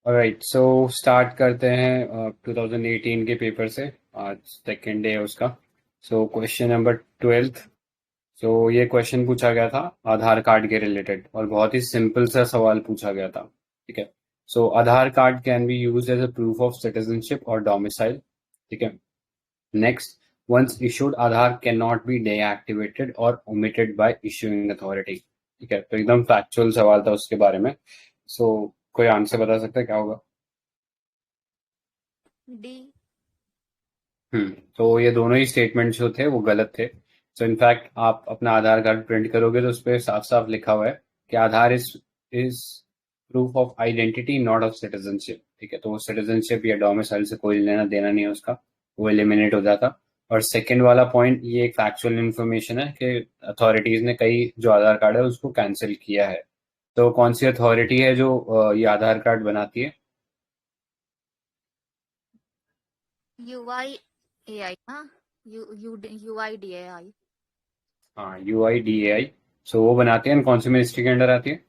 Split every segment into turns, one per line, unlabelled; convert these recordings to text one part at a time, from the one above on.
Alright, so start करते हैं 2018 के पेपर से। आज सेकेंड डे है उसका। So question number 12। सो ये क्वेश्चन पूछा गया था आधार कार्ड के रिलेटेड, और बहुत ही सिंपल सा सवाल पूछा गया था। ठीक है। So Aadhaar card can be used as a proof of citizenship और डोमिसाइल। ठीक है। Next, once issued Aadhaar can not be deactivated और ओमिटेड बाय इशूइंग अथॉरिटी। ठीक है, तो एकदम फैक्चुअल सवाल था उसके बारे में। सो कोई आंसर बता सकता है क्या होगा?
डी।
तो ये दोनों ही स्टेटमेंट जो थे वो गलत थे। सो इनफैक्ट आप अपना आधार कार्ड प्रिंट करोगे तो उस पर साफ साफ लिखा हुआ है कि Aadhaar is proof of identity not of citizenship. ठीक है, तो वो सिटीजनशिप या डोमिसाइल से कोई लेना देना नहीं है उसका, वो एलिमिनेट हो जाता। और सेकंड वाला पॉइंट, ये एक फैक्चुअल इंफॉर्मेशन है कि अथॉरिटीज ने कई जो आधार कार्ड है उसको कैंसिल किया है। तो कौन सी अथॉरिटी है जो ये आधार कार्ड बनाती है?
UIAI हाँ। UIDAI।
हाँ, UIDAI। सो वो बनाती है, कौन सी मिनिस्ट्री के अंडर आती है?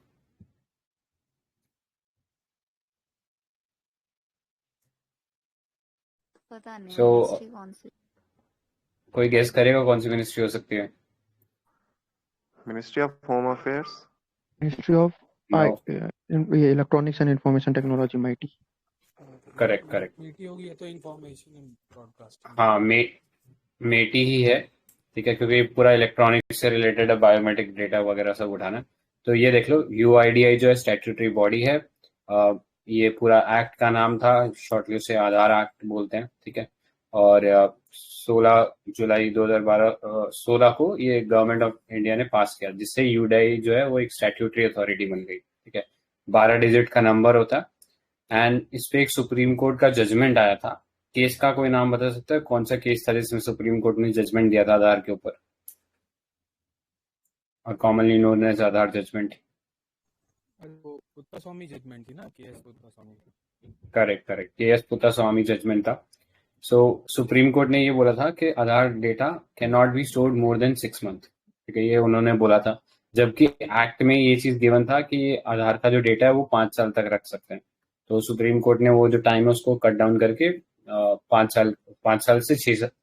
पता नहीं
सो
मिनिस्ट्री कौन सी।
कोई गेस करेगा कौन सी मिनिस्ट्री हो सकती है?
Ministry of home affairs.
Ministry of
no.
ये electronics and information technology MeitY.
Correct correct.
MeitY होगी, ये तो इंफॉर्मेशन एंड ब्रॉडकास्टिंग।
हाँ, मेटी ही है। ठीक है, क्योंकि पूरा इलेक्ट्रॉनिक्स से रिलेटेड है, बायोमेट्रिक डेटा वगैरह सब उठाना। तो ये देख लो, यूआईडीआई जो है स्टैट्यूटरी बॉडी है। ये पूरा एक्ट का नाम था, शॉर्टली उसे आधार एक्ट बोलते हैं। ठीक है। और 16 जुलाई 2012, 16 को ये गवर्नमेंट ऑफ इंडिया ने पास किया, जिससे यूडीआई जो है वो एक स्टैट्यूटरी अथॉरिटी बन गई। ठीक है। 12 डिजिट का नंबर होता है। एंड इस पे एक सुप्रीम कोर्ट का जजमेंट आया था। केस का कोई नाम बता सकता है? कौन सा केस था जिसमें सुप्रीम कोर्ट ने जजमेंट दिया था आधार के ऊपर, और commonly known as Aadhaar judgment?
वो पुत्तास्वामी जजमेंट थी ना, केएस पुत्तास्वामी की।
Correct correct, KS Puttaswamy judgment था। सो सुप्रीम कोर्ट ने ये बोला था कि Aadhaar data can not be stored more than 6 month. ठीक है, ये उन्होंने बोला था। जबकि एक्ट में ये चीज गिवन था कि ये आधार का जो डेटा है वो 5 साल तक रख सकते हैं। तो सुप्रीम कोर्ट ने वो जो टाइम है उसको कट डाउन करके 5 साल, 5 साल से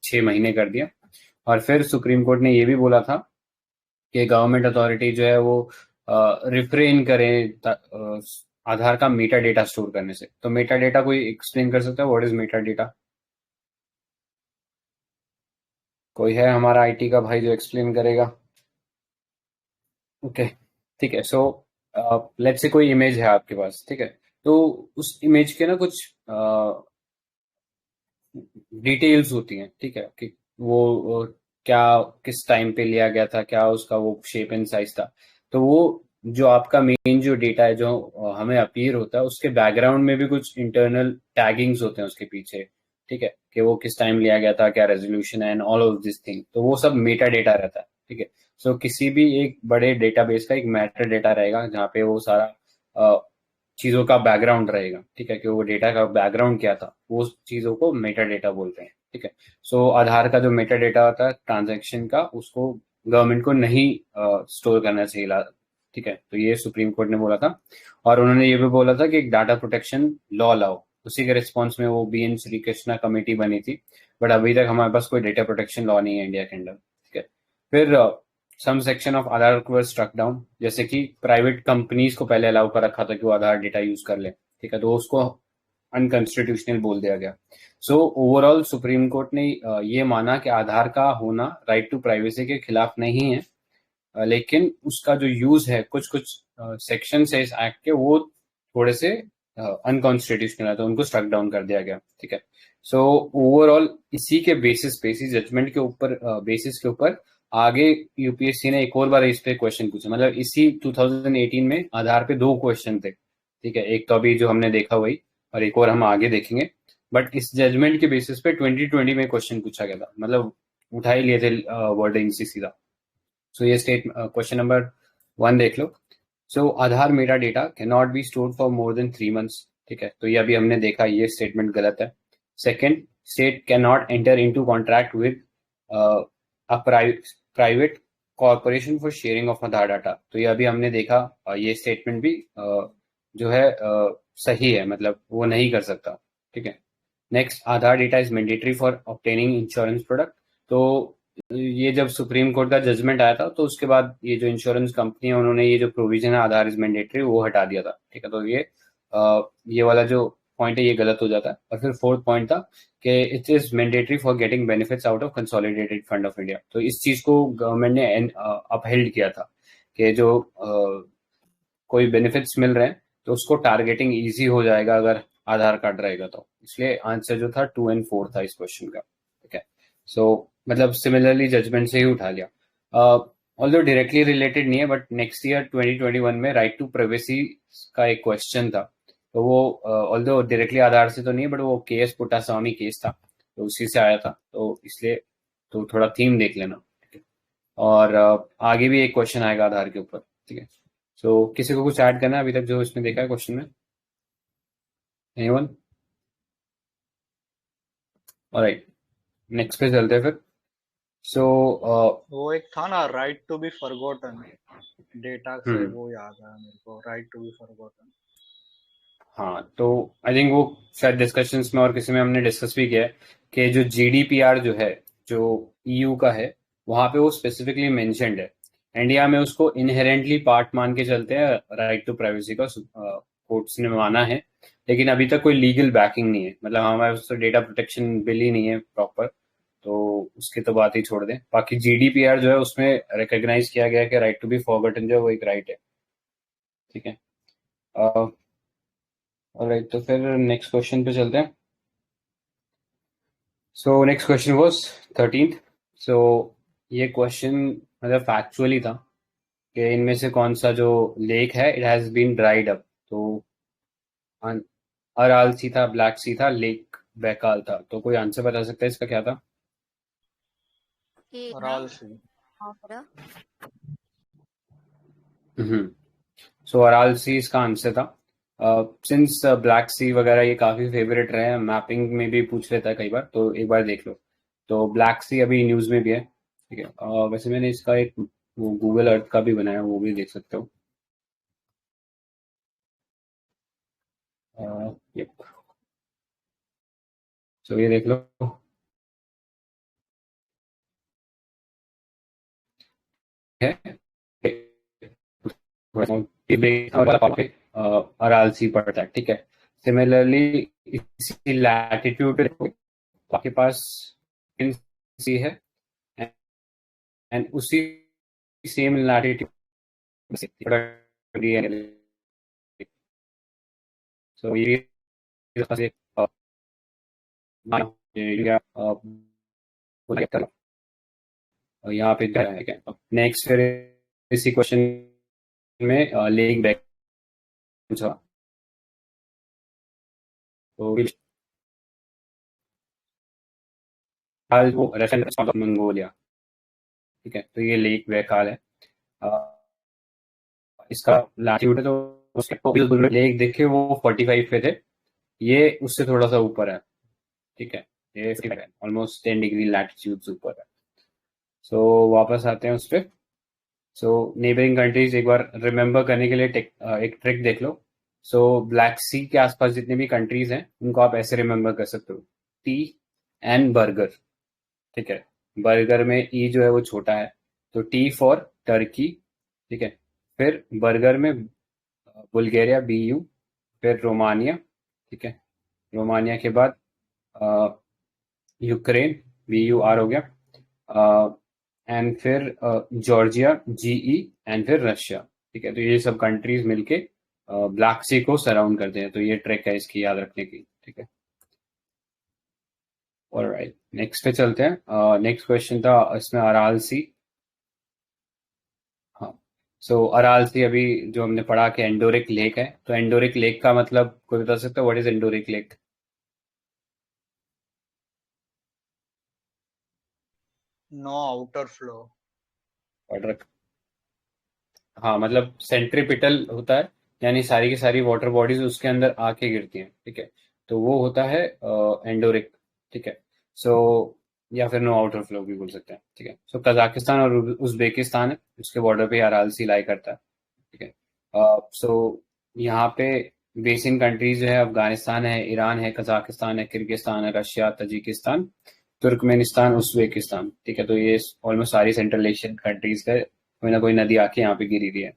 6 महीने कर दिया। और फिर सुप्रीम कोर्ट ने ये भी बोला था कि गवर्नमेंट अथॉरिटी जो है वो रिफ्रेन करें आधार का मेटा डेटा स्टोर करने से। तो मेटा डेटा कोई एक्सप्लेन कर सकता है? What is Meta data? कोई है हमारा आईटी का भाई जो एक्सप्लेन करेगा? ओके, ठीक है। सो लेट्स से कोई इमेज है आपके पास। ठीक है, तो उस इमेज के ना कुछ डिटेल्स होती हैं। ठीक है, कि वो क्या, किस टाइम पे लिया गया था, क्या उसका वो शेप एंड साइज था। तो वो जो आपका मेन जो डेटा है जो हमें अपीयर होता है, उसके बैकग्राउंड में भी कुछ इंटरनल टैगिंग्स होते हैं उसके पीछे। ठीक है, कि वो किस टाइम लिया गया था, क्या रेजोल्यूशन है, and all of this thing. तो वो सब मेटा डेटा रहता है। ठीक है। सो किसी भी एक बड़े डेटाबेस का एक मेटा डेटा रहेगा जहाँ पे वो सारा चीजों का बैकग्राउंड रहेगा। ठीक है, कि वो डेटा का बैकग्राउंड क्या था, वो चीजों को मेटा डेटा बोलते हैं। ठीक है। सो आधार का जो मेटा डेटा होता है ट्रांजैक्शन का, उसको गवर्नमेंट को नहीं स्टोर करना चाहिए। ठीक है, तो ये सुप्रीम कोर्ट ने बोला था। और उन्होंने ये भी बोला था कि एक डाटा प्रोटेक्शन लॉ लाओ। उसी के रिस्पॉन्स में वो BN श्री कृष्णा कमेटी बनी थी। बट अभी तक हमारे पास कोई डेटा प्रोटेक्शन लॉ नहीं है इंडिया के अंदर। ठीक है। फिर some section of Aadhaar were struck down, जैसे कि प्राइवेट कंपनीज को पहले अलाउ कर रखा था कि वो आधार डेटा यूज कर ले। ठीक है, तो उसको अनकॉन्स्टिट्यूशनल बोल दिया गया। सो ओवरऑल सुप्रीम कोर्ट ने ये माना कि आधार का होना राइट टू प्राइवेसी के खिलाफ नहीं है। लेकिन उसका जो यूज है, कुछ कुछ सेक्शन है इस एक्ट के, वो थोड़े से अनकॉन्स्टिट्यूशनल है, तो उनको स्ट्रक डाउन कर दिया गया। ठीक है। सो ओवरऑल इसी के बेसिस पे, इसी जजमेंट के ऊपर, बेसिस के ऊपर आगे यूपीएससी ने एक और बार इस पे क्वेश्चन पूछा। मतलब इसी 2018 में आधार पे 2 क्वेश्चन थे। ठीक है, एक तो अभी जो हमने देखा वही, और एक और हम आगे देखेंगे। बट इस जजमेंट के बेसिस पे 2020 में क्वेश्चन पूछा गया था, मतलब उठा ही लिए थे वर्डिंग से सीधा। सो ये स्टेट क्वेश्चन नंबर 1 देख लो। So Aadhaar metadata can not be stored for more than 3 months. ठीक है, तो ये अभी हमने देखा, ये स्टेटमेंट गलत है। Second, state can not enter into contract with a private corporation for sharing of Aadhaar data. तो ये अभी हमने देखा, ये स्टेटमेंट भी जो है सही है, मतलब वो नहीं कर सकता, ठीक है। Next, Aadhaar data is mandatory for obtaining insurance product. तो ये जब सुप्रीम कोर्ट का जजमेंट आया था तो उसके बाद ये जो इंश्योरेंस कंपनी है उन्होंने ये जो प्रोविजन है आधार इज मैंडेटरी वो हटा दिया था, ठीक है। तो ये वाला जो पॉइंट है ये गलत हो जाता है। और फिर फोर्थ पॉइंट था कि it is mandatory for getting benefits out of consolidated fund of India. तो इस चीज को गवर्नमेंट ने अपहेल्ड किया था कि जो कोई बेनिफिट्स मिल रहे हैं तो उसको टारगेटिंग इजी हो जाएगा अगर आधार कार्ड रहेगा तो। इसलिए आंसर जो था 2 और 4 था इस क्वेश्चन का, ठीक है। सो मतलब सिमिलरली जजमेंट से ही उठा लिया। ऑल्दो डायरेक्टली रिलेटेड नहीं है, बट नेक्स्ट ईयर 2021 में राइट टू प्राइवेसी का एक क्वेश्चन था। तो वो ऑल्दो डायरेक्टली आधार से तो नहीं है, बट वो केएस पुट्टास्वामी केस था तो उसी से आया था, तो इसलिए तो थोड़ा थीम देख लेना, ठीक है। और आगे भी एक क्वेश्चन आएगा आधार के ऊपर, ठीक है। सो किसी को कुछ ऐड करना है अभी तक जो इसमें देखा है क्वेश्चन में? एनीवन? ऑलराइट, नेक्स्ट पे चलते हैं फिर। सो
वो एक था ना, right to be forgotten, data से वो याद है मेरे को, राइट टू बी फॉरगॉटन।
हाँ, तो आई थिंक वो शायद डिस्कशंस में और किसी में हमने डिस्कस भी किया है कि जो जीडीपीआर जो है, जो ईयू का है, वहां पे वो स्पेसिफिकली मेंशन्ड है। इंडिया में उसको इनहेरेंटली पार्ट मान के चलते हैं, राइट टू प्राइवेसी का कोर्ट्स ने माना है, लेकिन अभी तक कोई लीगल बैकिंग नहीं है। मतलब हमारे पास तो डेटा प्रोटेक्शन बिल ही नहीं है प्रॉपर, तो उसकी तो बात ही छोड़ दें। बाकी जीडीपीआर जो है उसमें रिकॉग्नाइज किया गया कि राइट टू बी फॉरगॉटन जो है वो एक राइट है, ठीक है। ऑलराइट, तो फिर नेक्स्ट क्वेश्चन पे चलते हैं। So next question was 13th। सो ये क्वेश्चन मतलब फैक्चुअली था कि इनमें से कौन सा जो लेक है it has been dried up. तो अराल सी था, ब्लैक सी था, लेक बैकाल था। तो कोई आंसर बता सकता है इसका क्या था?
कि
अराल सी।
और
सो अराल सी इसका आंसर था। सिंस ब्लैक सी वगैरह ये काफी फेवरेट रहे हैं, मैपिंग में भी पूछ लेता है कई बार, तो एक बार देख लो। तो ब्लैक सी अभी न्यूज में भी है, ठीक है। वैसे मैंने इसका एक वो गूगल अर्थ का भी बनाया, वो भी देख सकते हो। यप, सो ये देख लो है अराल सी पड़ता है, ठीक है। सिमिलरली इसी लैटिट्यूड आपके पास सी है एंड उसी सेम लैटिट्यूड सो ये यहाँ पे क्या है क्या। नेक्स्ट फिर इसी क्वेश्चन में लेइंग बैक पूछा, तो हाल वो रशियन मंगोलिया, ठीक है। तो ये लेक बैकाल है, इसका लैटिट्यूड है, तो उसके लेक देखे वो 45 पे थे, ये उससे थोड़ा सा ऊपर है, ठीक है। ये ऑलमोस्ट 10 डिग्री लैटिट्यूड ऊपर है। सो वापस आते हैं उस पर। सो नेबरिंग कंट्रीज एक बार रिमेंबर करने के लिए एक ट्रिक देख लो। सो ब्लैक सी के आसपास जितने भी कंट्रीज हैं उनको आप ऐसे रिमेंबर कर सकते हो, टी एंड बर्गर, ठीक है। बर्गर में ई जो है वो छोटा है, तो टी फॉर टर्की, ठीक है। फिर बर्गर में बुल्गारिया BU, फिर रोमानिया, ठीक है। रोमानिया के बाद यूक्रेन BUR हो गया, एंड फिर जॉर्जिया GE, एंड फिर रशिया, ठीक है। तो ये सब कंट्रीज मिलके ब्लैक सी को सराउंड करते हैं। तो ये ट्रिक है इसकी याद रखने की, ठीक है। ऑलराइट, नेक्स्ट पे चलते हैं। नेक्स्ट क्वेश्चन था इसमें अराल सी। हाँ, सो अराल सी अभी जो हमने पढ़ा कि एंडोरिक लेक है, तो एंडोरिक लेक का मतलब कोई बता सकता है what is endorheic lake?
No outer flow.
हाँ, मतलब सेंट्रीपिटल होता है, यानी सारी की सारी वाटर बॉडीज उसके अंदर आके गिरती हैं, ठीक है। तो वो होता है एंडोरिक, ठीक है। सो या फिर नो आउटर फ्लो भी बोल सकते हैं, ठीक है। सो कजाकिस्तान और उज्बेकिस्तान है, उसके बॉर्डर पे अराल सी लाई करता है, ठीक है। सो यहाँ पे बेसिन कंट्रीज जो है अफगानिस्तान है, ईरान है, कजाकिस्तान है, किर्गिस्तान है, रशिया, तजिकिस्तान, तुर्कमेनिस्तान, उज्बेकिस्तान। ठीक है, तो ये ऑलमोस्ट सारी सेंट्रल एशियन कंट्रीज का कोई ना कोई नदी आके यहाँ पे गिरी हुई है।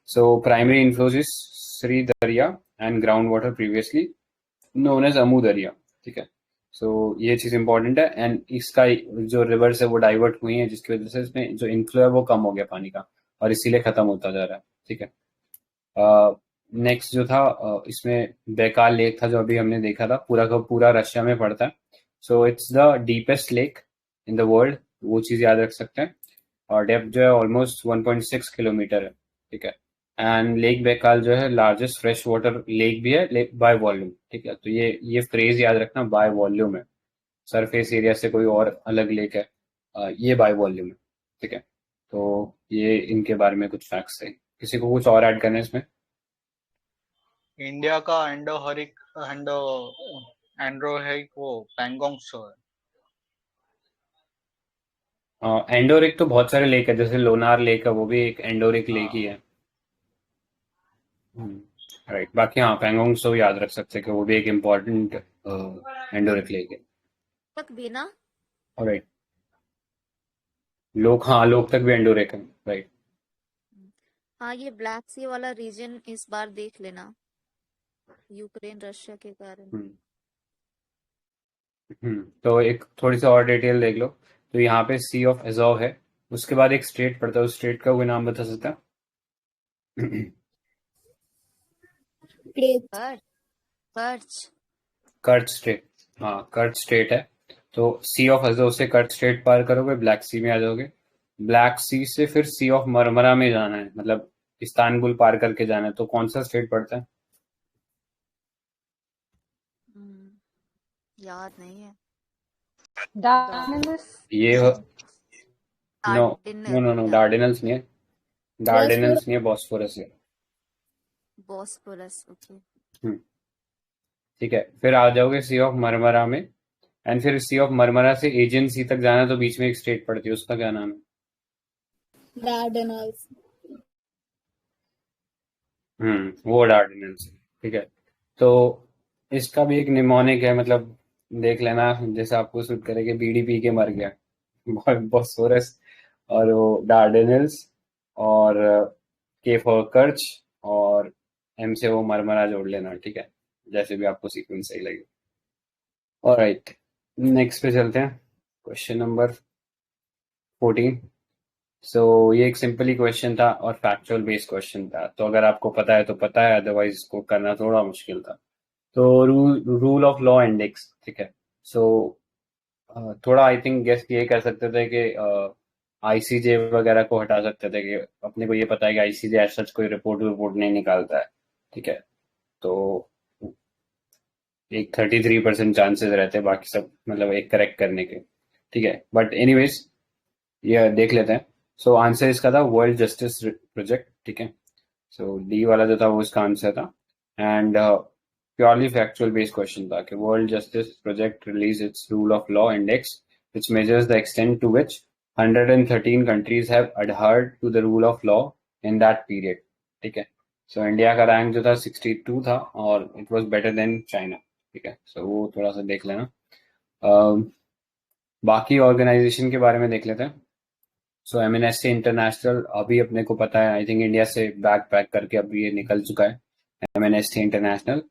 So primary inflows is Syr Darya and ground water previously known as Amu Darya. ठीक है, सो ये चीज इंपॉर्टेंट है। एंड इसका जो रिवर्स है वो डाइवर्ट हुई है, जिसकी वजह से इसमें जो इनफ्लो है वो कम हो गया पानी का, और इसीलिए खत्म होता जा रहा है। ठीक है, नेक्स्ट जो था इसमें बैकाल लेक था, जो अभी हमने देखा था, पूरा का पूरा रशिया में पड़ता है। So it's the deepest lake in the world, वो चीज याद रख सकते हैं। और डेप्थ जो है ऑलमोस्ट 1.6 किलोमीटर है। ठीक है, एंड लेक बैकाल जो है लार्जेस्ट फ्रेश वाटर लेक भी है बाय वॉल्यूम। ठीक है, तो ये फ्रेज याद रखना, बाय वॉल्यूम है, सरफेस एरिया से कोई और अलग लेक है, ये बाय वॉल्यूम है। ठीक है, तो ये इनके बारे में कुछ फैक्ट्स है। किसी को कुछ और ऐड करना है इसमें?
इंडिया का एंडोहरिक वो पैंगोंग त्सो है।
एंडोरिक तो बहुत सारे लेक है, जैसे लोनार लेक है, वो भी एक एंडोरिक लेक ही
हाँ
है। राइट, बाकी हाँ पैंगोंग सो याद रख सकते हैं कि वो भी एक इम्पोर्टेंट एंडोरिक लेक है।
तक भी ना।
राइट, लोग तक भी एंडोरिक है। राइट,
हाँ, ये ब्लैक सी वाला रीजन इस बार देख लेना, यूक्रेन रशिया के कारण।
तो एक थोड़ी सी और डिटेल देख लो। तो यहाँ पे सी ऑफ एजोव है, उसके बाद एक स्टेट पड़ता है, उस स्टेट का कोई नाम बता सकता है?
कर्च कर्च
कर्च स्टेट। हाँ, कर्च स्टेट है। तो सी ऑफ एजोव से कर्च स्टेट पार करोगे, ब्लैक सी में आ जाओगे। ब्लैक सी से फिर सी ऑफ मरमरा में जाना है, मतलब इस्तांबुल पार करके जाना है। तो कौन सा स्टेट पड़ता है?
याद नहीं है।
Dardanelles,
ये no no no no,
Dardanelle,
Dardanelles नहीं है, डार्डेनल्स नहीं है, बॉस्फोरस है।
बॉस्फोरस। ओके।
हम्म, ठीक है, फिर आ जाओगे सी ऑफ मरमरा में। एंड फिर सी ऑफ मरमरा से एजियन सी तक जाना, तो बीच में एक स्टेट पड़ती है, उसका क्या नाम है?
Dardanelles.
वो डार्डेनल्स है। ठीक है, तो इसका भी एक निमोनिक है, मतलब देख लेना, जैसे आपको सूट करे कि बीड़ी पी के मर गया। बॉस्फोरस, और वो डार्डेनल्स, और के फॉर कर्च, और एम से वो मरमरा जोड़ लेना। ठीक है, जैसे भी आपको सीक्वेंस सही लगे। ऑलराइट, नेक्स्ट पे चलते हैं, क्वेश्चन नंबर 14। सो ये एक सिंपल ही क्वेश्चन था और फैक्चुअल बेस्ड क्वेश्चन था, तो अगर आपको पता है तो पता है, अदरवाइज इसको करना थोड़ा मुश्किल था। तो रूल ऑफ लॉ इंडेक्स। ठीक है, सो थोड़ा आई थिंक गेस ये कर सकते थे कि आईसीजे वगैरह को हटा सकते थे, कि अपने को ये पता है कि आईसीजे एज सच कोई रिपोर्ट नहीं निकालता है। ठीक है, तो एक 33% चांसेस रहते हैं, बाकी सब मतलब एक करेक्ट करने के। ठीक है, बट एनीवेज ये देख लेते हैं। सो आंसर इसका था वर्ल्ड जस्टिस प्रोजेक्ट। ठीक है, सो डी वाला जो था वो इसका आंसर था। And purely factual based question था कि world justice project release it's rule of law index which measures the extent to which 113 countries have adhered to the rule of law in that period. ठीक है, so India का rank जो था 62 था, और it was better than China. ठीक है, सो वो थोड़ा सा देख लेना। बाकी ऑर्गेनाइजेशन के बारे में देख लेते हैं। सो एमएनएसटी इंटरनेशनल अभी अपने को पता है, आई थिंक इंडिया से बैग पैक करके अभी ये निकल चुका है, एमएनएसटी इंटरनेशनल।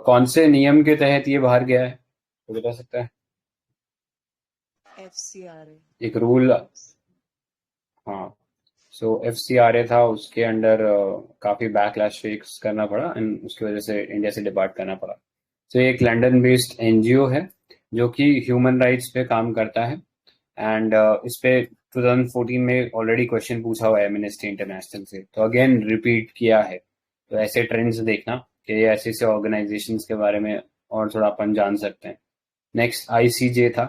कौन से नियम के तहत ये बाहर गया है, तो बता सकता है?
FCRA.
एक रूल, हाँ, सो एफसीआरए था, उसके अंडर काफी बैकलैश फेस करना पड़ा, एंड उसकी वजह से इंडिया से डिपार्ट करना पड़ा। तो ये एक लंदन बेस्ड एनजीओ है जो कि ह्यूमन राइट्स पे काम करता है। एंड इस पे 2014 में ऑलरेडी क्वेश्चन पूछा हुआ है एमनेस्टी इंटरनेशनल से, तो अगेन रिपीट किया है। तो ऐसे ट्रेंड्स देखना कि ऐसे ऐसे ऑर्गेनाइजेशंस के बारे में और थोड़ा अपन जान सकते हैं। नेक्स्ट आईसीजे था।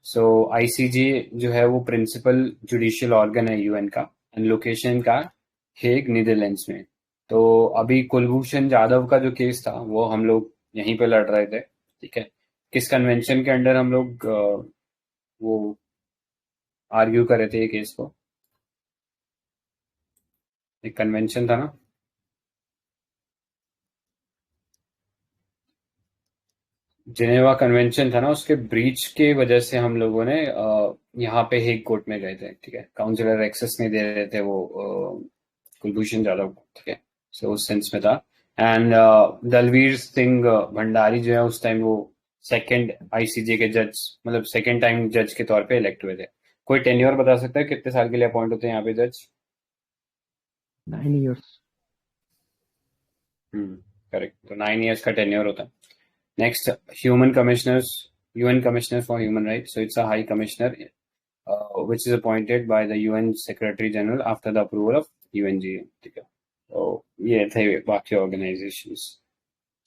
सो आईसीजे जो है वो प्रिंसिपल जुडिशियल ऑर्गन है यूएन का, एंड लोकेशन का हेग नीदरलैंड्स में। तो अभी कुलभूषण जाधव का जो केस था वो हम लोग यहीं पे लड़ रहे थे। ठीक है, किस कन्वेंशन के अंडर हम लोग वो आर्ग्यू कर रहे थे ये केस को? एक कन्वेंशन था ना, जिनेवा कन्वेंशन था ना, उसके ब्रीच के वजह से हम लोगों ने यहाँ पे हेग कोर्ट में गए थे, ठीक है। काउंसिलर एक्सेस नहीं दे रहे थे वो कुलभूषण जाधव को, ठीक है। सो उस सेंस में था। एंड दलवीर सिंह भंडारी जो है उस टाइम वो सेकंड आईसीजे के जज, मतलब सेकंड टाइम जज के तौर पे इलेक्ट हुए थे। कोई टेन्योर बता सकता है कितने साल के लिए अपॉइंट होते हैं यहाँ पे जज?
9 years.
करेक्ट, तो 9 years का टेन्योर होता है। Next, human commissioners, UN Commissioner for Human Rights. So it's a high commissioner, which is appointed by the UN Secretary General after the approval of UNGA. ठीक है, तो ये थे बाकी organizations.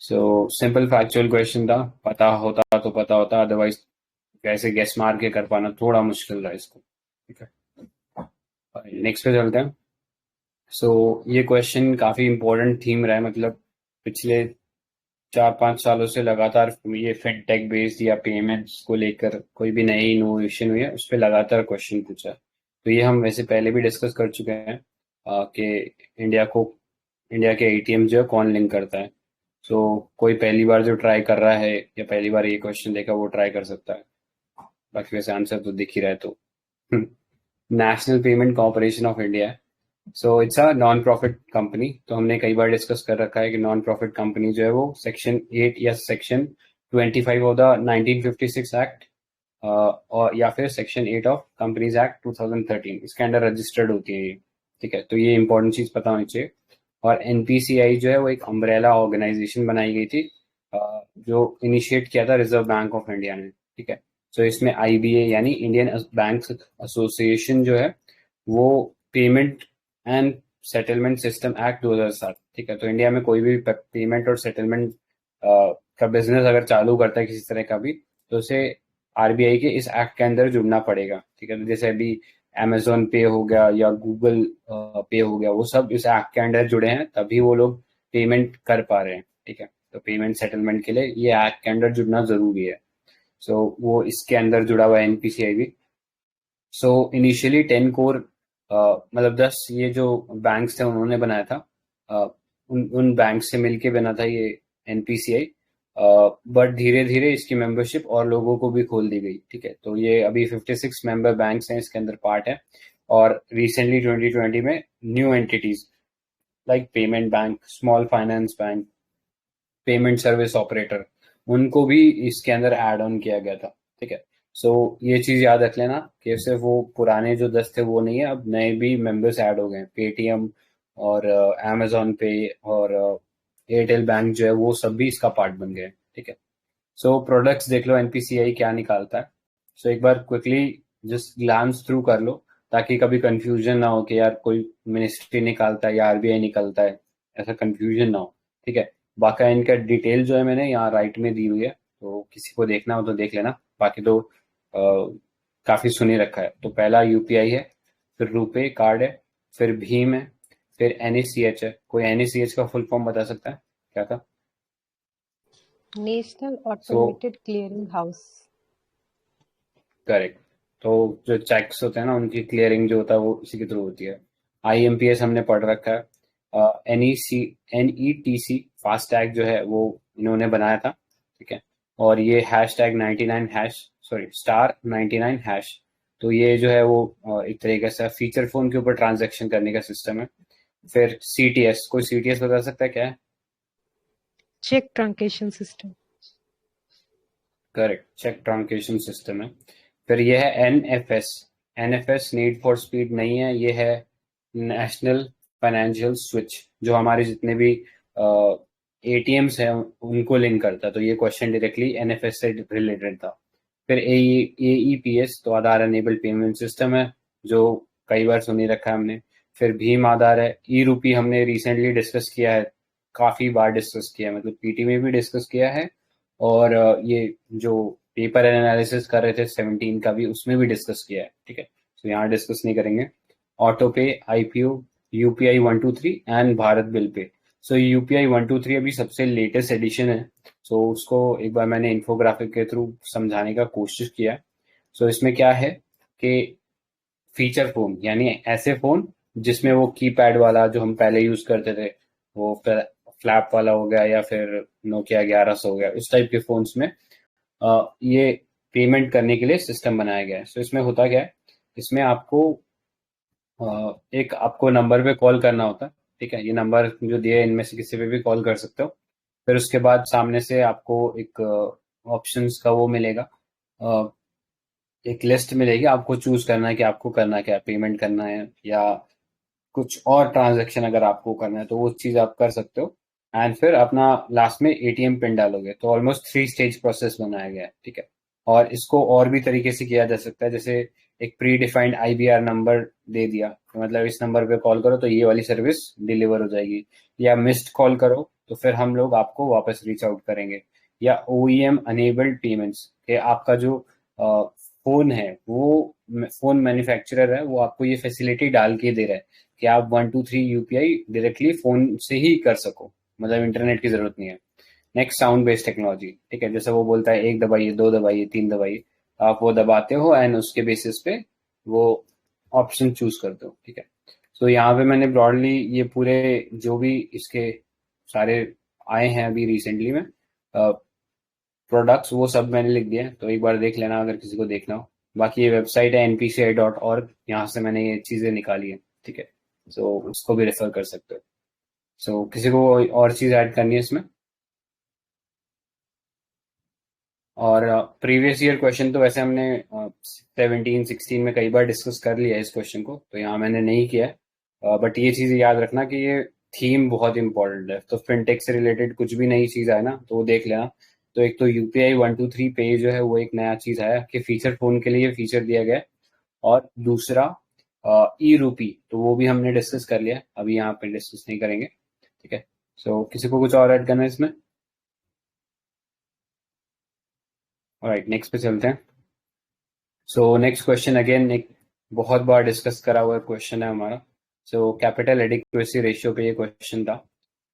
So simple factual question था, पता होता तो पता होता, otherwise कैसे guess मार के कर पाना थोड़ा मुश्किल था इसको, ठीक है। नेक्स्ट पे चलते हैं। सो ये क्वेश्चन काफी इंपॉर्टेंट थीम रहा है, मतलब पिछले 4-5 सालों से लगातार ये फिनटेक बेस्ड या पेमेंट्स को लेकर कोई भी नई इनोवेशन हुई है उस पर लगातार क्वेश्चन पूछा है। तो ये हम वैसे पहले भी डिस्कस कर चुके हैं कि इंडिया के एटीएम जो है कौन लिंक करता है। सो कोई पहली बार जो ट्राई कर रहा है या पहली बार ये क्वेश्चन देखा वो ट्राई कर सकता है, बाकी वैसे आंसर तो दिख ही रहा है। तो national payment corporation of India है। So it's a non profit company. तो हमने कई बार डिस्कस कर रखा है कि नॉन प्रॉफिट कंपनी जो है वो सेक्शन 8 या सेक्शन 25 ऑफ द 1956 एक्ट और या फिर सेक्शन 8 ऑफ कंपनीज एक्ट 2013 इसके अंडर रजिस्टर्ड होती है ये, ठीक है। तो ये इंपॉर्टेंट चीज पता होनी चाहिए। और एनपीसीआई जो है वो एक अम्ब्रेला ऑर्गेनाइजेशन बनाई गई थी जो इनिशिएट किया था रिजर्व बैंक ऑफ इंडिया ने, ठीक है। सो इसमें आईबीए यानी इंडियन बैंक एसोसिएशन जो है वो payment and settlement system act 2007, ठीक है। तो इंडिया में कोई भी पेमेंट और सेटलमेंट का बिजनेस अगर चालू करता है किसी तरह का भी, तो उसे आरबीआई के इस एक्ट के अंदर जुड़ना पड़ेगा, ठीक है। तो जैसे अभी अमेजोन पे हो गया या गूगल पे हो गया, वो सब इस एक्ट के अंडर जुड़े हैं, तभी वो लोग पेमेंट कर पा रहे हैं, ठीक है। तो पेमेंट सेटलमेंट के लिए ये एक्ट के अंडर जुड़ना जरूरी है। सो वो इसके अंदर जुड़ा हुआ है एनपीसीआई भी। सो इनिशियली 10 कोर मतलब 10 ये जो बैंक्स थे उन्होंने बनाया था, उन बैंक से मिलके बना था ये एनपीसीआई। बट धीरे धीरे इसकी मेंबरशिप और लोगों को भी खोल दी गई, ठीक है। तो ये अभी 56 मेंबर बैंक्स हैं इसके अंदर पार्ट है। और रिसेंटली 2020 में new entities like payment bank, small finance bank, payment service operator, उनको भी इसके अंदर ऐड ऑन किया गया था, ठीक है। सो ये चीज याद रख लेना कि सिर्फ वो पुराने जो 10 थे वो नहीं है, अब नए भी मेंबर्स ऐड हो गए। पेटीएम और अमेजोन पे और एयरटेल बैंक जो है वो सब भी इसका पार्ट बन गए, ठीक है। सो प्रोडक्ट्स देख लो एनपीसीआई क्या निकालता है। सो एक बार क्विकली जस्ट ग्लांस थ्रू कर लो ताकि कभी कंफ्यूजन ना हो कि यार कोई मिनिस्ट्री निकालता है या आरबीआई निकालता है, ऐसा कंफ्यूजन ना हो, ठीक है। बाकी इनका डिटेल जो है मैंने यहाँ राइट में दी हुई है, तो किसी को देखना हो तो देख लेना। बाकी तो काफी सुनी रखा है। तो पहला यूपीआई है, फिर रुपे कार्ड है, फिर भीम है, फिर एनएसीएच है। कोई एनएसीएच का फुल फॉर्म बता सकता है क्या था?
National automated clearing house.
Correct. तो जो चेक्स होते हैं ना उनकी क्लियरिंग जो होता है वो इसी के थ्रू होती है। आईएमपीएस हमने पढ़ रखा है। एनईटीसी फास्टैग जो है वो इन्होंने बनाया था, ठीक है। और ये हैशटैग 99 स्टार 99 हैश, तो ये जो है वो एक तरीके से फीचर फोन के ऊपर ट्रांजैक्शन करने का सिस्टम है। फिर सीटीएस, कोई सीटीएस बता सकता है क्या है?
Check truncation system.
Correct, check truncation system है। फिर ये है NFS. NFS Need for Speed नहीं है, ये है नेशनल फाइनेंशियल स्विच, जो हमारे जितने भी एटीएम्स हैं उनको लिंक करता है। तो ये क्वेश्चन डायरेक्टली एनएफएस से रिलेटेड था। फिर एईपीएस, तो आधार एनेबल्ड पेमेंट सिस्टम है, जो कई बार सुनी रखा है हमने। फिर भीम आधार है। ई रूपी हमने रिसेंटली डिस्कस किया है, काफी बार डिस्कस किया है, मतलब पीटी में भी डिस्कस किया है, और ये जो पेपर एनालिसिस कर रहे थे 17 का भी, उसमें भी डिस्कस किया है, ठीक है। तो यहाँ डिस्कस नहीं करेंगे। ऑटो पे, IPO, UPI 123 and Bharat bill pay. So UPI 123 अभी सबसे लेटेस्ट एडिशन है। सो उसको एक बार मैंने इन्फोग्राफिक के थ्रू समझाने का कोशिश किया। सो इसमें क्या है कि फीचर फोन यानी ऐसे फोन जिसमें वो कीपैड वाला जो हम पहले यूज करते थे, वो फ्लैप वाला हो गया या फिर नोकिया 1100 हो गया, उस टाइप के फोन्स में ये पेमेंट करने के लिए सिस्टम बनाया गया है। सो इसमें होता क्या है, इसमें आपको एक आपको नंबर पे कॉल करना होता है, ठीक है। ये नंबर जो दिए इनमें से किसी पे भी कॉल कर सकते हो। फिर उसके बाद सामने से आपको एक ऑप्शंस का वो मिलेगा, एक लिस्ट मिलेगी, आपको चूज करना है कि आपको करना क्या है, पेमेंट करना है या कुछ और ट्रांजैक्शन अगर आपको करना है तो वो चीज आप कर सकते हो। एंड फिर अपना लास्ट में एटीएम पिन डालोगे। तो ऑलमोस्ट 3 स्टेज प्रोसेस बनाया गया है, ठीक है। और इसको और भी तरीके से किया जा सकता है, जैसे एक प्री डिफाइंड आईबीआर नंबर दे दिया, तो मतलब इस नंबर पे कॉल करो तो ये वाली सर्विस डिलीवर हो जाएगी, या मिस्ड कॉल करो तो फिर हम लोग आपको वापस रीच आउट करेंगे, या ओईएम अनेबल्ड पेमेंट्स के आपका जो फोन है, वो फोन मैन्युफैक्चरर है, वो आपको ये फैसिलिटी डाल के दे रहा है कि आप 123 यूपीआई डायरेक्टली फोन से ही कर सको, मतलब इंटरनेट की जरूरत नहीं है। नेक्स्ट, साउंड बेस्ड टेक्नोलॉजी, ठीक है। जैसे वो बोलता है 1 दबाइए, 2 दबाइए, 3 दबाइए, आप वो दबाते हो एंड उसके बेसिस पे वो ऑप्शन चूज करते हो, ठीक है। तो यहाँ पे मैंने ब्रॉडली ये पूरे जो भी इसके सारे आए हैं अभी रिसेंटली में प्रोडक्ट्स, वो सब मैंने लिख दिए हैं, तो एक बार देख लेना अगर किसी को देखना हो। बाकी ये वेबसाइट है npci.org, यहाँ से मैंने ये चीजें निकाली है, ठीक है। सो उसको भी रेफर कर सकते हो। सो किसी को और चीज ऐड करनी है इसमें? और प्रीवियस ईयर क्वेश्चन तो वैसे हमने 17-16 में कई बार डिस्कस कर लिया है इस क्वेश्चन को, तो यहाँ मैंने नहीं किया है। बट ये चीज याद रखना कि ये थीम बहुत इंपॉर्टेंट है, तो फिनटेक से रिलेटेड कुछ भी नई चीज आए ना तो वो देख लेना। तो एक तो यूपीआई 123 पे जो है वो एक नया चीज आया कि फीचर फोन के लिए फीचर दिया गया है। और दूसरा ई रूपी, तो वो भी हमने डिस्कस कर लिया, अभी यहाँ पे डिस्कस नहीं करेंगे, ठीक है। सो किसी को कुछ और ऐड करना है इसमें? ऑलराइट, नेक्स्ट पे चलते हैं। सो नेक्स्ट क्वेश्चन अगेन एक बहुत बार डिस्कस करा हुआ क्वेश्चन है हमारा। सो कैपिटल एडिक्वेसी रेशियो पे ये क्वेश्चन था।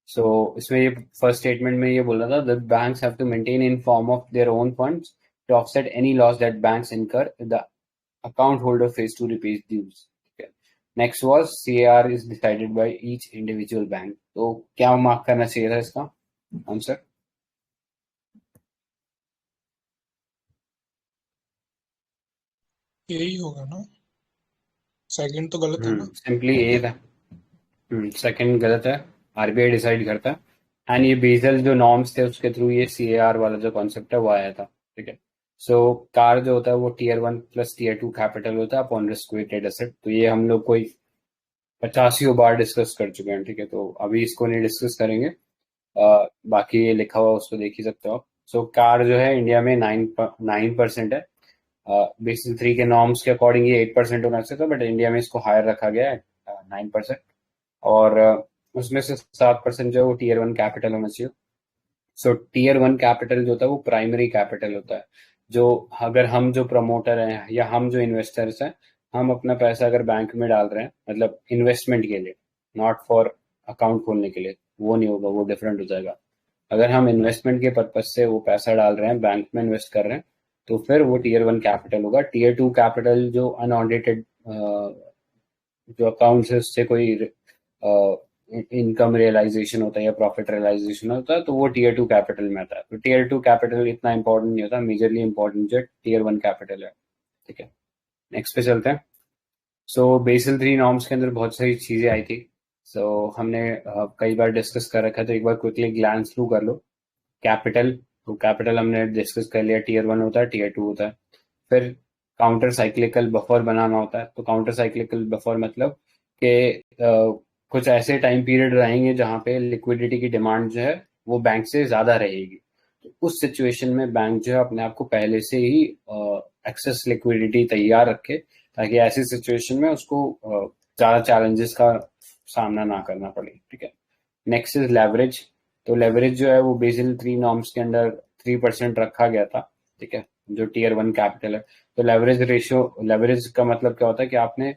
सो इसमें ये फर्स्ट स्टेटमेंट में ये बोल रहा था that banks have to maintain in form of their own funds to offset any loss that banks incur the account holder face to repay dues, ठीक है। Next was CAR is decided by each individual bank. तो क्या mark करना चाहिए था इसका answer?
यही होगा ना, सेकंड तो गलत है ना।
सिंपली ए था। सेकंड गलत है, आरबीआई डिसाइड करता है। एंड ये बेसल जो नॉर्म्स थे उसके थ्रू ये सीएआर वाला जो कॉन्सेप्ट है वो आया था, ठीक है। सो कार जो होता है वो टियर 1 प्लस टियर 2 कैपिटल होता है अपॉन रिस्क वेटेड एसेट। तो ये हम लोग कोई 85 बार डिस्कस कर चुके हैं, ठीक है। तो अभी इसको नहीं डिस्कस करेंगे। बाकी ये लिखा हुआ उसको देख ही सकते हो आप। सो कार जो है इंडिया में 9% है। बेसिल 3 के नॉर्म्स के अकॉर्डिंग ये 8% होना चाहिए था, बट इंडिया में इसको हायर रखा गया है 9%। और उसमें से 7% जो है वो टियर 1 कैपिटल होना चाहिए। सो टियर 1 कैपिटल जो होता है वो प्राइमरी कैपिटल होता है, जो अगर हम जो प्रमोटर हैं या हम जो इन्वेस्टर्स हैं, हम अपना पैसा अगर बैंक में डाल रहे हैं, मतलब इन्वेस्टमेंट के लिए, नॉट फॉर अकाउंट खोलने के लिए, वो नहीं होगा, वो डिफरेंट हो जाएगा। अगर हम इन्वेस्टमेंट के पर्पज से वो पैसा डाल रहे हैं, बैंक में इन्वेस्ट कर रहे हैं, तो फिर वो टियर 1 कैपिटल होगा। टियर 2 कैपिटल जो अनऑडिटेड जो अकाउंट्स है उससे कोई इनकम रियलाइजेशन होता है या प्रॉफिट रियलाइजेशन होता है, तो वो टियर 2 कैपिटल में आता है। तो टियर 2 कैपिटल इतना इंपॉर्टेंट नहीं होता, मेजरली इंपॉर्टेंट जो टियर 1 कैपिटल है, ठीक है। नेक्स्ट पे चलते हैं। सो बेसल 3 नॉर्म्स के अंदर बहुत सारी चीजें आई थी। सो हमने कई बार डिस्कस कर रखा है, तो एक बार क्विकली ग्लांस थ्रू कर लो। कैपिटल, तो कैपिटल हमने डिस्कस कर लिया, टियर 1 होता है, टियर 2 होता है। फिर काउंटर साइक्लिकल बफर बनाना होता है। तो काउंटर साइक्लिकल बफर मतलब कि कुछ ऐसे टाइम पीरियड रहेंगे जहां पे लिक्विडिटी की डिमांड जो है वो बैंक से ज्यादा रहेगी। तो उस सिचुएशन में बैंक जो है अपने आप को पहले से ही एक्सेस लिक्विडिटी तैयार रखे, ताकि ऐसी सिचुएशन में उसको ज्यादा चैलेंजेस का सामना ना करना पड़े, ठीक है। Next is leverage. तो लेवरेज जो है वो बेसिल 3 नॉर्म्स के अंदर 3% रखा गया था, ठीक है, जो टियर 1 कैपिटल है। तो लेवरेज रेशियो, लेवरेज का मतलब क्या होता है कि आपने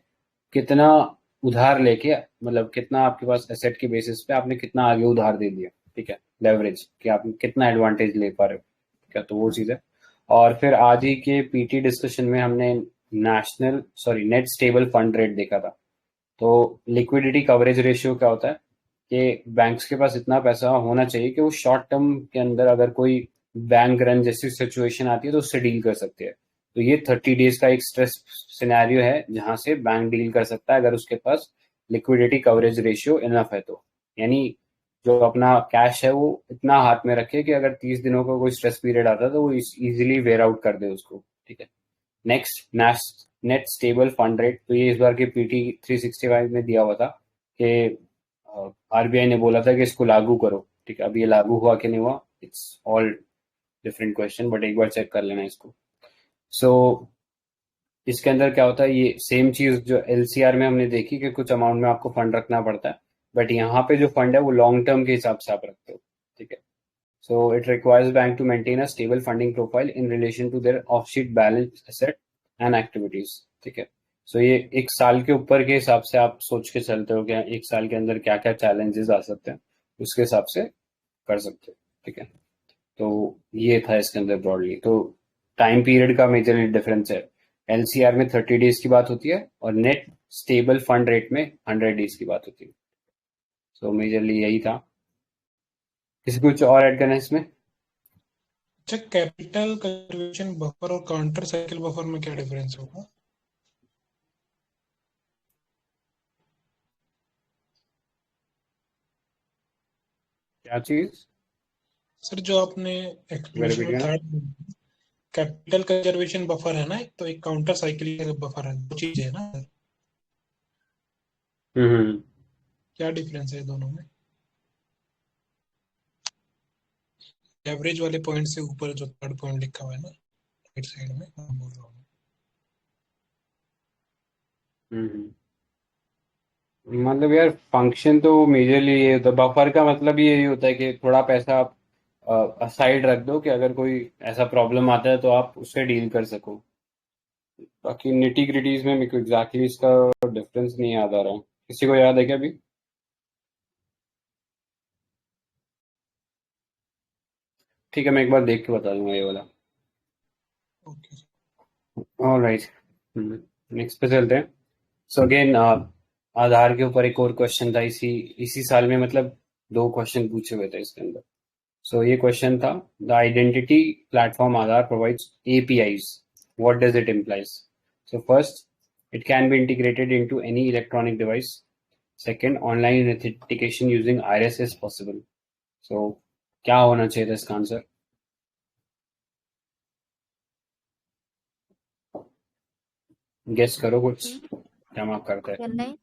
कितना उधार लेके, मतलब कितना आपके पास एसेट के बेसिस पे आपने कितना आगे उधार दे दिया, ठीक है। लेवरेज कि आप कितना एडवांटेज ले पा रहे हो, ठीक है, तो वो चीज है। और फिर आज ही के पीटी डिस्कशन में हमने नेट स्टेबल फंड रेट देखा था। तो लिक्विडिटी कवरेज रेशियो क्या होता है कि बैंक्स के पास इतना पैसा होना चाहिए कि वो शॉर्ट टर्म के अंदर अगर कोई बैंक रन जैसी सिचुएशन आती है तो उससे डील कर सकते हैं। तो ये 30 डेज का एक स्ट्रेस सिनेरियो है जहां से बैंक डील कर सकता है अगर उसके पास लिक्विडिटी कवरेज रेशियो इनफ है। तो यानी जो अपना कैश है वो इतना हाथ में रखे कि अगर 30 दिनों का कोई स्ट्रेस पीरियड आता है तो वो इजीली वेयर आउट कर दे उसको। ठीक है। Next, net stable fund rate. तो ये इस बार के पीटी 365 में दिया हुआ था कि आरबीआई ने बोला था कि इसको लागू करो। ठीक है। अब ये लागू हुआ कि नहीं हुआ, it's all different question, but एक बार चेक कर लेना इसको। सो इसके अंदर क्या होता है, ये सेम चीज जो एलसीआर में हमने देखी कि कुछ अमाउंट में आपको फंड रखना पड़ता है, बट यहाँ पे जो फंड है वो लॉन्ग टर्म के हिसाब से आप रखते हो। ठीक है। So it requires bank to maintain a stable funding profile in relation to their of sheet balance asset and activities. ठीक है। सो ये एक साल के ऊपर के हिसाब से आप सोच के चलते हो कि एक साल के अंदर क्या क्या चैलेंजेस आ सकते हैं, उसके हिसाब से कर सकते हो। ठीक है। तो ये था इसके अंदर ब्रॉडली। तो टाइम पीरियड का मेजर डिफरेंस है, एलसीआर में 30 डेज की बात होती है और नेट स्टेबल फंड रेट में 100 डेज की बात होती है। सो मेजरली यही था। किसी कुछ और ऐड करना है इसमें?
अच्छा, कैपिटल कंजर्वेशन बफर और काउंटर साइकिल बफर में क्या डिफरेंस होगा?
क्या चीज?
सर जो आपने एक्सप्लेनेशन में था, कैपिटल कंजर्वेशन बफर है ना, एक तो एक काउंटर साइकिल बफर है, दो चीजें है ना सर,
हम्म।
क्या डिफरेंस है दोनों में? एवरेज वाले पॉइंट से ऊपर जो थर्ड पॉइंट लिखा हुआ है ना राइट साइड में, मैं बोल रहा हूँ।
मतलब यार फंक्शन तो मेजरली ये होता है, बफर का मतलब यही होता है कि थोड़ा पैसा आप असाइड रख दो कि अगर कोई ऐसा प्रॉब्लम आता है तो आप उससे डील कर सको। बाकी निटी ग्रिटीज में मेरे को एग्जैक्टली इसका डिफरेंस नहीं याद आ रहा है। किसी को याद है क्या अभी? ठीक है, मैं एक बार देख के बता दूंगा ये वाला।
ओके।
ऑलराइट, नेक्स्ट पे चलते हैं। सो अगेन आधार के ऊपर एक और क्वेश्चन था इसी इसी साल में, मतलब 2 क्वेश्चन पूछे हुए थे इसके अंदर। सो ये क्वेश्चन था, the identity platform Aadhaar provides APIs, what does it implies? So first, it can be integrated into any electronic device. Second, online authentication using iris is possible. So क्या होना चाहिए था इसका आंसर? गेस करो कुछ, क्या mark करते हैं?
चेन्नई।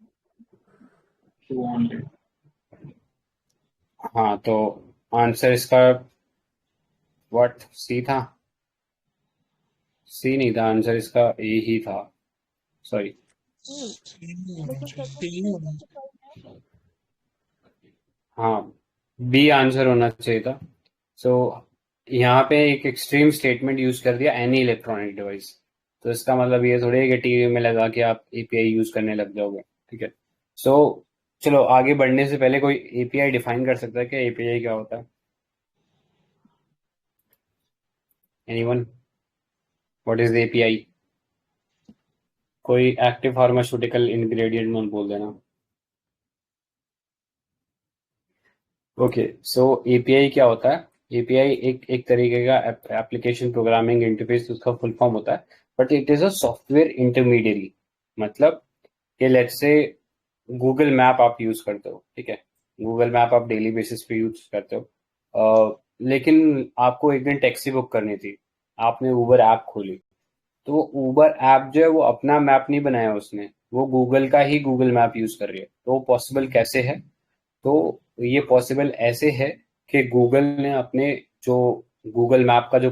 हाँ, तो आंसर इसका व्हाट सी था? सी नहीं था आंसर इसका, ए ही था। सॉरी, हाँ, बी आंसर होना चाहिए था। सो यहाँ पे एक एक्सट्रीम स्टेटमेंट यूज कर दिया, एनी इलेक्ट्रॉनिक डिवाइस। तो इसका मतलब ये थोड़ी है कि टीवी में लगा के आप API यूज करने लग जाओगे। ठीक है। सो चलो आगे बढ़ने से पहले कोई API डिफाइन कर सकता है क्या? API क्या होता है? एनीवन? What is API? कोई एक्टिव फार्मास्यूटिकल इंग्रेडिएंट मत बोल देना। ओके, सो API क्या होता है? API एक तरीके का एप्लीकेशन प्रोग्रामिंग इंटरफेस, उसका फुल फॉर्म होता है, but it is a software intermediary. मतलब कि लेट्स से गूगल मैप आप यूज करते हो। ठीक है, गूगल मैप आप डेली बेसिस पे यूज करते हो, लेकिन आपको एक दिन टैक्सी बुक करनी थी, आपने ऊबर ऐप खोली, तो ऊबर ऐप जो है वो अपना मैप नहीं बनाया उसने, वो गूगल का ही गूगल मैप यूज कर रही है। तो पॉसिबल कैसे है? तो ये पॉसिबल ऐसे है कि गूगल ने अपने जो गूगल मैप का जो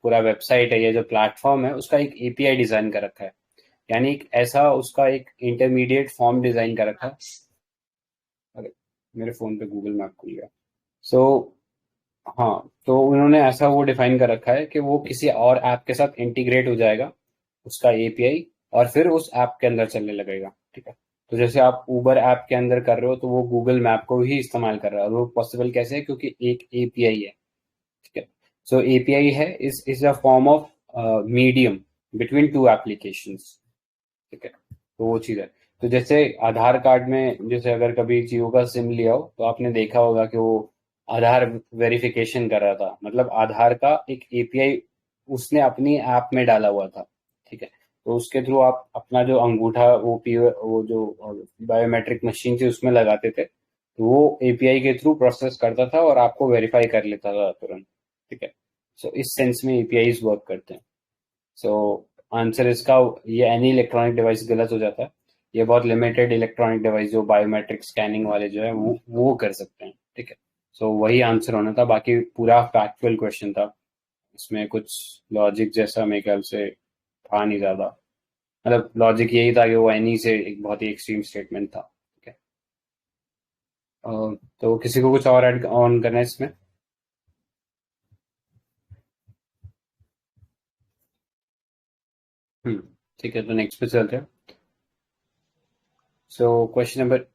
पूरा वेबसाइट है या जो प्लेटफॉर्म है उसका एक API डिजाइन कर रखा है, यानी एक ऐसा उसका एक इंटरमीडिएट फॉर्म डिजाइन कर रखा है। अरे मेरे फोन पे गूगल मैप खुल गया। सो हाँ, तो उन्होंने ऐसा वो डिफाइन कर रखा है कि वो किसी और ऐप के साथ इंटीग्रेट हो जाएगा उसका API, और फिर उस ऐप के अंदर चलने लगेगा। ठीक है। तो जैसे आप ऊबर ऐप के अंदर कर रहे हो तो वो गूगल मैप को ही इस्तेमाल कर रहा है, और वो पॉसिबल कैसे है? क्योंकि एक API है। ठीक है। सो API है is a form of medium between 2 applications. ठीक है, तो वो चीज है। तो जैसे आधार कार्ड में, जैसे अगर कभी जियो का सिम लिया हो तो आपने देखा होगा कि वो आधार वेरिफिकेशन कर रहा था, मतलब आधार का एक एपीआई उसने अपनी ऐप में डाला हुआ था, ठीक है। तो उसके थ्रू आप अपना जो अंगूठा वो जो बायोमेट्रिक मशीन थी उसमें लगाते थे, तो वो एपीआई के थ्रू प्रोसेस करता था और आपको वेरीफाई कर लेता था तुरंत, ठीक है। सो इस सेंस में एपीआईज वर्क करते हैं। सो आंसर इसका ये एनी इलेक्ट्रॉनिक डिवाइस गलत हो जाता है। ये बहुत लिमिटेड इलेक्ट्रॉनिक डिवाइस जो बायोमेट्रिक स्कैनिंग वाले जो है वो कर सकते हैं, ठीक है। सो वही आंसर होना था, बाकी पूरा फैक्चुअल क्वेश्चन था, इसमें कुछ लॉजिक जैसा मेरे ख्याल से था नहीं ज्यादा, मतलब लॉजिक यही था कि वो एनी से एक बहुत ही एक्सट्रीम स्टेटमेंट था, ठीक है। तो किसी को कुछ और ऐड ऑन करना है इसमें? ठीक है, तो नेक्स्ट पे चलते हैं। सो क्वेश्चन नंबर,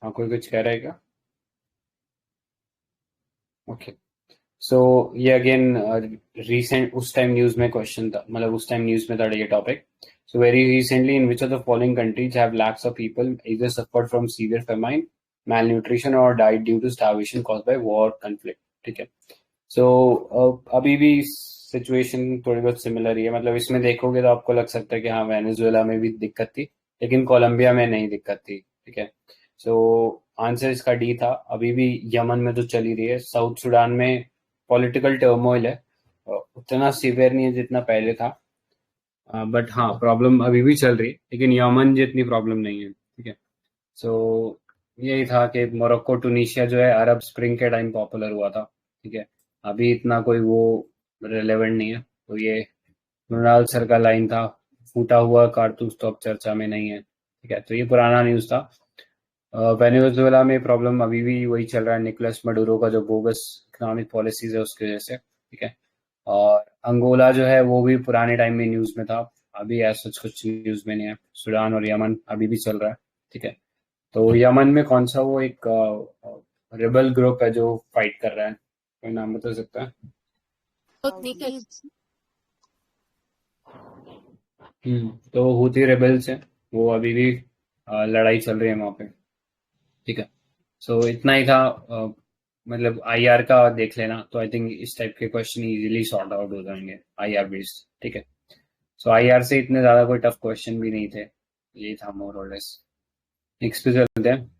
हाँ कोई कुछ कह रहा है क्या? ओके, सो ये अगेन रीसेंट उस टाइम न्यूज में क्वेश्चन था, मतलब उस टाइम न्यूज में था ये topic. So very recently in which of the following countries have lakhs of people either suffered from severe famine, malnutrition or died due to starvation caused by war conflict, ठीक है। सो अभी भी सिचुएशन थोड़ी बहुत similar ही है, मतलब इसमें देखोगे तो आपको लग सकता है कि हाँ वेनेजुएला में भी दिक्कत थी, लेकिन कोलंबिया में नहीं दिक्कत थी, ठीक है। सो आंसर इसका डी था। अभी भी यमन में तो चली रही है, साउथ सुडान में पॉलिटिकल टर्मोइल है, उतना सीवियर नहीं है जितना पहले था, बट हाँ प्रॉब्लम अभी भी चल रही है, लेकिन यमन जितनी प्रॉब्लम नहीं है, ठीक है। सो यही था कि मोरक्को टूनिशिया जो है अरब स्प्रिंग के टाइम पॉपुलर हुआ था, ठीक है। अभी इतना कोई वो रिलेवेंट नहीं है। तो ये मृणाल सर का लाइन था, फूटा हुआ कारतूस तो अब चर्चा में नहीं है, ठीक है। तो ये पुराना न्यूज था। वेनेजुएला में प्रॉब्लम अभी भी वही चल रहा है, निकोलस मडुरो का जो बोगस इकोनॉमिक पॉलिसीज है उसकी वजह से, ठीक है। और अंगोला जो है वो भी पुराने टाइम में न्यूज में था, अभी ऐसा कुछ न्यूज में नहीं है। सूडान और यमन अभी भी चल रहा है, ठीक है। तो यमन में कौन सा वो एक रिबल ग्रुप है जो फाइट कर रहा है, कोई नाम बता सकता है?
हूथीज।
तो हुती रिबल्स हैं, वो अभी भी लड़ाई चल रही है वहां पे, ठीक है। सो इतना ही था, मतलब आईआर का देख लेना, तो आई थिंक इस टाइप के क्वेश्चन इजीली सॉर्ट आउट हो जाएंगे आईआर बेस्ड, ठीक है। सो आईआर से इतने ज्यादा कोई टफ क्वेश्चन भी नहीं थे, यही था मोर और लेस। नेक्स्ट पे चलते हैं।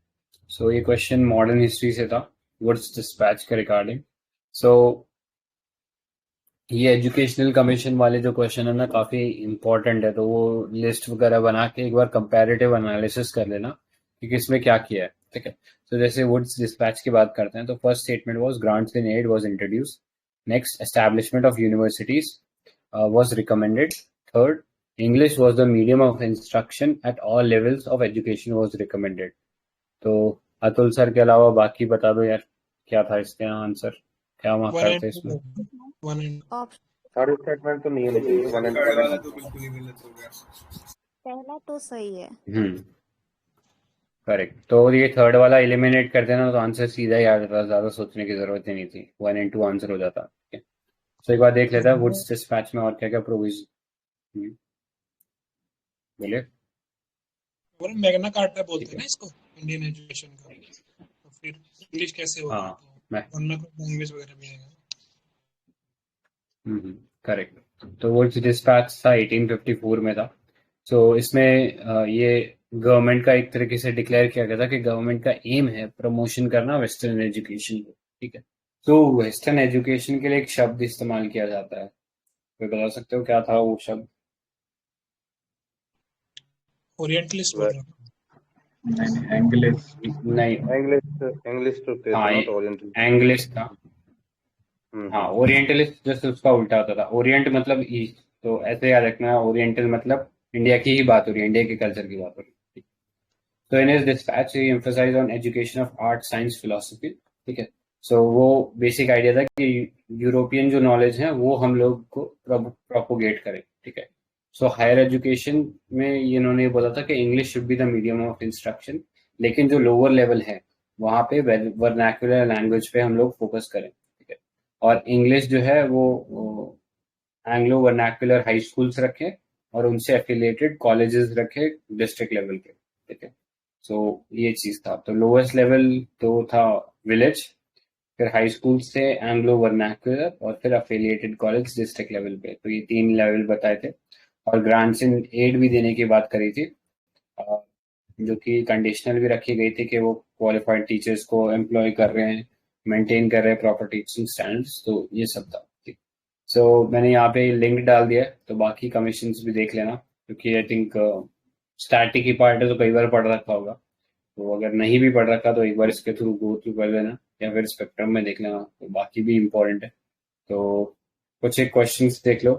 सो ये क्वेश्चन मॉडर्न हिस्ट्री से था, वुड्स डिस्पैच के रिगार्डिंग। सो ये एजुकेशनल कमीशन वाले जो क्वेश्चन है ना काफी इंपॉर्टेंट है, तो वो लिस्ट वगैरह बना के एक बार कंपैरेटिव एनालिसिस कर लेना कि किसमें क्या किया है, ठीक है। तो जैसे वुड्स डिस्पैच की बात करते हैं, तो first statement was grants in aid was introduced, next establishment of universities was recommended, third English was the medium of instruction at all levels of education was recommended. तो अतुल सर के अलावा बाकी बता दो यार, क्या था इसके आंसर, क्या मार्क
वन
करते
एंड
इसमें?
One and
option
third statement तो नहीं होनी चाहिए, वन एंड
थर्ड वाला तो बिल्कुल ही गलत हो गया।
पहला तो सही है।
करेक्ट। तो ये थर्ड वाला एलिमिनेट कर देना तो आंसर सीधा ही आ जाता, ज्यादा सोचने की जरूरत ही नहीं थी, 1 and 2 आंसर हो जाता, ठीक है। तो एक बार देख लेता है वुड्स डिस्पैच में और क्या क्या प्रोविजन, बोलिए।
और मैग्ना कार्टा बोलते हैं ना इसको, इंडियन एजुकेशन का, तो फिर इंग्लिश कैसे होगा?
हाँ,
तो वरना कोई लैंग्वेज वगैरह भी आएगा।
करेक्ट। तो वुड्स डिस्पैच था 1854 में था। सो इसमें ये गवर्नमेंट का एक तरीके से डिक्लेयर किया गया था कि गवर्नमेंट का एम है प्रमोशन करना वेस्टर्न एजुकेशन को, ठीक है। तो वेस्टर्न एजुकेशन के लिए एक शब्द इस्तेमाल किया जाता है, कोई बता सकते हो क्या था वो शब्द?
ओरिएंटलिस्ट बोल रहा हूँ।
नहीं,
इंग्लिश तो थे,
हाँ
नॉट ओरिएंटल।
एंग्लिश था। हाँ, ओरिएंटलिस्ट जैसे उसका उल्टा होता था, ओरिएंट मतलब ईस्ट, तो ऐसे याद रखना, ओरिएंटल मतलब इंडिया की ही बात हो रही है, इंडिया के कल्चर की बात हो रही है। तो in his dispatch he emphasise on education of art science philosophy, ठीक है। सो वो बेसिक आइडिया था कि यूरोपियन जो नॉलेज है वो हम लोग को प्रोपोगेट करें, ठीक है। सो हायर एजुकेशन में इन्होंने बोला था कि English should be the medium of instruction, लेकिन जो लोअर लेवल है वहां पे वर्नाक्युलर लैंग्वेज पे हम लोग फोकस करें, ठीक है। और इंग्लिश जो है वो एंग्लो वर्नाक्युलर हाई स्कूल्स रखें और उनसे एफिलिएटेड कॉलेजेस रखे डिस्ट्रिक्ट लेवल के, ठीक है। सो ये चीज था। तो लोएस्ट लेवल तो था विलेज, फिर हाई स्कूल से एंग्लो वर्नाक्युलर और फिर अफिलिएटेड कॉलेज डिस्ट्रिक्ट लेवल पे। तो ये 3 लेवल बताए थे और ग्रांट्स इन एड भी देने की बात करी थी, जो कि कंडीशनल भी रखी गई थी कि वो क्वालिफाइड टीचर्स को एम्प्लॉय कर रहे हैं, मेंटेन कर रहे हैं प्रॉपर टीचिंग स्टैंडर्ड्स। तो ये सब था। सो मैंने यहाँ पे लिंक डाल दिया है, तो बाकी कमीशंस भी देख लेना, क्योंकि I think static he part है तो कई बार पढ़ रखा होगा। तो अगर नहीं भी पढ़ रखा तो एक बार इसके थ्रू गो थ्रू कर लेना या फिर स्पेक्ट्रम में देख लेना, तो बाकी भी इम्पोर्टेंट है। तो कुछ एक क्वेश्चंस देख लो।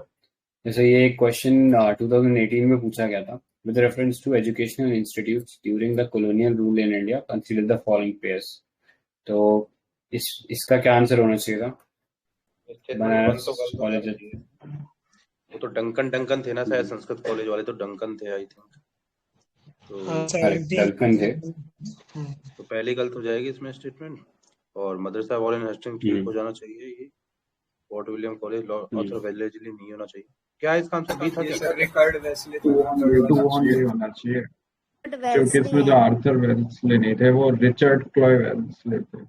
जैसे ये एक क्वेश्चन 2018 में पूछा गया था, with reference to educational institutes during the colonial rule in India consider the following pairs. तो इसका क्या आंसर होना चाहिए था? बनारस कॉलेज।
वो तो डंकन थे ना शायद, संस्कृत कॉलेज वाले तो डंकन थे आई थिंक। तो
डंकन थे।
तो पहली गलत हो जाएगी इसमें स्टेटमेंट, और मदरसा वॉरेन हेस्टिंग ठीक हो जाना चाहिए। ये fort William college author Wellesley नहीं होना चाहिए। क्या है इसका आंसर? बी था क्या?
रिकर्ड वेस्ले
यही होना चाहिए, क्योंकि इसमें जो आर्थर वेल्सले नहीं थे, वो रिचर्ड क्लॉय वेल्सले थे।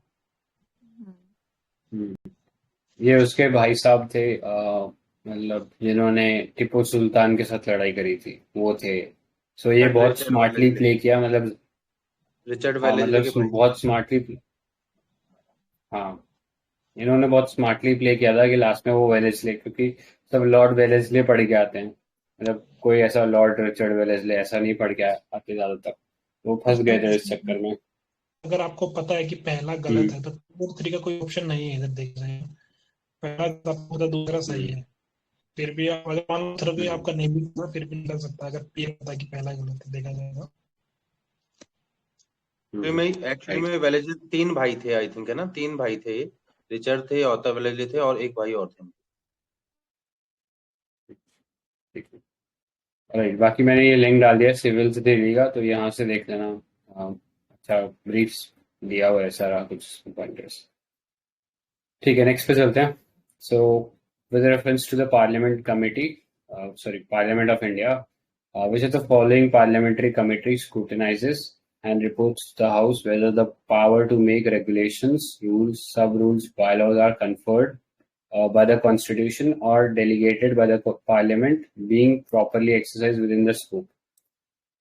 ये उसके भाई साहब थे, मतलब जिन्होंने टिप्पू सुल्तान के साथ लड़ाई करी थी, वो थे। सो ये बहुत स्मार्टली प्ले किया, मतलब
रिचर्ड
हाँ,
वेलेजले
मतलब
के भाई।
बहुत स्मार्टली, हाँ इन्होंने बहुत स्मार्टली प्ले किया था कि लास्ट में वो वेलेस्ले, क्योंकि सब लॉर्ड वेलेस्ले पढ़ के आते हैं, मतलब कोई ऐसा लॉर्ड रिचर्ड वेलेस्ले ऐसा नहीं पढ़ के आते ज्यादातर, वो फंस गए थे इस चक्कर में।
अगर आपको पता है कि पहला गलत है तो फोर्थ थ्री का कोई ऑप्शन नहीं है इधर, देख रहे हैं पहला आपको पता दूसरा सही है, फिर भी आप अगर मान लो थर्ड भी आपका नहीं भी पता फिर भी लग सकता है, अगर ये पता है कि पहला गलत है देखा जाएगा।
में एक्चुअली में वेलेजले 3 भाई थे आई थिंक, है ना? 3 भाई थे, रिचर्ड थे, ऑथर वेलेजले थे और एक भाई और थे।
राइट, बाकी मैंने ये लिंक डाल दिया सिविल से देगा, तो यहाँ से देख लेना। अच्छा ब्रीफ्स दिया हुआ है सारा कुछ पॉइंटर्स। ठीक है, नेक्स्ट पे चलते हैं। So with reference to the parliament committee, parliament of India, which of the following parliamentary committee scrutinizes and reports to the House whether the power to make regulations, rules, sub-rules, bylaws are conferred by the Constitution or delegated by the Parliament being properly exercised within the scope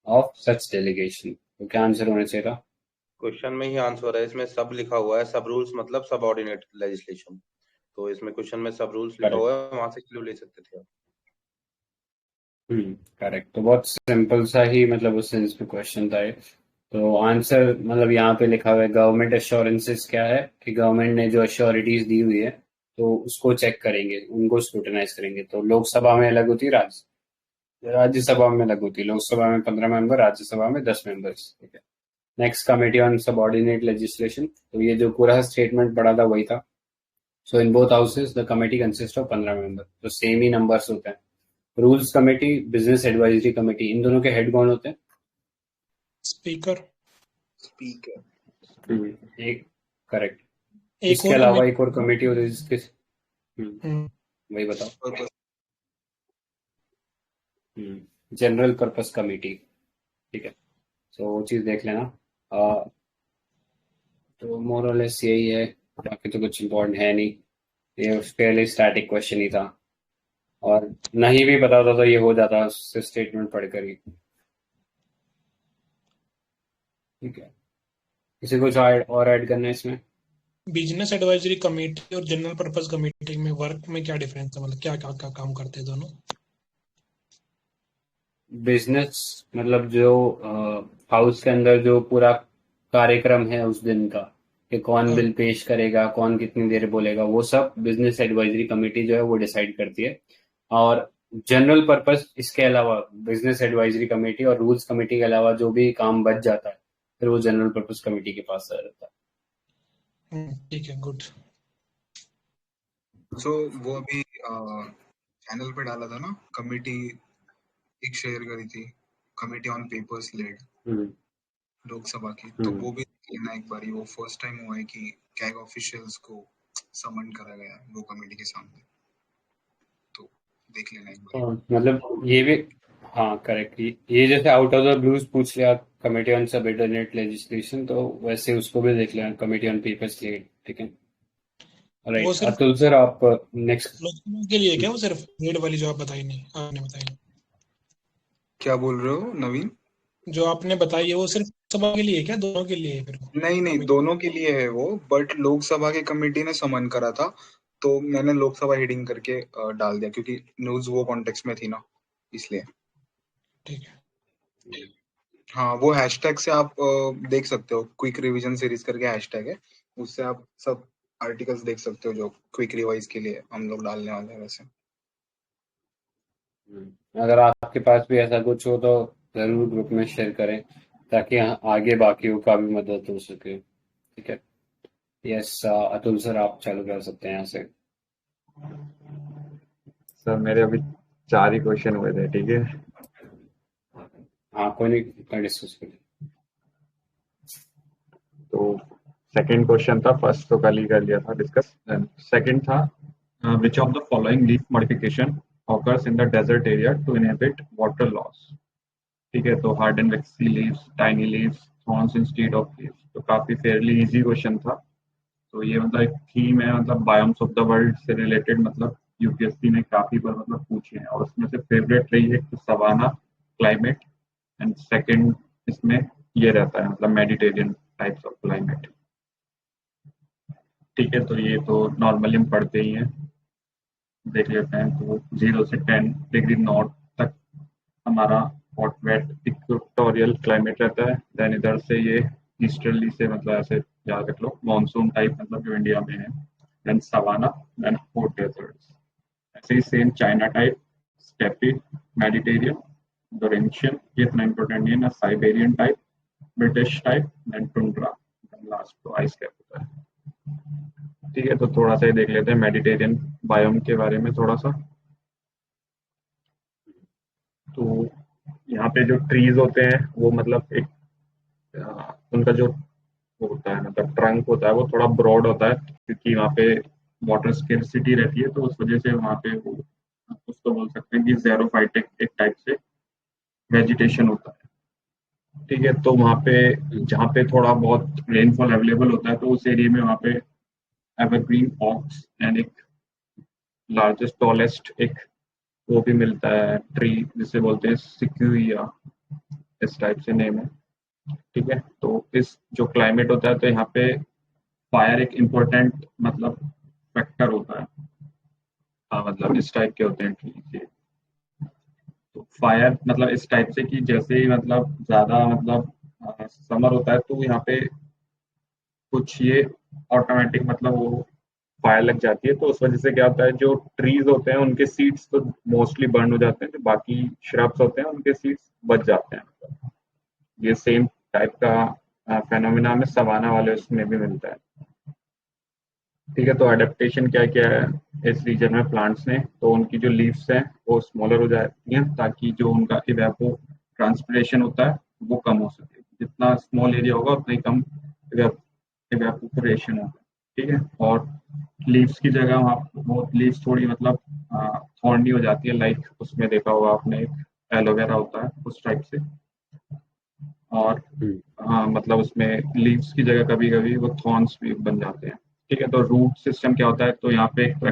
of such delegation? तो क्या answer होना चाहिए था?
Question में ही answer है, इसमें सब लिखा हुआ है, सब रूल्स मतलब सबऑर्डिनेट लेजिस्लेशन। तो इसमें क्वेश्चन में सब रूल्स लिखा हुआ है, वहां से क्लू ले सकते थे आप।
करेक्ट। तो बहुत सिंपल सा ही मतलब उस सेंस में क्वेश्चन था ये। तो आंसर मतलब यहाँ पे लिखा हुआ है गवर्नमेंट एश्योरेंसेस क्या है कि गवर्नमेंट ने जो एश्योरिटीज दी हुई है तो उसको चेक करेंगे, उनको स्क्रूटनाइज करेंगे। तो लोकसभा में अलग होती है, राज्यसभा में अलग होती है। लोकसभा में 15 मेंबर, राज्यसभा में 10 मेंबर्स। ठीक है, next committee on subordinate legislation. तो ये जो पूरा स्टेटमेंट पढ़ा था वही था। So in both houses the committee consist of 15 member, तो सेम ही नंबर्स होते हैं। Rules committee, business advisory committee, इन दोनों के हेड कौन होते हैं?
स्पीकर।
एक करेक्ट।
एक
इसके
और
अलावा एक और कमेटी होती है जिसके वही बताओ। General purpose committee. ठीक है, तो वो चीज देख लेना। तो मोर और लेस यही है, बाकी तो कुछ इम्पोर्टेंट है नहीं। ये पहले स्टैटिक क्वेश्चन ही था, और नहीं भी पता होता तो ये हो जाता उससे स्टेटमेंट पढ़कर ही। ठीक है, किसी कुछ और ऐड करना है इसमें?
बिजनेस एडवाइजरी कमेटी और जनरल पर्पस कमेटी में वर्क में क्या डिफरेंस है, मतलब क्या क्या क्या काम करते हैं दोनों?
बिजनेस मतलब जो हाउस के अंदर जो पूरा कार्यक्रम है उस दिन का, कि कौन बिल पेश करेगा, कौन कितनी देर बोलेगा, वो सब बिजनेस एडवाइजरी कमेटी जो है वो डिसाइड करती है। और जनरल पर्पस इसके अलावा बिजनेस एडवाइजरी कमेटी और रूल्स कमेटी के अलावा जो भी काम बच जाता है फिर वो जनरल पर्पस कमेटी के पास आ जाता है।
ठीक है, गुड।
सो वो अभी चैनल पे डाला था ना, कमेटी एक शेयर करी थी, committee on papers laid Lok Sabha की, तो वो भी लेना एक बार। वो फर्स्ट टाइम हुआ है कि कैग ऑफिशियल्स को समन करा गया वो कमेटी के सामने, तो देख लेना एक बार।
मतलब ये भी हाँ करेक्ट, ये जैसे आउट ऑफ द ब्लूज पूछ लिया कमेटी ऑन सबऑर्डिनेट लेजिस्लेशन, तो वैसे उसको भी देख लेना, कमेटी ऑन पेपर्स लेड। ठीक है, राइट
सिर्फ
अतुल सर आप नेक्स्ट
लोकसभा के लिए क्या, वो सिर्फ रेड वाली जो आप बताई नहीं, आपने बताई,
क्या बोल रहे हो नवीन?
जो आपने बताई है वो सिर्फ लोकसभा के लिए है क्या, दोनों के लिए है फिर?
नहीं नहीं, दोनों के लिए है वो, बट लोकसभा की कमेटी ने समन करा था तो मैंने लोकसभा हेडिंग करके डाल दिया क्योंकि न्यूज वो कॉन्टेक्स्ट में थी ना, इसलिए।
ठीक है।
हाँ, वो हैशटैग से आप देख सकते हो, क्विक रिवीजन सीरीज करके हैशटैग है, उससे आप सब आर्टिकल्स देख सकते हो जो क्विक रिवाइज के लिए हम लोग डालने वाले हैं वैसे।
अगर आपके पास भी ऐसा कुछ हो तो जरूर ग्रुप में शेयर करें ताकि आगे बाकियों का भी मदद हो सके। ठीक है, यस अतुल सर आप चालू कर सकते हैं यहाँ से।
सर मेरे अभी 4 ही क्वेश्चन हुए थे, ठीक है।
हाँ कोई नहीं, डिस्कस करें।
तो सेकंड क्वेश्चन था, फर्स्ट तो कल ही कर लिया था डिस्कस। सेकंड था which of the following leaf modification occurs in the desert area to inhibit water loss. ठीक है, तो hard and waxy leaves, tiny leaves, thorns instead of leaves. तो काफी फेयरली इजी क्वेश्चन था। तो ये मतलब एक थीम है, मतलब बायोम्स ऑफ द वर्ल्ड से रिलेटेड, मतलब यूपीएससी ने काफी बार मतलब पूछे हैं और उसमें से फेवरेट रही है तो सवाना क्लाइमेट, एंड सेकंड इसमें ये रहता है मतलब मेडिटेरियन टाइप्स ऑफ क्लाइमेट। ठीक है, तो ये तो नॉर्मली हम पढ़ते ही हैं, देख लेते हैं। तो 0 से 10 डिग्री नॉर्थ तक हमारा हॉट वेट इक्वेटोरियल क्लाइमेट रहता है। देन इधर से ये ईस्टर्ली से मतलब ऐसे याद रख लो मॉनसून टाइप, मतलब जो इंडिया में है। Then savanna, then hot deserts. ऐसे ही same China type, steppe, Mediterranean, Laurentian, ये इतना इंपॉर्टेंट नहीं है ना, Siberian type, British type, then tundra, last तो आइस कैप होता है। ठीक है, तो थोड़ा सा ही देख लेते हैं मेडिटेरियन बायोम के बारे में थोड़ा सा। तो यहाँ पे जो ट्रीज होते हैं वो मतलब एक उनका जो होता है मतलब ट्रंक होता है वो थोड़ा ब्रॉड होता है, क्योंकि वहाँ पे वाटर स्केर्सिटी रहती है, तो उस वजह से वहाँ पे वो उसको बोल सकते हैं कि ज़ेरोफाइटिक एक टाइप से वेजिटेशन होता है। ठीक है, तो वहाँ पे जहाँ पे थोड़ा बहुत रेनफॉल अवेलेबल होता है तो उस एरिया में वहाँ पे एवरग्रीन ऑक्स एंड एक लार्जेस्ट टॉलेस्ट एक वो भी मिलता है ट्री, जिसे बोलते हैं सिक्यूरिया, इस टाइप से नेम है। ठीक है, तो इस जो क्लाइमेट होता है तो यहाँ पे फायर एक इम्पोर्टेंट मतलब फैक्टर होता है। हाँ, मतलब इस टाइप के होते हैं ट्रीज ये। तो फायर मतलब इस टाइप से कि जैसे ही मतलब ज्यादा मतलब समर होता है तो यहाँ पे कुछ ये ऑटोमेटिक मतलब वो फायर लग जाती है, तो उस वजह से क्या होता है जो ट्रीज होते हैं उनके सीड्स तो मोस्टली बर्न हो जाते हैं, जो बाकी श्रब्स होते हैं उनके सीड्स बच जाते हैं। ये सेम टाइप का फेनोमेना में सवाना वाले उसमें भी मिलता है। ठीक है, तो एडेप्टेशन क्या क्या है इस रीजन में प्लांट्स ने, तो उनकी जो लीव्स हैं वो स्मॉलर हो जाती हैं ताकि जो उनका इवेपो ट्रांसपिरेशन होता है वो कम हो सके। जितना स्मॉल एरिया होगा उतना ही कम इवेपोरेशन होगा। ठीक है, और लीव्स की जगह वहाँ वो लीव्स थोड़ी मतलब थॉर्नी हो जाती है, लाइक उसमें देखा होगा आपने एक एलोवेरा होता है उस टाइप से। और हाँ मतलब उसमें लीव्स की जगह कभी कभी वो थॉर्न्स भी बन जाते हैं। ठीक है, तो रूट सिस्टम क्या होता है, तो यहाँ पे एक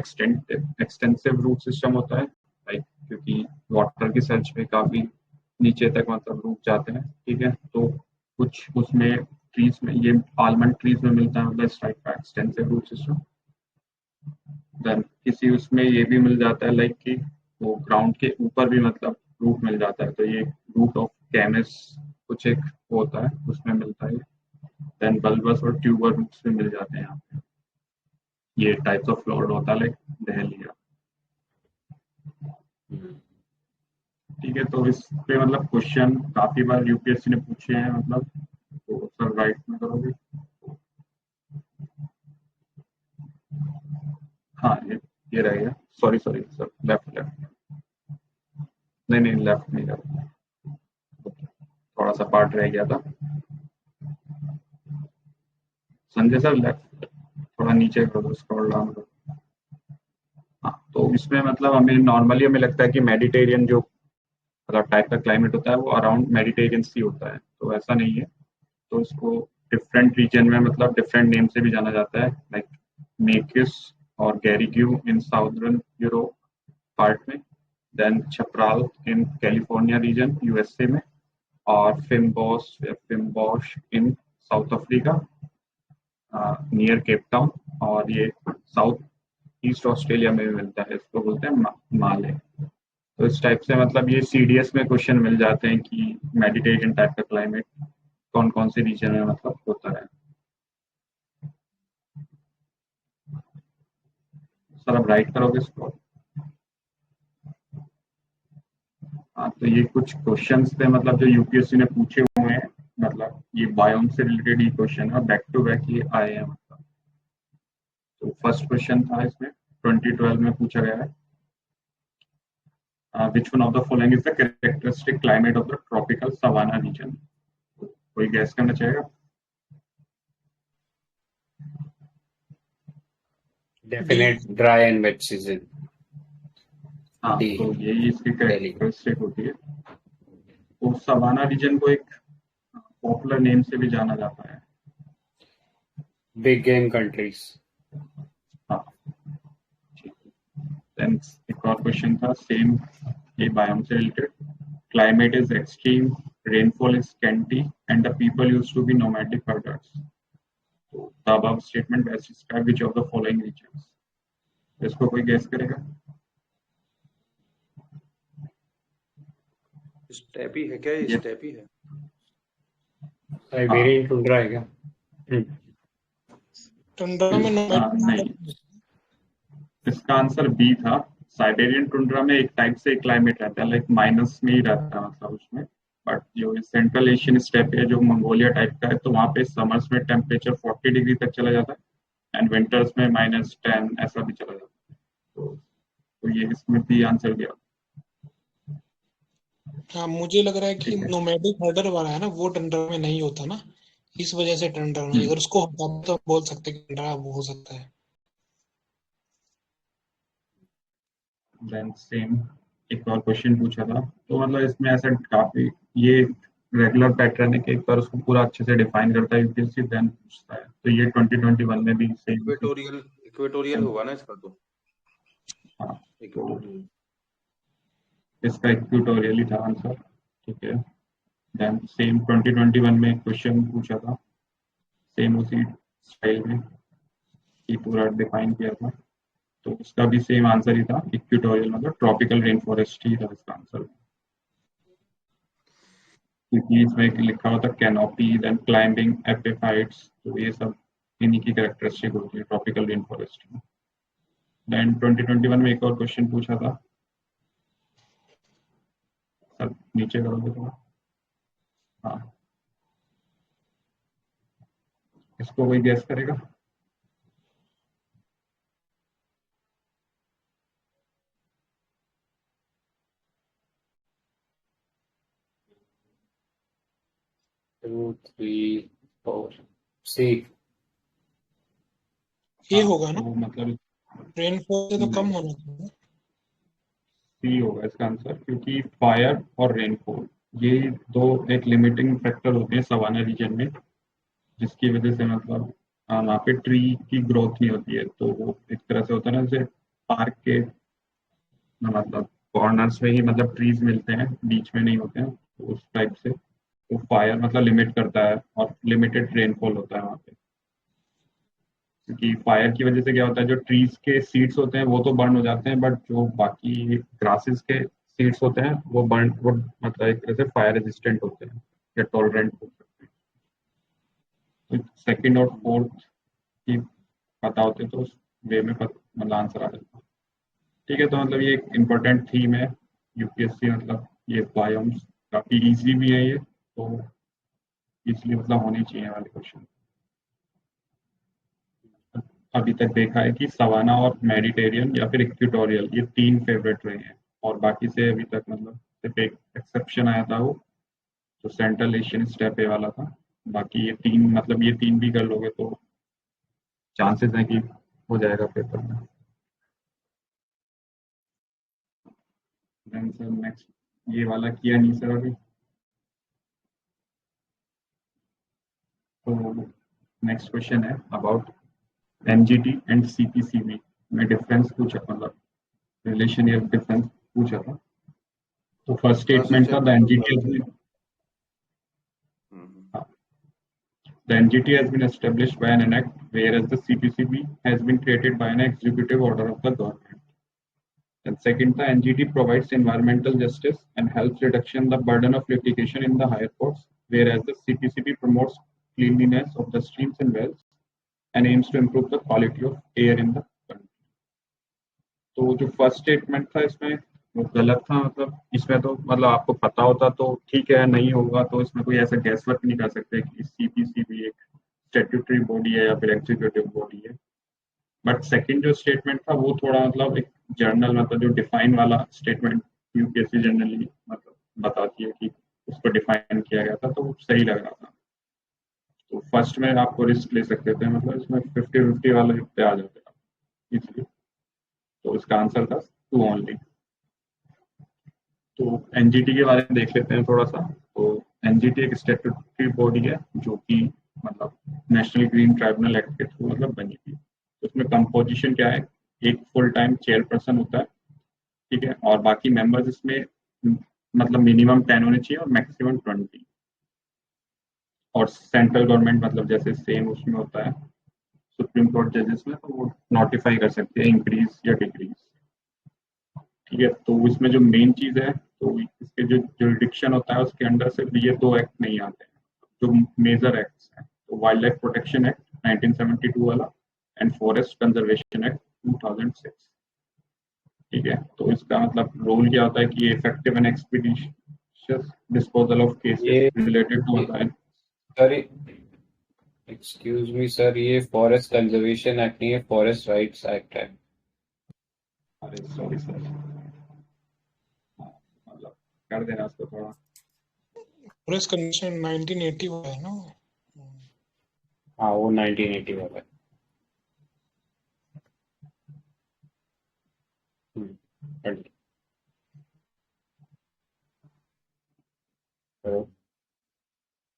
एक्सटेंसिव रूट सिस्टम होता है, लाइक क्योंकि वाटर की सर्च पे काफी नीचे तक मतलब रूट जाते हैं। ठीक है, तो कुछ उसमें ट्रीज में ये आलमंड ट्रीज में मिलता है मतलब इस टाइप का एक्सटेंसिव रूट सिस्टम। देन किसी उसमें ये भी मिल जाता है लाइक कि वो ग्राउंड के ऊपर भी मतलब रूट मिल जाता है, तो ये रूट ऑफ कैमस कुछ एक होता है उसमें मिलता है। देन बल्बस और ट्यूबर रूट्स में मिल जाते हैं यहाँ पे, ये टाइप्स ऑफ फ्लोर होता है लाइक डहलिया। ठीक है, तो इस पे मतलब क्वेश्चन काफी बार यूपीएससी ने पूछे हैं मतलब, तो सर राइट में करोगे। हाँ ये रहेगा, सॉरी सर लेफ्ट नहीं लेफ्ट नहीं कर, थोड़ा सा पार्ट रह गया था। संजय सर लेफ्ट थोड़ा नीचे करो, स्क्रॉल डाउन करो। हाँ, तो इसमें मतलब हमें लगता है कि मेडिटेरियन जो मतलब टाइप का क्लाइमेट होता है वो अराउंड मेडिटेरियन सी होता है, तो ऐसा नहीं है। तो इसको डिफरेंट रीजन में मतलब डिफरेंट नेम से भी जाना जाता है, लाइक मेकिस और garrigue in southern Europe part में, then chaparral in California region USA में, और fynbos in South Africa near Cape Town, और ये साउथ ईस्ट ऑस्ट्रेलिया में भी मिलता है, इसको बोलते हैं माले। तो इस टाइप से मतलब ये सीडीएस में क्वेश्चन मिल जाते हैं कि मेडिटेरियन टाइप का क्लाइमेट कौन कौन से रीजन में मतलब होता है। सर आप राइट करोगे इसको? हाँ, तो ये कुछ क्वेश्चंस थे मतलब जो यूपीएससी ने पूछे हुए हैं, मतलब ये बायोम से रिलेटेड ही क्वेश्चन है, बैक टू बैक ये आए हैं मतलब। तो फर्स्ट क्वेश्चन था इसमें 2012 में पूछा गया है, which one of the following is the characteristic climate of the tropical savanna region? कोई गैस करना चाहेगा?
Definite dry and wet season.
हाँ, तो यही इसकी कैरेक्टरिस्टिक होती है। तो सवाना रीजन को एक पॉपुलर नेम से भी जाना जाता है,
बिग गेम कंट्रीज।
हाँ। देन एक और क्वेश्चन था सेम ये बायोम से related, climate is extreme, rainfall is scanty and the people used to be nomadic herders. तो the above statement best describe which of the following regions? इसको कोई guess करेगा?
स्टेपी है क्या? ये स्टेपी है?
साइबेरियन टुंड्रा है क्या?
टुंड्रा में
नहीं, इसका आंसर बी था। साइबेरियन टुंड्रा में एक टाइप से क्लाइमेट रहता है, लाइक माइनस में ही रहता है मतलब उसमें, बट जो सेंट्रल एशियन स्टेप है जो मंगोलिया टाइप का है, तो वहाँ पे समर्स में टेम्परेचर 40 डिग्री तक चला जाता है एंड विंटर्स में -10 ऐसा भी चला जाता है। तो ये इसमें भी आंसर दिया।
हाँ, मुझे लग रहा है कि नोमैडिक हर्डर वाला है ना, वो टंडरा में नहीं होता ना, इस वजह से टंडरा में, अगर उसको हटा तो बोल सकते हैं कि टंडरा वो हो सकता है।
देन सेम एक और क्वेश्चन पूछा था, तो मतलब इसमें ऐसा काफी ये रेगुलर पैटर्न है कि एक बार उसको पूरा अच्छे से डिफाइन करता है यूपीएससी, देन पूछता है। तो ये 2021 में भी सेम
इक्वेटोरियल होगा ना इसका? तो
हाँ, तो इसका इक्वेटोरियल ही था आंसर, ठीक है। देन सेम 2021 में क्वेश्चन पूछा था सेम उसी स्टाइल में कि पूरा डिफाइन किया था, तो उसका भी सेम आंसर ही था इक्वेटोरियल, मतलब ट्रॉपिकल रेन फॉरेस्ट ही था इसका आंसर, क्योंकि इसमें लिखा हुआ था कैनोपी, देन क्लाइंबिंग एपिफाइट्स, तो ये सब इन्हीं की कैरेक्टरिस्टिक होती है ट्रॉपिकल रेन फॉरेस्ट में। देन 2021 में एक और क्वेश्चन पूछा था, सब नीचे करोगे थोड़ा, हाँ, इसको कोई गेस करेगा?
टू थ्री फोर सी
ये होगा ना,
तो मतलब
रेनफॉल से तो कम होना चाहिए।
सी होगा इसका आंसर, क्योंकि फायर और रेनफॉल ये दो एक लिमिटिंग फैक्टर होते हैं सवाना रीजन में, जिसकी वजह से मतलब वहाँ पे ट्री की ग्रोथ नहीं होती है। तो वो एक तरह से होता है ना, जैसे पार्क के मतलब कॉर्नर्स में ही मतलब ट्रीज मिलते हैं, बीच में नहीं होते हैं, तो उस टाइप से तो फायर मतलब लिमिट करता है और लिमिटेड रेनफॉल होता है वहाँ पे, क्योंकि फायर की वजह से क्या होता है, जो ट्रीज के सीड्स होते हैं वो तो बर्न हो जाते हैं, बट जो बाकी ग्रासेस के सीड्स होते हैं वो मतलब एक तरह से फायर रेजिस्टेंट होते हैं या टॉलरेंट हो सकते हैं। तो सेकंड और फोर्थ की पता होते तो उस वे में मतलब आंसर आ जाता। ठीक है, तो मतलब ये एक इम्पोर्टेंट थीम है यूपीएससी, मतलब ये बायोम्स काफी इजी भी है ये, तो इसलिए मतलब होने चाहिए वाले क्वेश्चन। अभी तक देखा है कि सवाना और मेडिटेरियन या फिर इक्वेटोरियल ये तीन फेवरेट रहे हैं, और बाकी से अभी तक मतलब सिर्फ एक एक्सेप्शन आया था, वो जो सेंट्रल एशियन स्टेप ए वाला था। बाकी ये तीन मतलब ये तीन भी कर लोगे तो चांसेस हैं कि हो जाएगा पेपर में। देन सर नेक्स्ट ये वाला किया नहीं सर अभी, तो नेक्स्ट क्वेश्चन है अबाउट एनजीटी एंड सीपीसीबी, में डिफरेंस पूछा, मतलब रिलेशन या डिफरेंस पूछा था। तो फर्स्ट स्टेटमेंट था the NGT The NGT has been established by an act, whereas the CPCB has been created by an executive order of the government. And second, the NGT provides environmental justice and helps reduction the burden of litigation in the higher courts, whereas the CPCB promotes cleanliness of the streams and wells and aims to improve the quality of air in the country. तो जो first statement था इसमें वो गलत था, मतलब इसमें तो मतलब आपको पता होता तो ठीक है, नहीं होगा तो इसमें कोई ऐसा गैस वर्क नहीं कर सकते कि सीपीसीबी एक स्टैट्यूटरी बॉडी है या फिर एग्जीक्यूटिव बॉडी है। बट सेकंड जो स्टेटमेंट था वो थोड़ा मतलब एक जर्नल, मतलब जो डिफाइन वाला स्टेटमेंट यूपीएससी जनरली मतलब बताती है कि उसको डिफाइन किया गया था, तो वो सही लग रहा था। तो फर्स्ट में आपको रिस्क ले सकते थे, मतलब इसमें 50-50 वाले पे आ जाते इसलिए, तो इसका आंसर था 2 ओनली। तो एनजीटी के बारे में देख लेते हैं थोड़ा सा। तो एनजीटी एक स्टैट्यूटरी बॉडी है जो कि मतलब नेशनल ग्रीन ट्राइब्यूनल एक्ट के थ्रू मतलब बनी थी। तो उसमें कंपोजिशन क्या है, एक फुल टाइम चेयरपर्सन होता है, ठीक है, और बाकी मेंबर्स इसमें मतलब मिनिमम 10 होने चाहिए और मैक्सिमम 20। और सेंट्रल गवर्नमेंट मतलब जैसे सेम उसमें होता है सुप्रीम कोर्ट जजेस में, तो वो नोटिफाई कर सकते हैं इंक्रीज या डिक्रीज, ठीक है। तो इसमें जो मेन चीज है, तो इसके जो जुरिडिक्शन होता है उसके अंडर से ये 2 एक्ट नहीं आते हैं जो मेजर एक्ट्स हैं। तो वाइल्ड लाइफ प्रोटेक्शन एक्ट 1972 वाला एंड फॉरेस्ट कंजर्वेशन एक्ट 2006, ठीक है। तो इसका मतलब रोल क्या होता है कि effective and expeditious disposal of cases related to होता है।
सर एक्सक्यूज मी सर, ये फॉरेस्ट कंजर्वेशन एक्ट नहीं है, फॉरेस्ट राइट्स एक्ट है।
अरे सॉरी सर, मतलब कर देना उसको थोड़ा।
फॉरेस्ट कन्वेंशन 1980 हुआ है ना?
हाँ वो 1980 वाला है।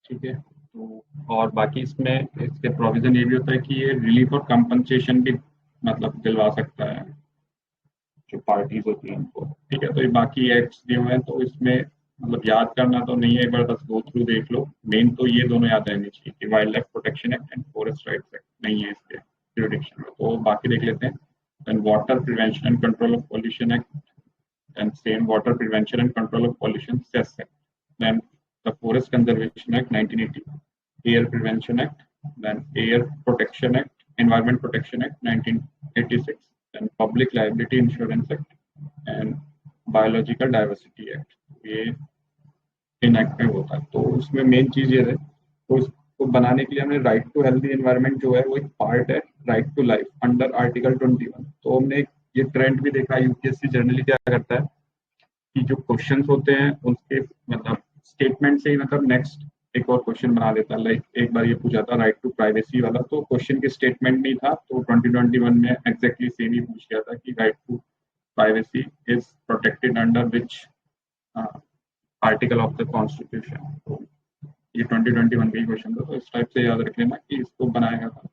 ठीक है। तो और बाकी इसमें इसके प्रोविजन ये भी होता है कि ये रिलीफ और कंपनसेशन भी मतलब दिलवा सकता है जो पार्टीज होती हैं उनको, ठीक है। तो ये बाकी एक्ट्स दिए हुए हैं, तो इसमें मतलब याद करना तो नहीं है, एक बार बस गो थ्रू देख लो। मेन तो ये दोनों याद रहनी चाहिए कि wild life protection act and forest rights act नहीं है इसके जुरिडिक्शन में। तो बाकी देख लेते हैं। Then water prevention and control of pollution act, then same water prevention and control of pollution cess act, then the Forest Conservation Act 1980, Air Prevention Act, then Air Protection Act, Environment Protection Act 1986, then Public Liability Insurance Act and Biological Diversity Act। ये in act में होता है। तो उसमें main चीज ये है, तो उसको बनाने के लिए हमने राइट टू हेल्दी एनवायरनमेंट जो है वो एक पार्ट है right to life under article 21। तो हमने ये ट्रेंड भी देखा, यूपीएससी जनरली क्या करता है कि जो क्वेश्चंस होते हैं उसके मतलब स्टेटमेंट से ही मतलब नेक्स्ट एक और क्वेश्चन बना देता है। लाइक एक बार ये पूछा था राइट टू प्राइवेसी वाला, तो क्वेश्चन के स्टेटमेंट नहीं था, तो 2021 में एग्जैक्टली सेम ही पूछ गया था कि right to privacy is protected under which article of the constitution. तो ये 2021 का ही क्वेश्चन था, तो इस टाइप से याद रख लेना कि इसको बनाया गया था।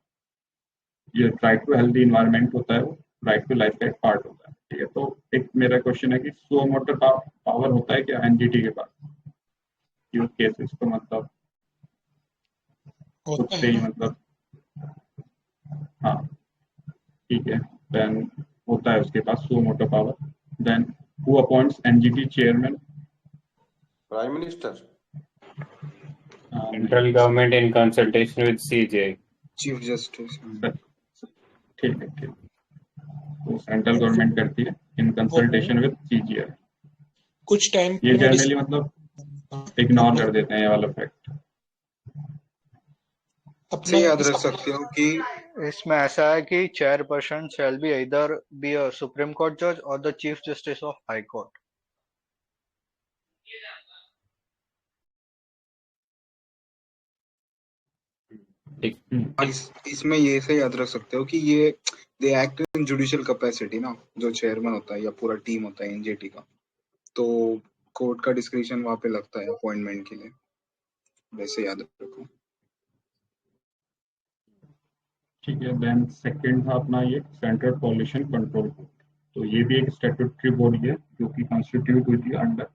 ये राइट टू हेल्दी इन्वायरमेंट होता है, वो राइट टू लाइफ का एक पार्ट होता है, ठीक है। तो एक मेरा क्वेश्चन है कि सो मोटर पावर होता है क्या एनजीटी के पास यूज केसेस? तो मतलब खुद से ही मतलब हाँ ठीक है, देन होता है उसके पास suo motu power. Then who appoints NGT chairman?
Prime minister,
central government in consultation with CJI,
chief justice.
ठीक है, ठीक। तो सेंट्रल गवर्नमेंट करती है इन कंसल्टेशन विद सीजीआई।
कुछ टाइम
ये जनरली मतलब इग्नोर कर देते हैं ये वाला फैक्ट।
से याद रख सकते हो कि
इसमें ऐसा है कि chairperson shall be either be a supreme court जज और the chief justice of high court.
इसमें ये से याद रख सकते हो कि ये they act in judicial capacity ना, जो चेयरमैन होता है या पूरा टीम होता है एनजीटी का, तो कोर्ट का डिस्क्रिप्शन वहां पे लगता है अपॉइंटमेंट के लिए, वैसे याद रखो।
ठीक है। देन सेकंड था अपना ये सेंट्रल पॉल्यूशन कंट्रोल बोर्ड। तो ये भी एक स्टैट्यूटरी बॉडी है जो कि कॉन्स्टिट्यूट हुई थी under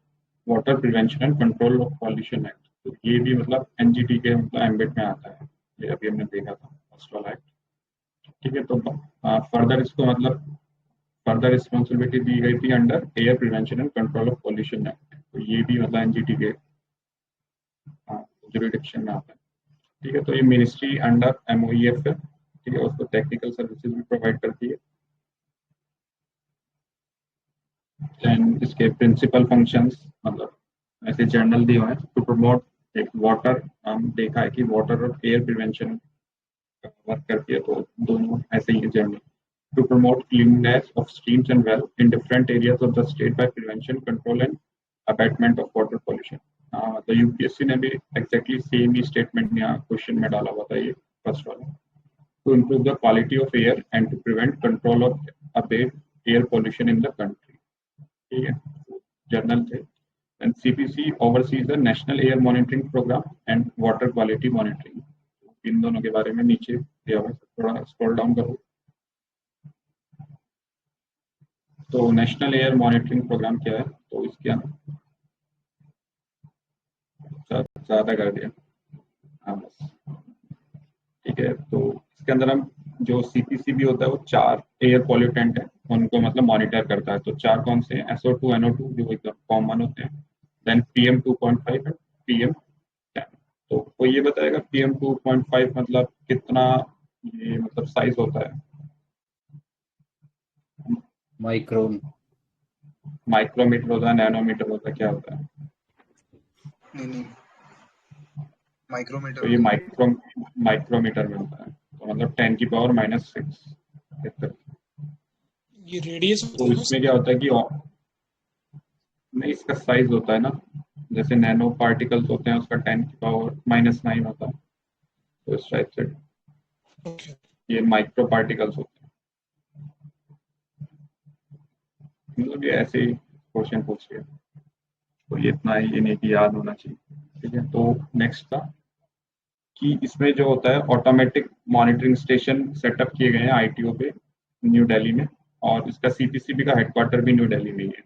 water prevention and control of pollution act. तो ये भी मतलब एनजीटी के मतलब एम्बिट में आता है। ये अभी हमने देखा था फर्स्ट वाला एक्ट। ठीक है। तो फर्दर इसको मतलब फर्दर रिस्पॉन्सिबिलिटी दी गई थी under air prevention and control of pollution act. तो ये भी मतलब एनजीटी के जुरिडिक्शन में आता है। ठीक है। तो ये मिनिस्ट्री अंडर एमओईएफ है। ठीक है। उसको टेक्निकल सर्विसेज भी प्रोवाइड करती है। एंड इसके प्रिंसिपल फंक्शंस मतलब ऐसे जनरल दिए हुए हैं टू प्रमोट एक वाटर। हम देखा है कि वाटर और एयर प्रिवेंशन वर्क करती है, तो दोनों ऐसे ही general to promote cleanness of streams and well in different areas of the state by prevention control and abatement of water pollution. तो यूपीएससी ने भी एग्जैक्टली सेम ही स्टेटमेंट यहाँ क्वेश्चन में डाला हुआ था ये फर्स्ट वाला। To improve the quality of air and to prevent control of abate air pollution in the country. ठीक है। जर्नल थे। And CPC oversees the national air monitoring programme and water quality monitoring. इन दोनों के बारे में नीचे दिया हुआ है, थोड़ा स्क्रॉल डाउन करो। तो नेशनल एयर मॉनिटरिंग प्रोग्राम क्या है? तो इसके ज़्यादा कर दिया। हाँ बस ठीक है। तो इसके अंदर हम जो सीपीसीबी होता है वो 4 एयर पॉल्यूटेंट है, उनको मतलब मॉनिटर करता है। तो 4 कौन से हैं? SO2 NO2 जो एकदम कॉमन होते हैं। देन PM 2.5 है, PM 10। तो कोई ये बताएगा PM 2.5 मतलब कितना ये मतलब साइज होता है?
माइक्रोन
माइक्रोमीटर होता है, नैनोमीटर होता है, क्या होता है?
नहीं माइक्रोमीटर
तो ये माइक्रोमीटर में होता है। तो मतलब 10⁻⁻⁶।
ये रेडियस
तो इसमें क्या होता है कि नहीं, इसका साइज होता है ना, जैसे नैनो पार्टिकल्स होते हैं उसका 10⁻⁻⁹ होता है। तो इस टाइप से ये माइक्रो पार्टिकल्स होते हैं। मतलब ये ऐसे ही क्वेश्चन पूछ लिया, तो ये इतना ही नहीं कि याद होना चाहिए। ठीक है। तो नेक्स्ट था कि इसमें जो होता है ऑटोमेटिक मॉनिटरिंग स्टेशन सेटअप किए गए हैं आईटीओ पे न्यू दिल्ली में, और इसका सीपीसीबी का हेडक्वार्टर भी न्यू दिल्ली में ही है।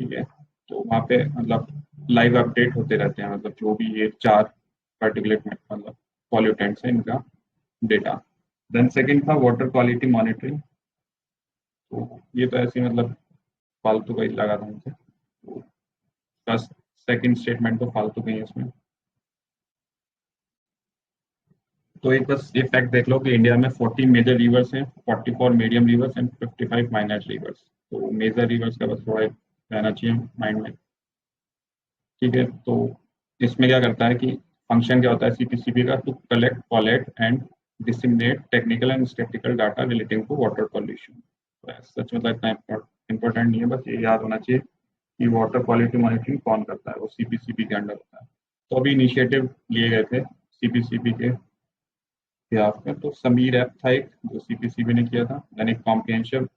ठीक है। तो वहाँ पे मतलब लाइव अपडेट होते रहते हैं, मतलब जो भी ये 4 पार्टिकुलेट मतलब पॉल्यूटेंट्स हैं इनका डेटा। देन सेकंड था वाटर क्वालिटी मॉनिटरिंग। तो ये तो ऐसे मतलब फालतू का ही लगा था मुझे। फर्स्ट सेकंड स्टेटमेंट तो फालतू का ही है इसमें। तो एक बस ये फैक्ट देख लो कि इंडिया में 40 मेजर रिवर्स हैं, 44 medium reverse and 55 minor reverse. तो मेजर रिवर्स का बस थोड़ा रहना चाहिए माइंड में। ठीक है। तो इसमें क्या करता है कि फंक्शन क्या होता है सीपीसीबी का? To collect, collect and disseminate technical and statistical data relating to water pollution. Such मतलब इतना इंपॉर्टेंट नहीं है, बस ये याद होना चाहिए कि वाटर क्वालिटी मॉनिटरिंग कौन करता है, वो सीपीसीबी के अंडर होता है। तो अभी इनिशिएटिव लिए गए थे सीपीसीबी के बिहाफ में। तो समीर ऐप था एक जो सीपीसीबी ने किया था। देन एक कॉम्प्रिहेंसिव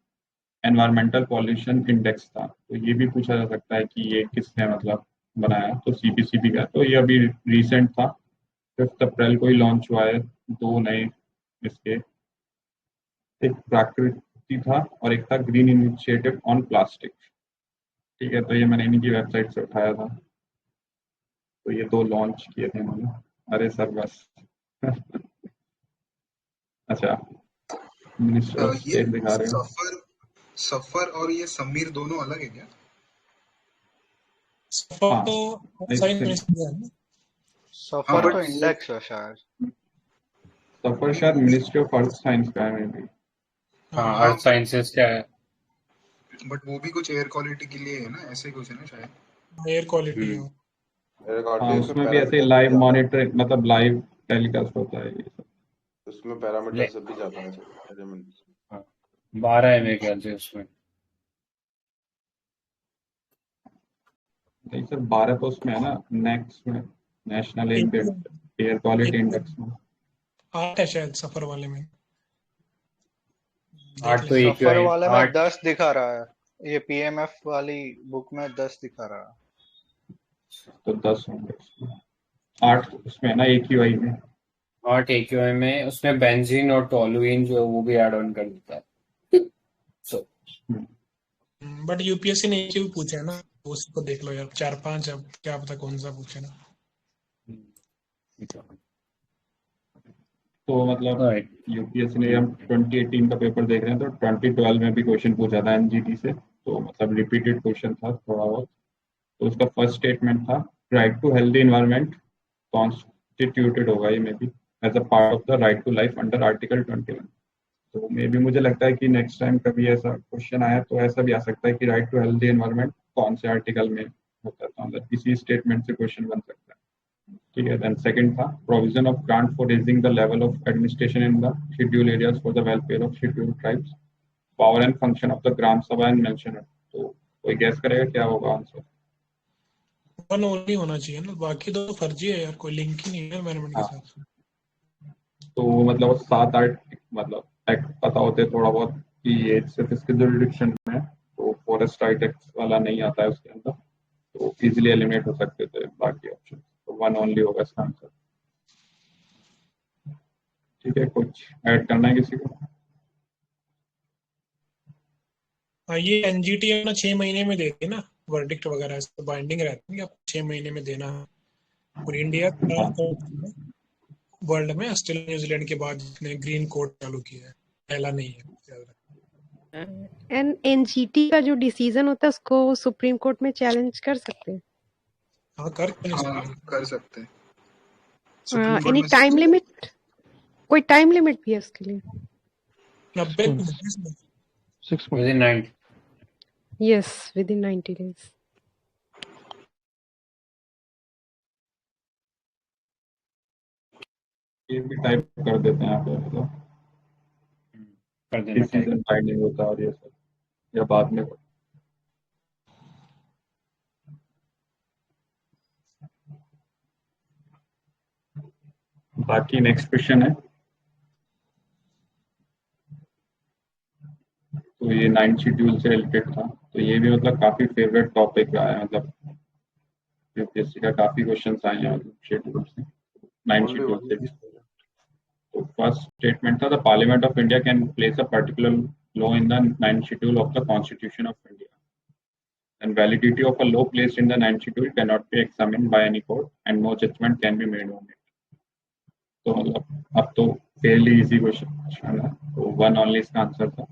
एनवायरमेंटल पॉल्यूशन इंडेक्स था। तो ये भी पूछा जा सकता है कि ये किसने मतलब बनाया? तो सीपीसीबी का। तो ये अभी रिसेंट था, 5 अप्रैल को ही लॉन्च हुआ है। 2 नए इसके, एक प्राकृति था और एक था ग्रीन इनिशिएटिव ऑन प्लास्टिक। ठीक है। तो ये मैंने इन्हीं की वेबसाइट से उठाया था। तो ये 2 लॉन्च किए थे इन्होंने। अरे सर बस अच्छा, मिनिस्टर ऑफ
ये
स्टेट दिखा रहे हो।
सफर और ये समीर दोनों अलग है क्या?
सफर
हाँ,
तो साइंस मिनिस्ट्री है ना?
सफर तो इंडेक्स है शायद।
सफर शायद मिनिस्ट्री ऑफ अर्थ साइंस का है मे बी।
हाँ, अर्थ साइंसेस का है।
बट वो भी कुछ एयर क्वालिटी के लिए है ना, ऐसे कुछ है ना शायद।
एयर क्वालिटी है।
हाँ, उसमें भी ऐसे लाइव मॉनिटर मतलब लाइव टेलीकास्ट होता है ये सब।
उसमें पैरामीटर सब भी जाता है एलिमेंट।
हाँ, 12 है मेरे ख्याल से उसमें।
नहीं सर, 12 तो उसमें है ना, नेक्स्ट में नेशनल एयर क्वालिटी इंडेक्स में
8 है शायद सफर वाले में।
8 तो एक
सफर वाले में
8
10 दिखा रहा है, ये पीएमएफ वाली बुक में 10 दिखा रहा है।
तो 10 होंगे उसमें। 8 उसमें है ना AQI में।
और टेक्यूए में उसमें बेंजीन और टोलुइन जो है वो भी ऐड ऑन कर देता है। सो
बट यूपीएससी ने एक ही पूछा है ना, उसको देख लो यार, 4-5 अब क्या पता कौन सा पूछे ना।
तो मतलब
राइट।
यूपीएससी ने, हम 2018 का पेपर देख रहे हैं तो 2012 में भी क्वेश्चन पूछा था एनजीटी से, तो मतलब रिपीटेड क्वेश्चन था थोड़ा बहुत। तो उसका फर्स्ट स्टेटमेंट था, right to healthy environment constituted होगा ये may be as a part of the right to life under article 21। तो मे बी मुझे लगता है कि नेक्स्ट टाइम कभी ऐसा क्वेश्चन आया तो ऐसा भी आ सकता है कि राइट टू हेल्दी एनवायरनमेंट कौन से आर्टिकल में होता है, तो मतलब किसी स्टेटमेंट से क्वेश्चन बन सकता है। ठीक है, देन सेकंड था, provision of grant for raising the level of administration in the schedule areas for the welfare of schedule tribes, power and function of the gram sabha and mention. तो कोई गैस करेगा क्या होगा आंसर?
वन ओनली होना चाहिए ना, बाकी तो फर्जी है यार, कोई लिंक ही नहीं है एनवायरनमेंट के
हाँ,
साथ।
तो मतलब 7-8 मतलब एक्ट पता होते थोड़ा बहुत कि ये सिर्फ इसके जुरिडिक्शन में है, तो फॉरेस्ट राइट एक्ट वाला नहीं आता है उसके अंदर, तो इजीली एलिमिनेट हो सकते थे बाकी ऑप्शन। तो वन ओनली होगा इसका आंसर। ठीक है, कुछ ऐड करना है किसी को?
हाँ, ये एनजीटी है ना 6 महीने में देती है ना वर्डिक्ट वगैरह, इस पे बाइंडिंग रहती है कि आपको 6 महीने में देना है। और इंडिया वर्ल्ड में ऑस्ट्रेलिया न्यूजीलैंड के बाद जिसने ग्रीन कोड चालू किया है, पहला नहीं है।
एंड एनजीटी का जो डिसीजन होता है उसको सुप्रीम कोर्ट में चैलेंज कर सकते हैं।
हाँ, कर क्यों नहीं
हाँ
सकते?
कर सकते हैं। सुप्रीम कोर्ट
एनी
में
टाइम लिमिट, कोई टाइम लिमिट भी है उसके लिए?
90
6 months.
within 9
yes, with in 90 days।
ये भी टाइप कर देते हैं यहाँ पे, मतलब
कर देना
डिसीजन
टाइप।
बाइंडिंग होता है और ये सब, या बाद में। बाकी नेक्स्ट क्वेश्चन है, तो ये 9 शेड्यूल से रिलेटेड था, तो ये भी मतलब काफी फेवरेट टॉपिक रहा है, मतलब यूपीएससी का काफी क्वेश्चंस आए हैं शेड्यूल से, 9
ओनली
शेड्यूल
वन।
से भी। तो फर्स्ट स्टेटमेंट था, the parliament of India can place a particular law in the 9 schedule of the constitution of India and validity of a law placed in the 9th schedule cannot be examined by any court and no judgment can be made on it। तो मतलब अब तो Fairlie easy question है, तो one only इसका answer था।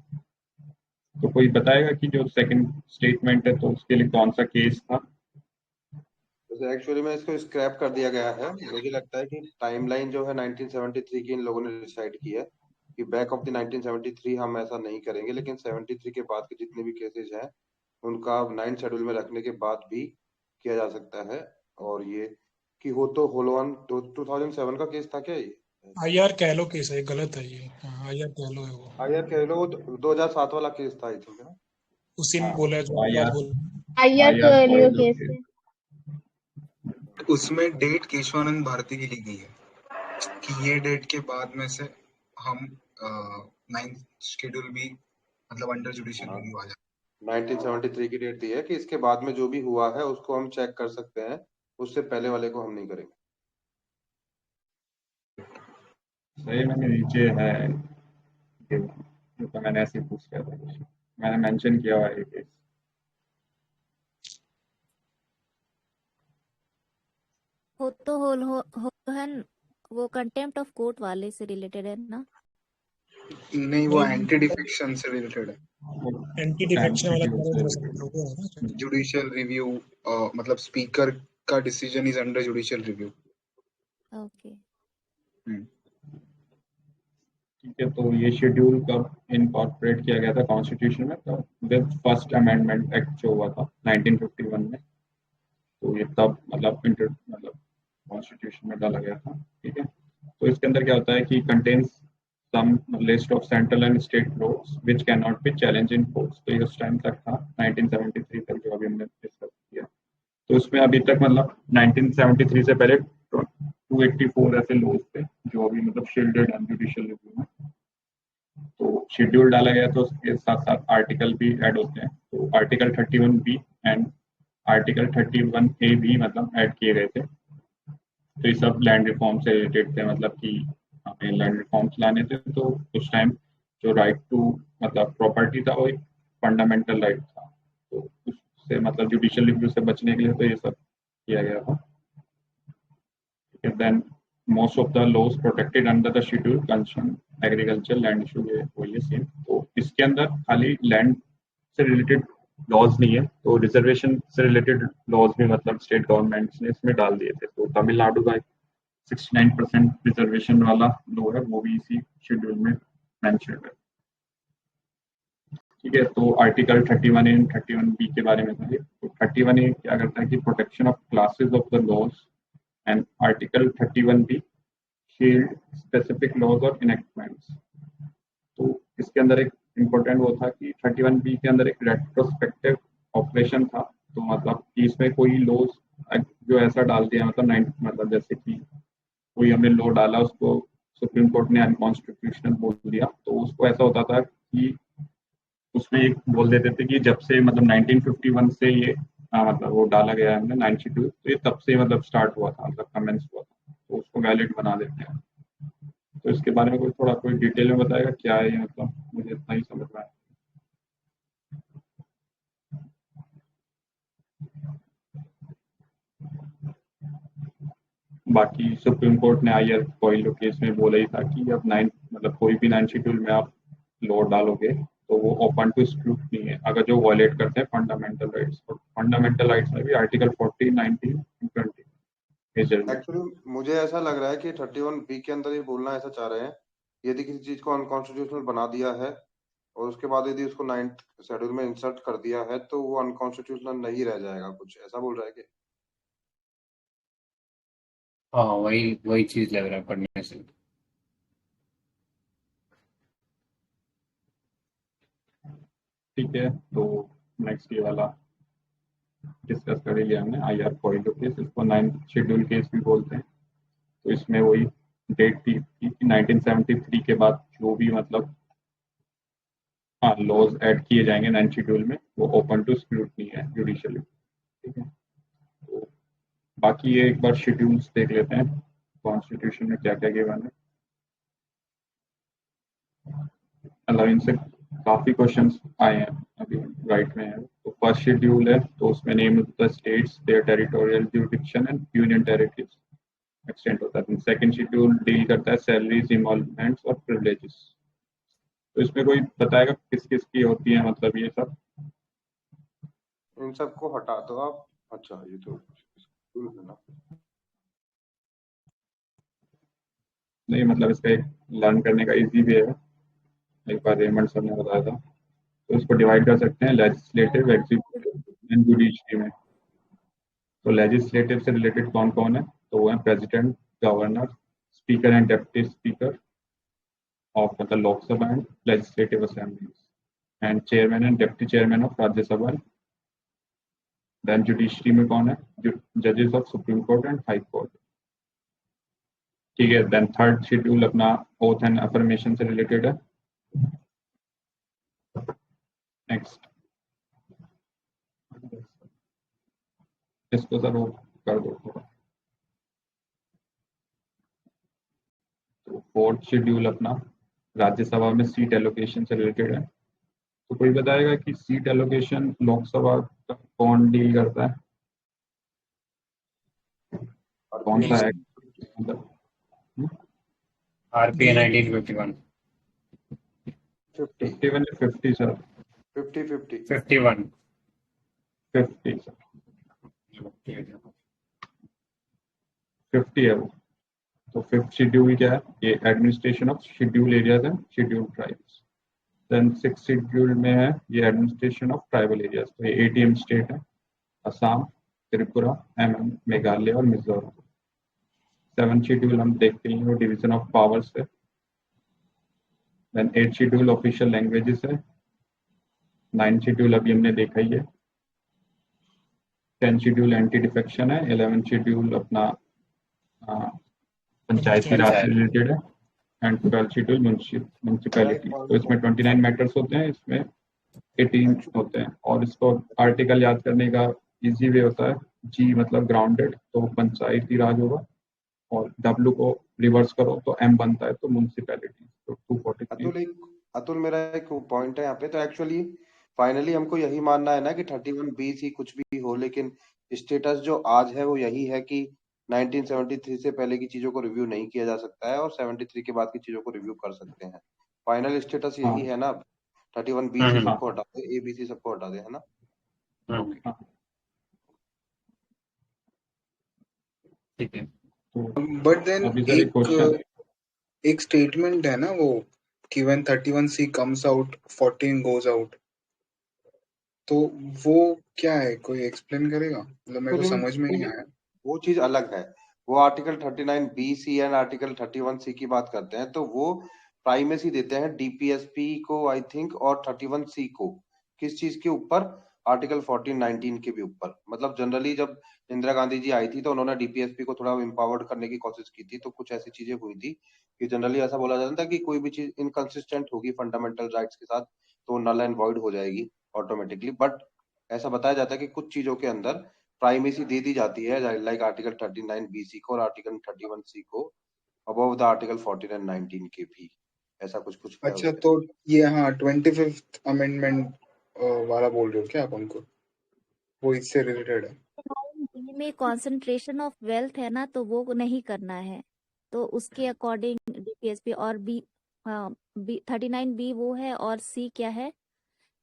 तो कोई बताएगा कि जो सेकंड स्टेटमेंट है तो उसके लिए कौन सा केस था?
वैसे एक्चुअली में इसको स्क्रैप कर दिया गया है। मुझे लगता है कि टाइमलाइन जो है 1973 की इन लोगों ने डिसाइड की है कि बैक ऑफ द 1973 हम ऐसा नहीं करेंगे, लेकिन 73 के बाद के जितने भी केसेस हैं उनका 9 शेड्यूल में रखने के बाद भी किया जा सकता है। और ये कि हो तो होलोवन 2007 का केस था क्या ये?
आईआर कह लो केस है, गलत है ये। हाँ, आईआर कह लो है वो।
आईआर कह लो, वो 2007 वाला केस था आई थिंक ना।
उसी ने
हाँ,
बोला है जो
आईआर
बोला।
IR
IR
Coelho
Coelho
case
case.
है।
उसमें डेट केशवानंद भारती की ली गई है कि ये डेट के बाद में से हम 9th शेड्यूल भी मतलब अंडर जुडिशियल रिव्यू आ जाए।
1973 की डेट दी है कि इसके बाद में जो भी हुआ है उसको हम चेक कर सकते हैं, उससे पहले वाले को हम नहीं करेंगे।
सही, मैंने नीचे है ये, तो मैंने ऐसे ही पूछ लिया था क्वेश्चन, मैंने मेंशन किया हुआ है ये केस।
हो तो है वो कंटेम्प्ट ऑफ कोर्ट वाले से रिलेटेड है ना?
नहीं, वो एंटी डिफेक्शन से रिलेटेड है।
एंटी डिफेक्शन वाला कह
जुडिशियल रिव्यू, मतलब स्पीकर का decision is under judicial review.
Okay,
ठीक है, तो ये शेड्यूल कब इनकॉर्पोरेट किया गया था कॉन्स्टिट्यूशन में? तो विद फर्स्ट अमेंडमेंट एक्ट जो हुआ था 1951 में, तो ये तब मतलब कॉन्स्टिट्यूशन में डाला गया था। ठीक है, तो इसके अंदर क्या होता है कि contains some list of central and state laws which can not be challenge in courts. तो ये उस टाइम तक था 1973 तक जो अभी हमने डिस्कस किया। तो उसमें अभी तक मतलब 1973 से पहले 284 ऐसे लॉज थे जो अभी मतलब शील्डेड हैं जुडिशियल रिव्यू में। तो शेड्यूल डाला गया तो उसके साथ साथ आर्टिकल भी ऐड होते हैं, तो article 31B and article 31A भी मतलब ऐड किए गए थे। तो ये सब लैंड रिफॉर्म से रिलेटेड थे, मतलब कि हमें लैंड रिफॉर्म्स लाने थे, तो उस टाइम जो राइट टू मतलब प्रॉपर्टी था वो एक फंडामेंटल राइट था, तो उससे मतलब जुडिशियल रिव्यू से बचने के लिए तो ये सब किया गया था। Then most of the laws protected under the schedule concern agriculture land issue, ये वही है सेम। तो इसके अंदर खाली लैंड से रिलेटेड लॉज नहीं है, तो रिजर्वेशन से रिलेटेड लॉज भी मतलब स्टेट गवर्नमेंट्स ने इसमें डाल दिए थे। तो तमिलनाडु का 69% रिजर्वेशन वाला लॉ है, वो भी इसी शेड्यूल में मेंशन है। ठीक है, तो आर्टिकल 31A एंड 31B के बारे में था ये। तो 31A क्या करता है कि protection of classes of the laws, and article 31B shield specific laws और इनेक्टमेंट्स। तो इसके अंदर एक इम्पोर्टेंट वो था कि 31B के अंदर एक रेट्रोस्पेक्टिव ऑपरेशन था, तो मतलब कि इसमें कोई लॉज जो ऐसा डाल दिया मतलब जैसे कि कोई हमने लॉ डाला, उसको सुप्रीम कोर्ट ने अनकॉन्स्टिट्यूशनल बोल दिया, तो उसको ऐसा होता था कि उसमें एक बोल देते थे कि जब से मतलब 1951 से ये मतलब वो डाला गया है हमने 92, तो ये तब से मतलब स्टार्ट हुआ था, मतलब कमेंस हुआ था, तो उसको वैलिड बना देते हैं। तो इसके बारे में कोई डिटेल में बताएगा क्या है ये, मतलब मुझे इतना ही समझ में आया। बाकी सुप्रीम कोर्ट ने आईआर कोयलो केस में बोला ही था कि अब मतलब कोई भी 9 शेड्यूल में आप लॉ डालोगे तो वो ओपन टू स्क्रूटनी है अगर जो वायलेट करते हैं फंडामेंटल राइट्स। और फंडामेंटल राइट्स में भी आर्टिकल 40, 19, 20 मेजरली।
एक्चुअली मुझे ऐसा लग रहा है कि 31B के अंदर ये बोलना ऐसा चाह रहे हैं, यदि किसी चीज को अनकॉन्स्टिट्यूशनल बना दिया है और उसके बाद यदि उसको 9th शेड्यूल में इंसर्ट कर दिया है तो वो अनकॉन्स्टिट्यूशनल नहीं रह जाएगा, कुछ ऐसा बोल रहा है कि?
हाँ, वही वही चीज लग रहा है पढ़ने से।
ठीक है, तो नेक्स्ट ये वाला डिस्कस कर लिया हमने, आईआर कोयलो केस, इसको 9th शेड्यूल केस भी बोलते हैं। तो इसमें वही डेट थी कि 1973 के बाद जो भी मतलब हाँ लॉज ऐड किए जाएंगे 9th शेड्यूल में, वो ओपन टू स्क्रूटनी है जुडिशियली। ठीक है, तो बाकी ये एक बार शेड्यूल्स देख लेते हैं कॉन्स्टिट्यूशन में क्या क्या गिवन है। मतलब इनसे काफी क्वेश्चंस आए हैं अभी राइट में है। तो फर्स्ट शेड्यूल है, तो उसमें name of the states, their territorial jurisdiction and union territories extend होता है। सेकंड शेड्यूल डील करता है सैलरीज, इमोलमेंट्स और प्रिविलेजेस। तो इसमें कोई बताएगा किस किस की होती है मतलब ये सब?
इन सबको हटा दो आप। अच्छा, ये तो है ना।
नहीं मतलब इसका एक लर्न करने का इजी वे है, एक बार रेमंड सर ने बताया था। तो इसको डिवाइड कर सकते हैं लेजिस्लेटिव, एग्जीक्यूटिव एंड जुडिशरी में। तो लेजिस्लेटिव से रिलेटेड कौन कौन है? तो वो है president, governor, speaker and deputy speaker of मतलब Lok Sabha and legislative assemblies, and chairman and deputy chairman of Rajya Sabha. Then judiciary में कौन है? जजेस of supreme court and high court. ठीक है, देन थर्ड शेड्यूल अपना ओथ एंड अफर्मेशन से रिलेटेड है। नेक्स्ट इसको सर वो कर दो थोड़ा। तो फोर्थ शेड्यूल अपना राज्यसभा में सीट एलोकेशन से रिलेटेड है। तो कोई बताएगा कि सीट एलोकेशन लोकसभा का कौन डील करता है? कौन सा एक्ट मतलब?
आरपीए 1951।
51
या 50 सर?
50
51
सर, 50 है वो। तो फिफ्थ शेड्यूल क्या है? ये administration of schedule areas and schedule tribes. Then six schedule में है ये एडमिनिस्ट्रेशन ऑफ ट्राइबल एरियाज। तो ये 80 स्टेट है, असम, त्रिपुरा, मेघालय और मिजोरम। सेवन शेड्यूल हम देखते हैं वो डिवीजन ऑफ पावर्स है। देन 8 शेड्यूल ऑफिशियल लैंग्वेजेस है। 9 शेड्यूल अभी हमने देखा ही है। 10 शेड्यूल एंटी डिफेक्शन है। 11 शेड्यूल अपना पंचायती राज से रिलेटेड है। And 12 schedule municipality. तो इसमें 29 मैटर्स होते हैं, इसमें 18 होते हैं। और इसको आर्टिकल याद करने का इजी वे होता है, जी मतलब ग्राउंडेड, तो पंचायती राज होगा, और डब्ल्यू को रिवर्स करो तो M बनता है, तो म्यूनसिपैलिटी, तो 243।
अतुल मेरा एक पॉइंट है यहाँ पे, तो एक्चुअली फाइनली हमको यही मानना है ना कि 31B कुछ भी हो, लेकिन स्टेटस जो आज है वो यही है कि 1973 से पहले की चीजों को रिव्यू नहीं किया जा सकता है और 73 के बाद की चीजों को रिव्यू कर सकते हैं। फाइनल स्टेटस
हाँ
यही है ना। 31B
हम्म
सबको हटा दे, ABC सबको हटा दे, है ना।
हम्म, ठीक है।
तो
बट देन
अभी सर एक क्वेश्चन,
एक स्टेटमेंट है ना वो कि when 31C comes out 14 goes out, तो वो क्या है, कोई एक्सप्लेन करेगा? मतलब मेरे को समझ में नहीं आया।
वो चीज अलग है। वो article 39B and article 31C की बात करते हैं, तो वो प्राइमेसी देते हैं DPSP को आई थिंक, और 31C को। किस चीज के ऊपर? आर्टिकल 1419 के भी ऊपर। मतलब जनरली जब इंदिरा गांधी जी आई थी तो उन्होंने DPSP को थोड़ा एम्पावर्ड करने की कोशिश की थी, तो कुछ ऐसी चीजें हुई थी कि जनरली ऐसा बोला जाता था कि कोई भी चीज इनकंसिस्टेंट होगी फंडामेंटल राइट्स के साथ तो नल एंड वॉइड हो जाएगी ऑटोमेटिकली। बट ऐसा बताया जाता है कि कुछ चीजों के अंदर प्राइमेसी दे दी जाती है, लाइक आर्टिकल 39B को और आर्टिकल 31C को अबव द आर्टिकल 14 एंड 19 के भी। ऐसा कुछ कुछ है
अच्छा,
उसमें।
तो ये हाँ 25th अमेंडमेंट वाला बोल रहे हो क्या आप उनको? वो इससे रिलेटेड है?
बी में कंसंट्रेशन ऑफ वेल्थ है ना, तो वो नहीं करना है, तो उसके अकॉर्डिंग डीपीएसपी और बी, हाँ, बी 39B वो है, और सी क्या है,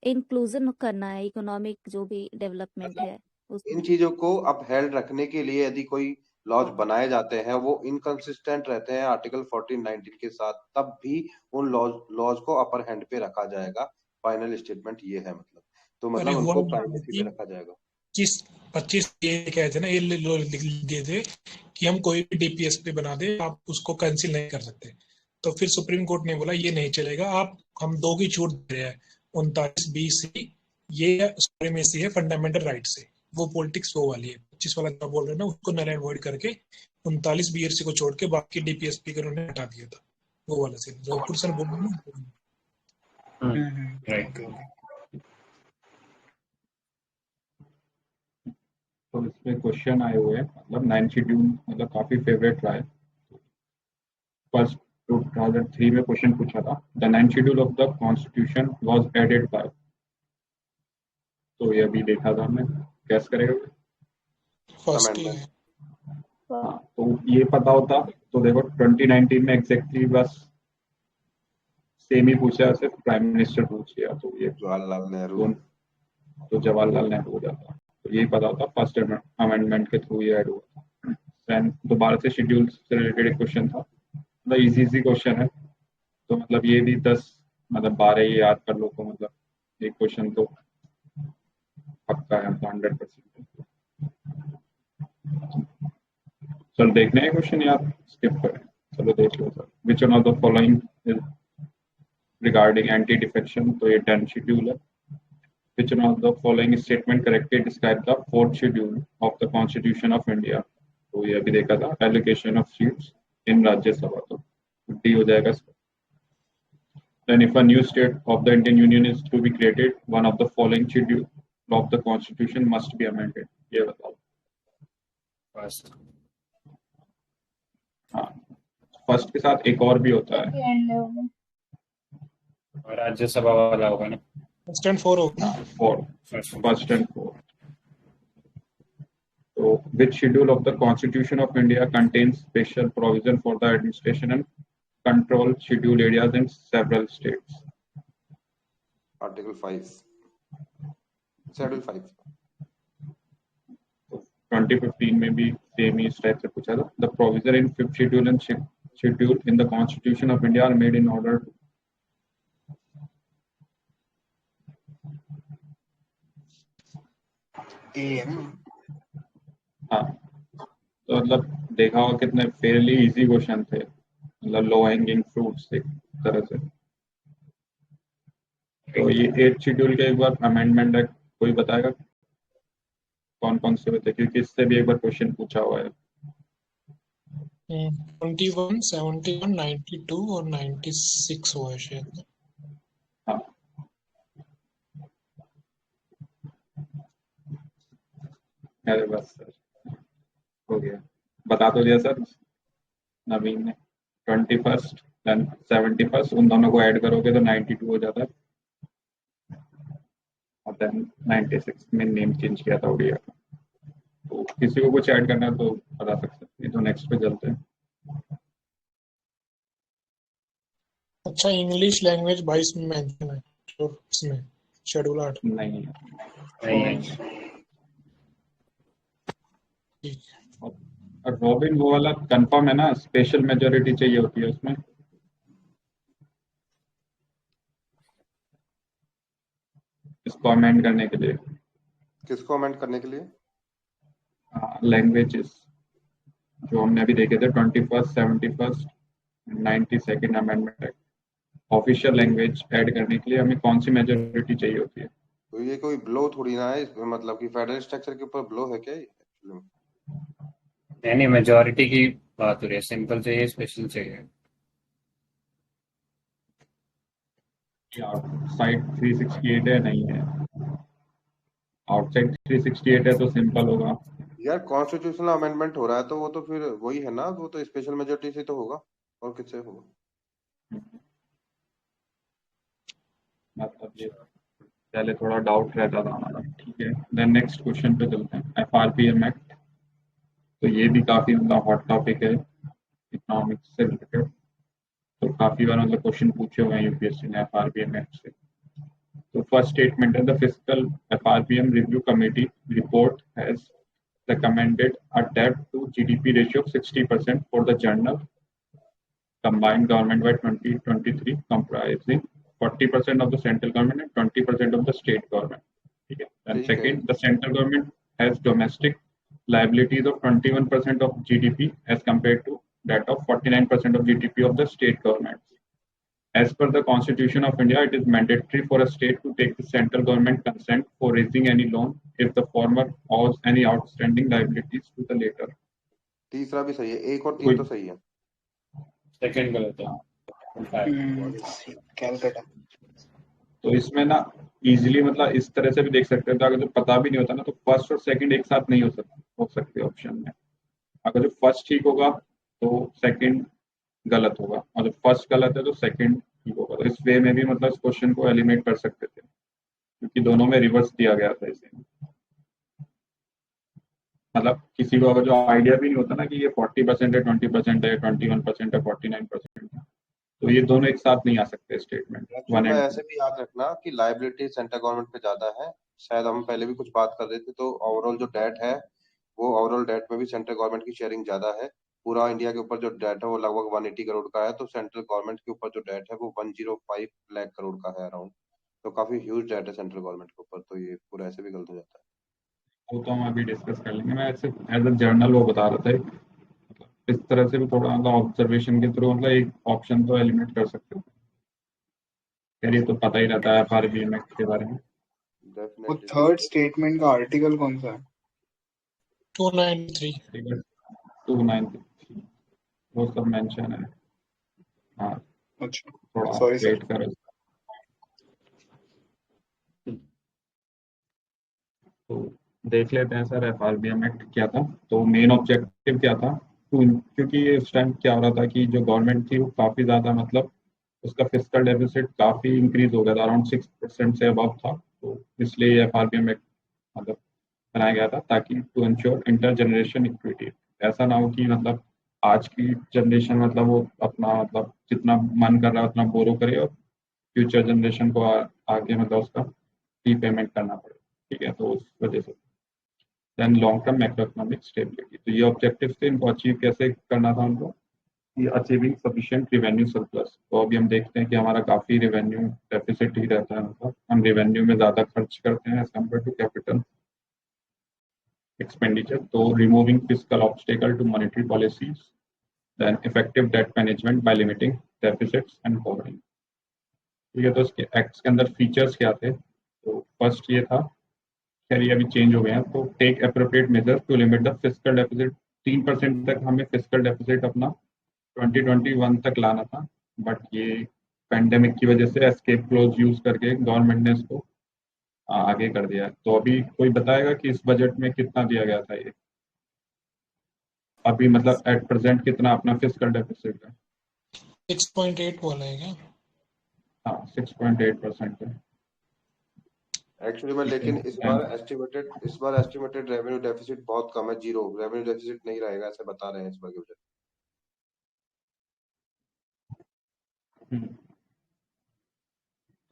इंक्लूजन करना है, इकोनॉमिक जो भी डेवलपमेंट है
इन
उसमें।
चीजों को अपहेल्ड रखने के लिए यदि कोई लॉज बनाए जाते हैं वो इनकंसिस्टेंट रहते हैं आर्टिकल 1419 के साथ, तब भी उन लॉज को अपर हैंड पे रखा जाएगा। फाइनल स्टेटमेंट ये है, मतलब तो
अरे
मतलब
हुआ
उनको
क्या
प्राइवेसी
कि
पे रखा जाएगा।
25 ये कहे थे ना, ये लिख दिए थे कि हम कोई भी डीपीएसपी बना दे, आप उसको कैंसिल नहीं कर सकते। तो फिर सुप्रीम कोर्ट ने बोला ये नहीं चलेगा, आप हम दो की छूट दे रहे हैं 39B ये सुप्रीमेसी है फंडामेंटल राइट से, वो पॉलिटिक्स वो वाली है। 25 वाला जो बोल रहे हैं ना, उसको नल एंड वॉइड करके 39B को छोड़ के बाकी डीपीएसपी को उन्होंने हटा दिया था। वो वाला सीन जो अपुर सर बोल रहे हैं ना।
राइट।
ओके।
तो इसमें क्वेश्चन आए हुए हैं, मतलब 9 शेड्यूल मतलब काफी फेवरेट रहा है। फर्स्ट 2003 में क्वेश्चन पूछा था, the 9th schedule of the constitution was added by, तो ये अभी देखा था हमने, कैस करेगा?
First
amendment.
हाँ, तो ये पता होता तो देखो 2019 में एग्जैक्टली बस सेम ही पूछा, सिर्फ प्राइम मिनिस्टर पूछ लिया, तो ये
जवाहरलाल नेहरू।
तो जवाहरलाल नेहरू हो जाता, तो यही पता होता फर्स्ट अमेंडमेंट के थ्रू ये ऐड हुआ था। देन दोबारा से शेड्यूल से रिलेटेड क्वेश्चन था, मतलब इजी क्वेश्चन है, तो मतलब ये भी 10 मतलब 12 ही याद कर लो, तो मतलब एक क्वेश्चन तो पक्का है, 100%। चलो देखने हैं क्वेश्चन, यार स्किप करें, चलो देख लो sir. Which one of the following is regarding anti defection, तो ये 10 शेड्यूल है। Which one of the following statement correctly describe the fourth schedule of the Constitution of India? तो ये अभी देखा था, allocation of seats in Rajya Sabha, तो D हो जाएगा इसका। Then if a new state of the Indian Union is to be created, one of the following schedule of the Constitution must be amended. ये बताओ।
फर्स्ट।
हाँ, फर्स्ट के साथ एक और भी होता है,
राज्यसभा वाला होगा ना।
फर्स्ट एंड फोर होगा।
हाँ, first and fourth. So, which schedule of the Constitution of India contains special provision for the administration and control scheduled areas in several states?
Article 5, schedule 5।
2015 में भी सेम ही इस टाइप से पूछा था। The provision in fifth schedule and schedule in the Constitution of India are made in order to हाँ, तो मतलब देखा होगा कितने फेयरली इजी क्वेश्चन थे, मतलब लो हैंगिंग फ्रूट्स एक तरह से। तो ये 8th शेड्यूल के एक बार अमेंडमेंट है, कोई बताएगा कौन कौन से होते, क्योंकि इससे भी एक बार क्वेश्चन पूछा हुआ है।
21, 71, 92 और 96 हुआ है शायद।
हाँ, अरे बस सर हो गया, बता तो दिया सर नवीन ने। 21st देन 71st, उन दोनों को ऐड करोगे तो 92 हो जाता है, और देन 96 में नेम चेंज किया था ओडिया का। तो किसी को कुछ ऐड करना है तो बता सकते हैं, तो नेक्स्ट पे चलते हैं।
अच्छा, इंग्लिश लैंग्वेज 22 में मेंशन है तो इसमें शेड्यूल 8
नहीं
ठीक है।
और रॉबिन वो वाला कंफर्म है ना, स्पेशल मेजोरिटी चाहिए होती है उसमें? इसको अमेंड करने के लिए,
किसको अमेंड करने के लिए?
लैंग्वेजेस जो हमने अभी देखे थे 21st, 71st, 92nd amendment act, official language add करने के लिए हमें कौन सी मेजोरिटी चाहिए होती है?
तो ये कोई ब्लो थोड़ी ना है इसमें, मतलब कि फेडरल स्ट्रक्चर के ऊपर ब्लो है क्या ये?
नहीं, मेजोरिटी की बात हो रही है, सिंपल चाहिए स्पेशल चाहिए।
आउटसाइड 368 है, नहीं है। आउटसाइड 368 है तो सिंपल होगा
यार, कॉन्स्टिट्यूशनल अमेंडमेंट हो रहा है तो वो तो फिर वही है ना, वो तो स्पेशल मेजोरिटी से तो होगा, और किससे होगा?
मतलब ये पहले थोड़ा डाउट रहता था हमारा। ठीक है, देन नेक्स्ट क्वेश्चन पे चलते हैं। FRPM एक्ट, तो ये भी काफी मतलब हॉट टॉपिक है इकोनॉमिक्स से रिलेटेड, तो काफी बार मतलब क्वेश्चन पूछे हुए हैं यूपीएससी ने FRPM एक्ट से। तो फर्स्ट स्टेटमेंट है, the fiscal FRPM review committee report has recommended a debt to GDP ratio of 60% for the journal combined government by 2023, comprising 40% of the central government and 20% of the state government. Okay. And second, the central government has domestic liabilities of 21% of GDP as compared to that of 49% of GDP of the state governments. As per the Constitution of India, it is mandatory for a state to take the central government consent for raising any loan if the former owes any outstanding liabilities to the later.
तीसरा भी सही है, 1 और 3 तो सही है,
second गलत है।
कैलकाटा।
तो इसमें ना इजीली मतलब इस तरह से भी देख सकते हैं, तो अगर जो पता भी नहीं होता ना तो फर्स्ट और सेकंड एक साथ नहीं हो सकते ऑप्शन में। अगर जो फर्स्ट ठीक होगा तो सेकंड गलत होगा, और जो फर्स्ट गलत है तो सेकंड ठीक होगा। तो इस वे में भी मतलब इस क्वेश्चन को एलिमिनेट कर सकते थे, क्योंकि दोनों में रिवर्स दिया गया था इसे। मतलब किसी को अगर जो आइडिया भी नहीं होता ना कि ये 40% है, 20% है, 21% है, 49% है, तो ये दोनों एक साथ नहीं आ सकते स्टेटमेंट।
में ऐसे भी याद रखना कि लायबिलिटी सेंट्रल गवर्नमेंट पे ज्यादा है, शायद हम पहले भी कुछ बात कर रहे थे, तो ओवरऑल जो डेट है वो ओवरऑल डेट में भी सेंट्रल गवर्नमेंट की शेयरिंग ज्यादा है। पूरा इंडिया के ऊपर जो डेट है वो लगभग 180 करोड़ का है, तो सेंट्रल गवर्नमेंट के ऊपर जो डेट है वो 105 लाख करोड़ का है अराउंड, तो काफी ह्यूज डेट है सेंट्रल गवर्नमेंट के ऊपर, तो ये पूरा ऐसे भी गलत हो जाता है।
वो तो हम अभी डिस्कस कर लेंगे, मैं ऐसे एज अ जर्नल वो बता रहा था, इस तरह से भी थोड़ा मतलब ऑब्जर्वेशन के थ्रू मतलब एक ऑप्शन तो एलिमिनेट कर सकते हो। यार ये तो पता ही रहता है FRPM एक्ट के बारे में।
वो थर्ड स्टेटमेंट का आर्टिकल कौन सा है?
293
293 वो सब मेंशन है। हाँ
अच्छा,
थोड़ा
सॉरी सर।
वेट करो। तो देख लेते हैं सर FRPM एक्ट क्या था। तो मेन ऑब्जेक्टिव क्या था, क्योंकि ये उस टाइम क्या हो रहा था कि जो गवर्नमेंट थी वो काफी ज्यादा मतलब उसका फिस्कल डेफिसिट काफी इंक्रीज हो गया था, अराउंड 6% से अबव था। तो इसलिए FRPM एक्ट मतलब बनाया गया था, ताकि to ensure inter generation equity. ऐसा ना हो कि मतलब आज की जनरेशन मतलब वो अपना मतलब जितना मन कर रहा है उतना बोरो करे और फ्यूचर जनरेशन को आगे मतलब उसका रीपेमेंट करना पड़े। ठीक है, तो उस वजह से then long term macro economic stability, तो ये ऑब्जेक्टिव थे। इनको अचीव कैसे करना था उनको, अचीविंग सफिशिएंट रिवेन्यू सरप्लस। तो अभी हम देखते हैं कि हमारा काफी रिवेन्यू डेफिसिट ही रहता है, मतलब हम रिवेन्यू में ज्यादा खर्च करते हैं as compare to capital expenditure. तो removing fiscal obstacle to monetary policies, then effective debt management by limiting deficits and borrowing. ठीक है, तो इसके एक्ट्स के अंदर फीचर्स क्या थे, तो फर्स्ट ये था, खैर ये अभी चेंज हो गए हैं, तो take appropriate measure to limit the fiscal deficit. 3% तक हमें फिस्कल डेफिसिट अपना 2021 तक लाना था, बट ये पेंडेमिक की वजह से एस्केप क्लोज यूज करके गवर्नमेंट ने इसको आगे कर दिया। तो अभी कोई बताएगा कि इस बजट में कितना दिया गया था ये, अभी मतलब एट प्रेजेंट कितना अपना फिस्कल डेफिसिट है?
6.8 बोला है क्या?
हाँ 6.8% है।
एक्चुअली में लेकिन इस बार एस्टिमेटेड रेवेन्यू डेफिसिट बहुत कम है, 0 रेवेन्यू डेफिसिट नहीं रहेगा ऐसे बता रहे हैं इस बार के बजट।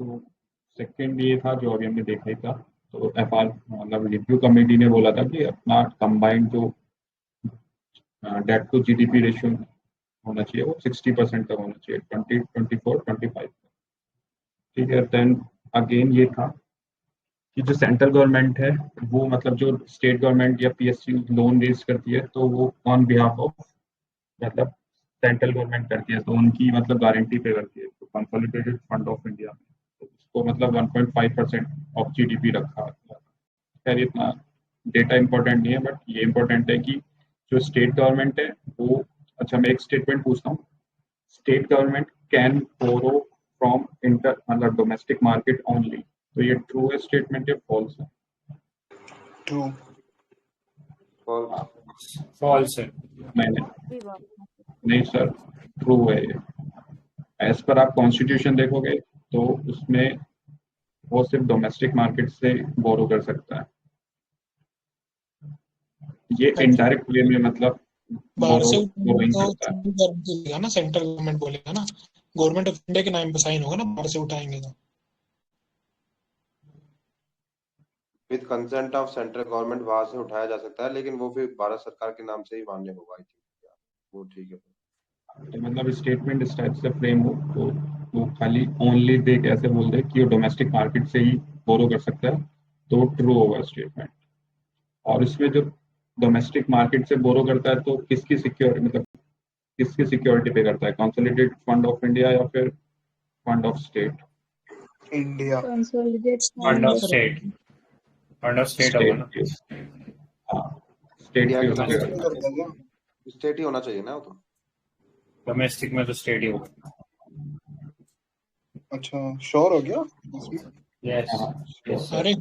तो सेकंड ये था जो अभी हमने देखा ही था, तो एफआर मतलब रिव्यू कमेटी ने बोला था कि अपना कंबाइंड जो डेट टू जीडीपी रेशियो होना चाहिए वो 60% तक होना चाहिए 2024-25। ठीक है, देन अगेन ये था कि जो सेंट्रल गवर्नमेंट है वो मतलब जो स्टेट गवर्नमेंट या पीएसयू लोन रेज करती है तो वो ऑन बिहाफ ऑफ मतलब सेंट्रल गवर्नमेंट करती है, तो उनकी मतलब गारंटी पे करती है। तो कंसोलिडेटेड फंड ऑफ इंडिया में तो उसको मतलब 1.5% ऑफ जीडीपी रखा है। खैर इतना डेटा इंपॉर्टेंट नहीं है, बट ये इंपॉर्टेंट है कि जो स्टेट गवर्नमेंट है वो, अच्छा मैं एक स्टेटमेंट पूछता हूँ, state government can borrow from inter मतलब डोमेस्टिक मार्केट ओनली, तो ये ट्रू है स्टेटमेंट या फॉल्स है?
ट्रू।
फॉल्स है।
नहीं सर, ट्रू है ये। एज पर आप कॉन्स्टिट्यूशन देखोगे तो उसमें वो सिर्फ डोमेस्टिक मार्केट से बोरो कर सकता है। ये इनडायरेक्ट वे में मतलब
बाहर से
बोरोइंग
तो
करता है।
गारंटी देगा ना, सेंट्रल गवर्नमेंट बोलेगा ना, गवर्नमेंट ऑफ इंडिया के नाम पे साइन होगा ना बाहर से उठाएंगे तो।
With consent of central government वहां से उठाया जा सकता है, लेकिन वो फिर भारत सरकार के नाम से ही मान्य होगा आई थिंक। वो ठीक है।
तो मतलब स्टेटमेंट इस टाइप से फ्रेम हो तो वो खाली ओनली दे कैसे बोल दे कि वो डोमेस्टिक मार्केट से ही बोरो कर सकता है तो ट्रू होगा स्टेटमेंट। और इसमें जो डोमेस्टिक मार्केट से बोरो करता है तो किसकी सिक्योरिटी मतलब किसकी सिक्योरिटी पे करता है, कंसोलिडेटेड फंड ऑफ इंडिया या फिर fund of state?
India.
Fund of state होगा ना।
हाँ स्टेट
इंडिया
पे
के
होना
डोमेस्टिक
चाहिए।
में करता है, स्टेट ही होना चाहिए ना वो तो।
डोमेस्टिक में तो स्टेट ही होगा।
अच्छा श्योर हो गया इसमें?
यस
अरे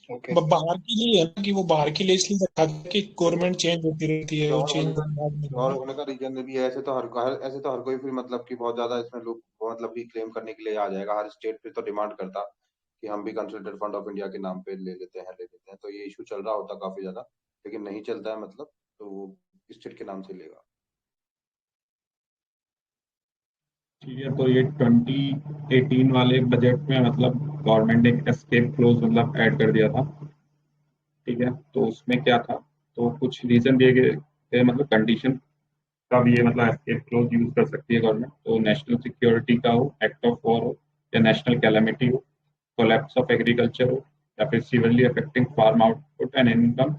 ओके।
बाहर के लिए है ना, कि वो बाहर के लिए इसलिए रखा था कि गवर्नमेंट चेंज होती रहती है, वो
और
चेंज
होने का रीजन भी है, ऐसे तो हर कोई फिर मतलब कि बहुत ज्यादा इसमें लोग मतलब कि क्लेम करने के लिए आ जाएगा। हर स्टेट फिर तो डिमांड करता कि हम भी कंसोलिडेटेड फंड ऑफ इंडिया के नाम पे ले लेते हैं, तो ये इशू चल रहा होता काफी ज्यादा, लेकिन नहीं चलता है मतलब, तो वो स्टेट के नाम से लेगा।
ठीक है, तो ये 2018 वाले बजट में मतलब गवर्नमेंट ने एस्केप क्लोज मतलब ऐड कर दिया था। ठीक है, तो उसमें क्या था, तो कुछ रीजन दिए गए थे मतलब कंडीशन का भी ये मतलब एस्केप क्लोज यूज कर सकती है गवर्नमेंट। तो नेशनल सिक्योरिटी का हो, एक्ट ऑफ वॉर हो या नेशनल कैलेमिटी हो, कोलैप्स ऑफ एग्रीकल्चर हो या फिर severely affecting farm output and income,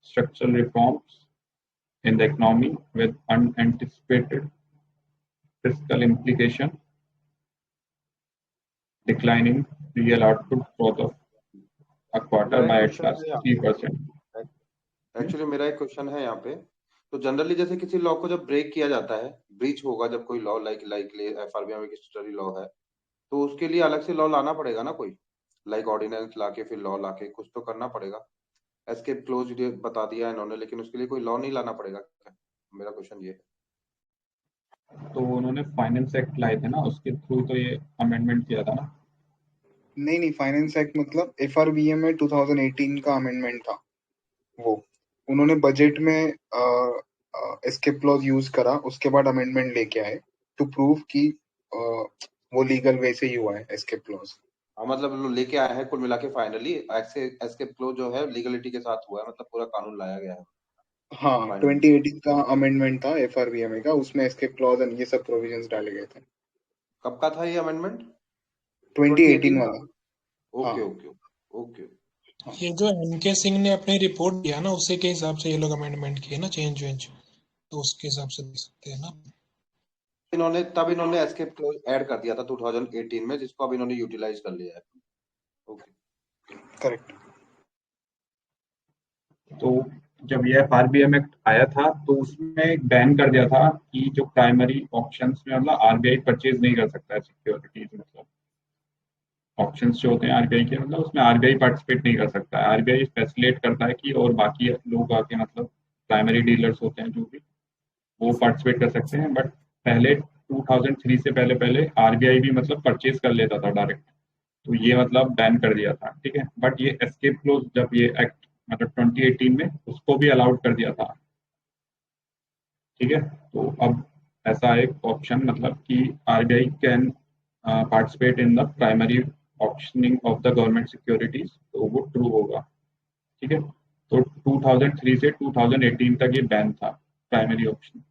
structural reforms in the economy with unanticipated fiscal implication, declining real output growth of a quarter by at last 3%.
Actually मेरा एक question है यहाँ पे। तो जनरली जैसे किसी लॉ को जब ब्रेक किया जाता है, ब्रीच होगा जब कोई लॉ लाइक एफआरबीआई में स्टैट्यूटरी लॉ है, तो उसके लिए अलग से लॉ लाना पड़ेगा ना कोई, लाइक ऑर्डिनेंस लाके फिर लॉ लाके कुछ तो करना पड़ेगा। एस्केप क्लोज बता दिया इन्होंने, लेकिन उसके लिए कोई लॉ नहीं लाना पड़ेगा? मेरा क्वेश्चन ये है।
तो उन्होंने फाइनेंस एक्ट लाए थे ना, उसके थ्रू तो ये अमेंडमेंट किया था ना।
नहीं फाइनेंस एक्ट मतलब एफआरबीए में 2018 का अमेंडमेंट था वो। उन्होंने बजट में एस्केप क्लॉज यूज करा, उसके बाद अमेंडमेंट लेके आए टू प्रूव कि वो लीगल वे से ही हुआ है एस्केप क्लॉज।
हाँ मतलब लेके आए हैं कुल मिला के फाइनली एस्केप क्लोज जो है लीगलिटी के साथ हुआ है, मतलब पूरा कानून लाया गया है।
हाँ 2018 का अमेंडमेंट था एफआरबीए में का, उसमें एस्केप क्लॉज एंड ये सब प्रोविजंस डाले गए थे।
कब का था ये अमेंडमेंट?
2018 वाला।
Okay okay okay.
ये जो एनके सिंह ने अपनी रिपोर्ट दिया ना, उसी के हिसाब से ये लोग अमेंडमेंट किए ना, चेंज तो उसके हिसाब से दे सकते हैं ना।
इन्होंने एस्केप क्लोज ऐड कर दिया था 2018 में, जिसको अब इन्होंने यूटिलाइज कर लिया है। Okay
correct.
तो जब ये एफआरबीएम एक्ट आया था तो उसमें बैन कर दिया था कि जो प्राइमरी ऑप्शंस में मतलब आरबीआई परचेज नहीं कर सकता है सिक्योरिटीज, मतलब ऑप्शंस जो होते हैं आरबीआई के मतलब उसमें आरबीआई पार्टिसिपेट नहीं कर सकता है। आरबीआई फैसिलिटेट करता है कि और बाकी लोग आके मतलब प्राइमरी डीलर्स होते हैं जो भी वो पार्टिसिपेट कर सकते हैं। बट पहले 2003 से पहले आरबीआई भी मतलब परचेज कर लेता था डायरेक्ट, तो ये मतलब बैन कर दिया था, ठीक है। बट ये एस्केप क्लोज जब ये एक्ट मतलब 2018 में उसको भी अलाउड कर दिया था, ठीक है। तो अब ऐसा एक ऑप्शन मतलब कि RBI can participate in the primary auctioning of the government securities, तो वो ट्रू होगा, ठीक है। तो 2003 से 2018 तक ये बैन था प्राइमरी ऑप्शन।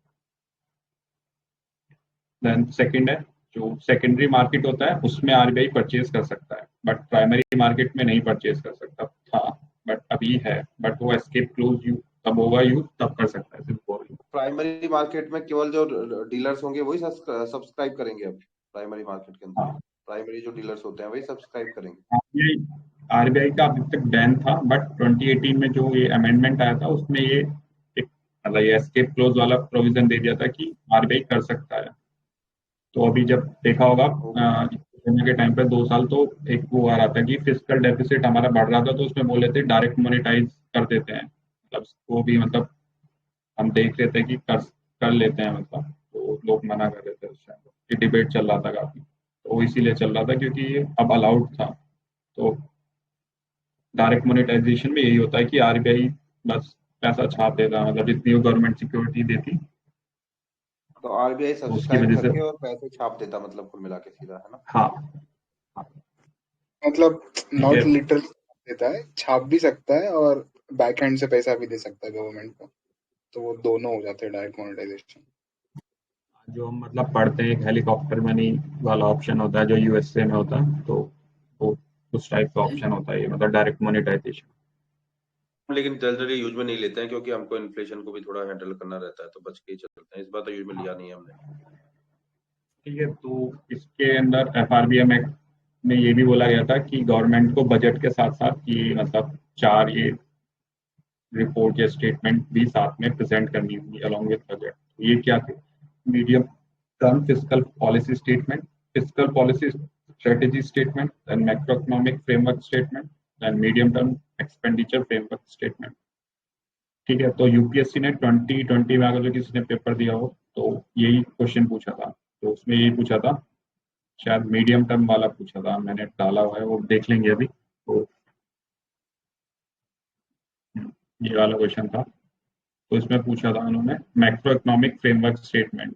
देन सेकंड है जो सेकेंडरी मार्केट होता है उसमें आरबीआई परचेज कर सकता है, बट प्राइमरी मार्केट में नहीं परचेज कर सकता था, बट अभी है। बट वो एस्केप क्लोज यू तब होगा, यूज तब कर सकता है सिर्फ बोल।
प्राइमरी मार्केट में केवल जो डीलर्स होंगे वही सब्सक्राइब करेंगे। अब प्राइमरी मार्केट के अंदर प्राइमरी जो डीलर्स होते हैं वही सब्सक्राइब करेंगे।
आरबीआई का अभी तक बैन था, बट 2018 में जो ये अमेंडमेंट आया था उसमें ये एक मतलब ये एस्केप क्लोज वाला प्रोविजन दे दिया था कि आरबीआई कर सकता है। तो अभी जब देखा होगा कोरोना के टाइम पे 2 साल तो एक वो आ रहा था कि फिस्कल डेफिसिट हमारा बढ़ रहा था, तो उसमें बोले थे डायरेक्ट मोनेटाइज कर देते हैं, मतलब वो भी मतलब हम देख रहे थे कि कर लेते हैं, मतलब तो लोग मना कर रहे थे उस टाइम, ये डिबेट चल रहा था काफी, तो इसीलिए चल रहा था क्योंकि ये अब अलाउड था। तो डायरेक्ट मोनेटाइजेशन में यही होता है कि आरबीआई बस पैसा छाप देता, मतलब जितनी वो गवर्नमेंट सिक्योरिटी देती
तो आरबीआई
उसकी
सब्सक्राइब
वजह से।
करके और पैसे छाप देता, मतलब कुल मिला के सीधा, है ना।
हाँ
मतलब
ठीक
नॉट
है।
लिटरली देता है, छाप भी सकता है और बैक हैंड से पैसा भी दे सकता है गवर्नमेंट को, तो वो दोनों हो जाते हैं डायरेक्ट मोनेटाइजेशन।
जो हम मतलब पढ़ते हैं एक हेलीकॉप्टर मनी वाला ऑप्शन होता है जो यूएसए में होता है, तो वो उस टाइप का ऑप्शन होता है ये, मतलब डायरेक्ट मोनेटाइजेशन।
लेकिन जनरली यूज में नहीं लेते हैं क्योंकि हमको इन्फ्लेशन को भी थोड़ा हैंडल करना रहता है, तो बच के ही चलते हैं। इस बार तो यूज में लिया नहीं है हमने।
ठीक है, तो इसके अंदर एफआरबीएम एक्ट में ये भी बोला गया था कि गवर्नमेंट को बजट के साथ साथ ये मतलब 4 ये रिपोर्ट या स्टेटमेंट भी साथ में प्रेजेंट करनी होगी अलॉन्ग विद बजट। ये क्या थे? Medium term fiscal policy statement, fiscal policy strategy statement, then macro economic framework statement, then medium term expenditure framework statement. ठीक है, तो यूपीएससी ने 2020 में अगर जो किसी ने पेपर दिया हो तो यही क्वेश्चन पूछा था, तो उसमें यही पूछा था, शायद मीडियम टर्म वाला पूछा था, मैंने डाला हुआ है वो देख लेंगे अभी। तो ये वाला क्वेश्चन था, तो इसमें पूछा था उन्होंने मैक्रो इकोनॉमिक फ्रेमवर्क स्टेटमेंट,